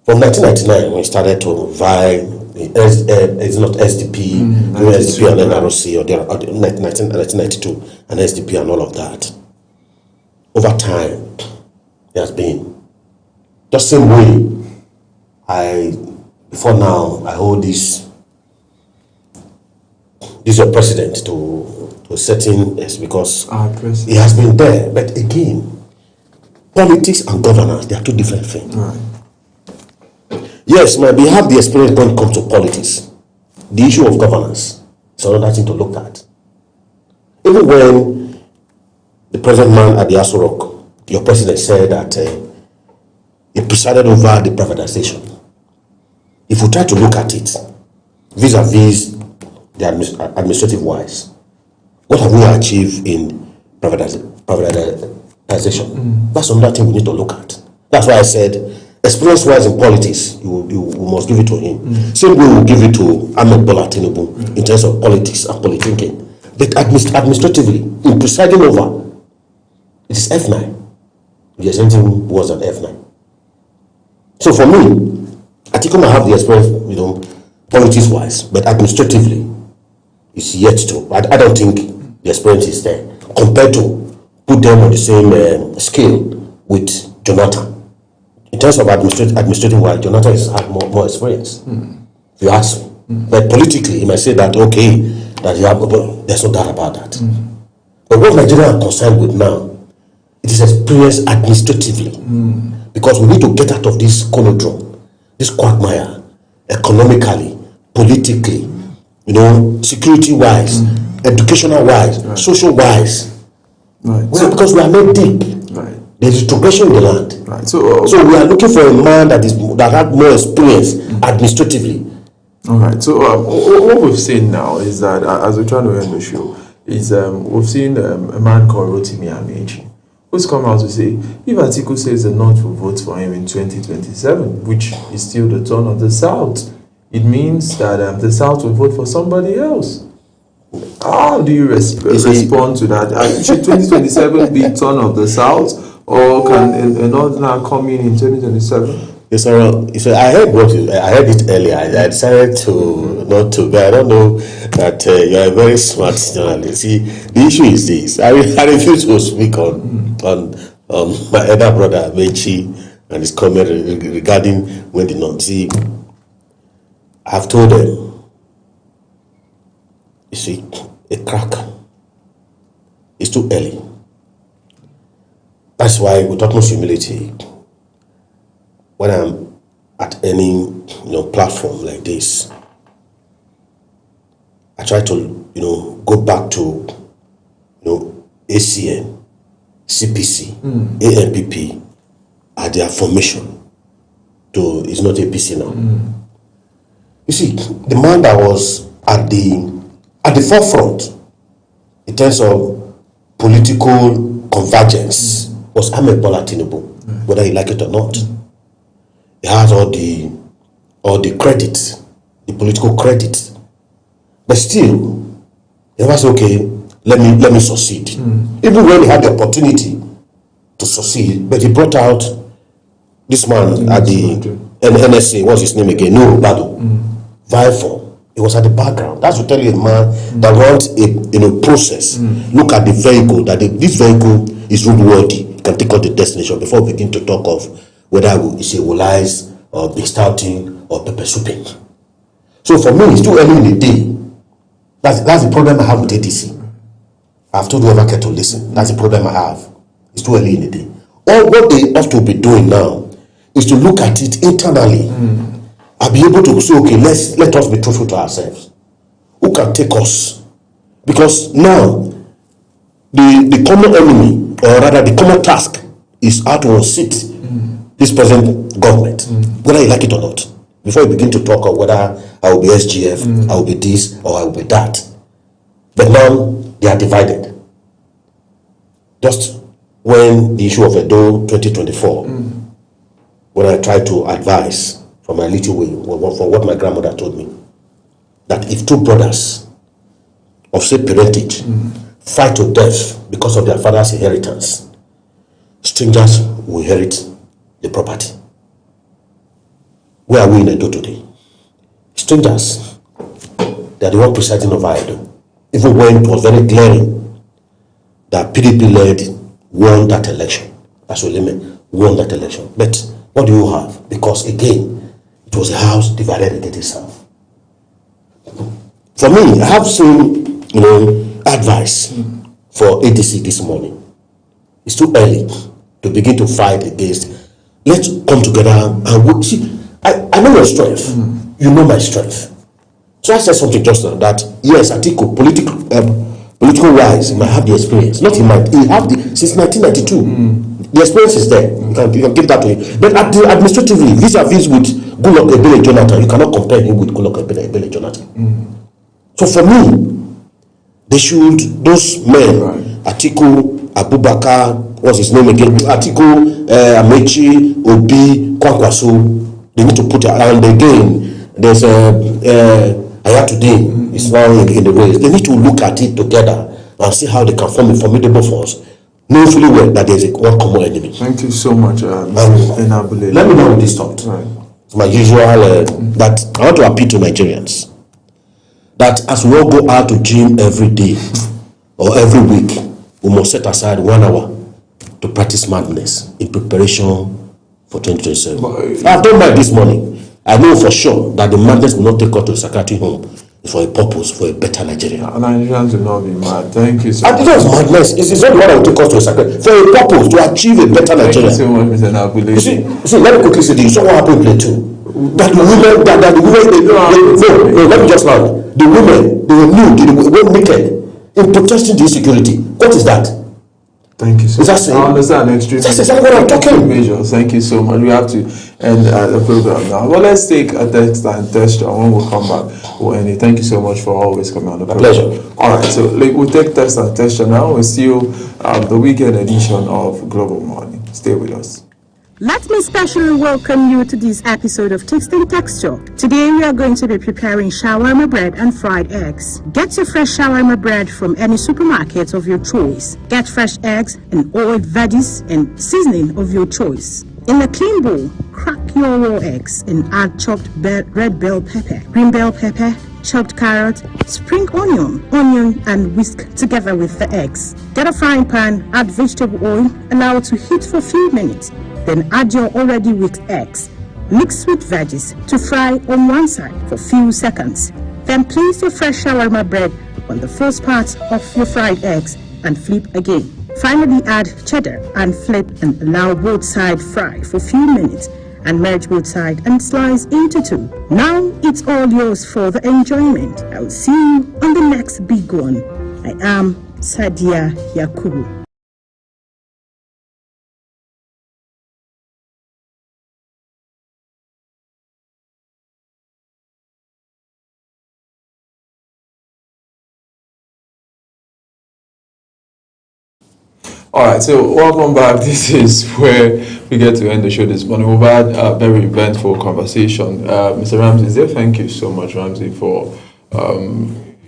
From 1999, when he started to vie, it's not SDP, SDP and NRC, or 1992, and SDP and all of that. Over time, it has been the same way. Before now, I hold this your president to a certain yes, because he has been there. But again, politics and governance, they are two different things. Yes, maybe have the experience when it comes to politics. The issue of governance is another thing to look at. Even when the present man at the Aso Rock, your president said that he presided over the privatization. If you try to look at it, vis-a-vis the administrative wise, what have we achieved in privatization? That's another thing we need to look at. That's why I said, experience-wise in politics, you must give it to him. Same way we give it to Ahmed Bola Tinubu in terms of politics and politicking. But administratively, in presiding over, it is F9. There's anything worse than F9. So for me, I think I have the experience, politics-wise, but administratively, it's yet to. I don't think the experience is there compared to put them on the same scale with Jonathan. In terms of administrative-wise, Jonathan has had more experience. If you ask me, but politically, he might say that that you have, but there's no doubt about that. But what Nigeria are concerned with now, it is experience administratively, because we need to get out of this conundrum, this quagmire, economically, politically, security-wise, educational-wise, social-wise. Well, because we are not deep. There is progression in the land. So we are looking for a man that has more experience administratively. All right. So what we've seen now is that, as we're trying to end the show, is we've seen a man called Rotimi Amaechi, who's come out to say, if Atiku says the North will vote for him in 2027, which is still the turn of the South, it means that the South will vote for somebody else. How do you respond to that? Should 2027 be turn of the South, or can a Northerner come in 2027? Yes, sir. I heard it earlier. I decided not to, but I don't know that you are a very smart journalist. See, the issue is this. I refuse to speak on my elder brother Amaechi and his comment regarding when the North. See, I've told them, you see, a crack is too early. That's why, with utmost humility, when I'm at any platform like this, I try to go back to ACN, CPC, ANPP at their formation. It's not APC now. You see, the man that was at the forefront in terms of political convergence was Ahmed Bola Tinubu, whether you like it or not. He has all the credit, the political credit, but still, he was okay. Let me succeed. Even when he had the opportunity to succeed, but he brought out this man at the NSA. What's his name again? Nuhu Ribadu. Vifor. It was at the background. That's to tell you a man that wants a process. Look at the vehicle. This vehicle is roadworthy. You can take out the destination before we begin to talk of whether it's a Woolies or big starting or pepper souping. So for me, it's too early in the day. That's the problem I have with ADC. I've told whoever care to listen. That's the problem I have. It's too early in the day. All what they have to be doing now is to look at it internally. I'll be able to say, okay, let us be truthful to ourselves. Who can take us? Because now the common enemy, or rather the common task, is how to unseat this present government, whether you like it or not. Before you begin to talk of whether I will be SGF, I will be this, or I will be that. But now they are divided. Just when the issue of Edo 2024, when I tried to advise from my little way, from what my grandmother told me, that if two brothers of same parentage fight to death because of their father's inheritance, strangers will inherit the property. Where are we in Edo today? Strangers, they are the one presiding over Edo. Even when it was very glaring that PDP-led won that election, Asoleme won that election. But what do you have? Because again, it was a house divided against itself. For me, I have some, advice for ADC this morning. It's too early to begin to fight against. Let's come together and work. See, I know your strength. You know my strength. So I said something just now that yes, Atiku, political wise, he might have the experience. Not he might. He have since 1992. The experience is there. You can give that to him. But administratively, vis-a-vis with Goodluck Ebele Jonathan, you cannot compare him with Goodluck Ebele Jonathan. So for me, those men, Atiku, Abubakar, what's his name again? Atiku, Amechi, Obi, Kwankwaso, they need to put it. And again, there's Ayatollah is now in the race. They need to look at it together and see how they can form a formidable force. Know fully well that there's one common enemy. Thank you so much, Enabule. Let me know with this thought. Right. It's my usual that I want to appeal to Nigerians that as we all go out to gym every day or every week, we must set aside 1 hour to practice madness in preparation for 2027. I've done that this morning. I know for sure that the madness will not take us to the psychiatric home. It's for a purpose, for a better Nigeria. Nigerians will not be mad. Thank you so much. It's not madness. It's not the one that will take us to a psychiatric. For a purpose, to achieve a better Nigeria. Thank you so much, Mr. Nabule. You see, let me quickly say this. You saw what happened in Plateau. That the women, no, let me just land. The women, they were nude, they were naked in protesting the insecurity. What is that? Thank you so much. I understand extremely. That's exactly what I'm talking. Measures. Thank you so much. We have to end the program now. Well, let's take a text and test. When we'll come back, we'll end it. Thank you so much for always coming on the program. Pleasure. All right, so we'll take test and test now. We're still the weekend edition of Global Morning. Stay with us. Let me specially welcome you to this episode of Taste and Texture. Today we are going to be preparing shawarma bread and fried eggs. Get your fresh shawarma bread from any supermarket of your choice. Get fresh eggs and oiled veggies and seasoning of your choice. In a clean bowl, crack your raw eggs and add chopped red bell pepper, green bell pepper, chopped carrot, spring onion, and whisk together with the eggs. Get a frying pan, add vegetable oil, allow it to heat for a few minutes. Then add your already whisked eggs. Mix with veggies to fry on one side for a few seconds. Then place your fresh shawarma bread on the first part of your fried eggs and flip again. Finally add cheddar and flip and allow both sides fry for a few minutes and merge both sides and slice into two. Now it's all yours for the enjoyment. I'll see you on the next big one. I am Sadia Yakubu. All right, so welcome back. This is where we get to end the show this morning. We've had a very eventful conversation. Mr. Ramsey, thank you so much, Ramsey, for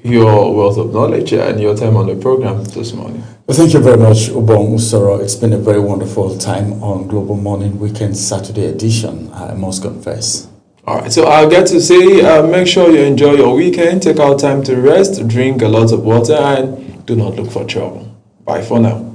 your wealth of knowledge and your time on the program this morning. Well, thank you very much, Ubong Usoro. It's been a very wonderful time on Global Morning Weekend Saturday edition, I must confess. All right, so I'll get to say, make sure you enjoy your weekend, take out time to rest, drink a lot of water, and do not look for trouble. Bye for now.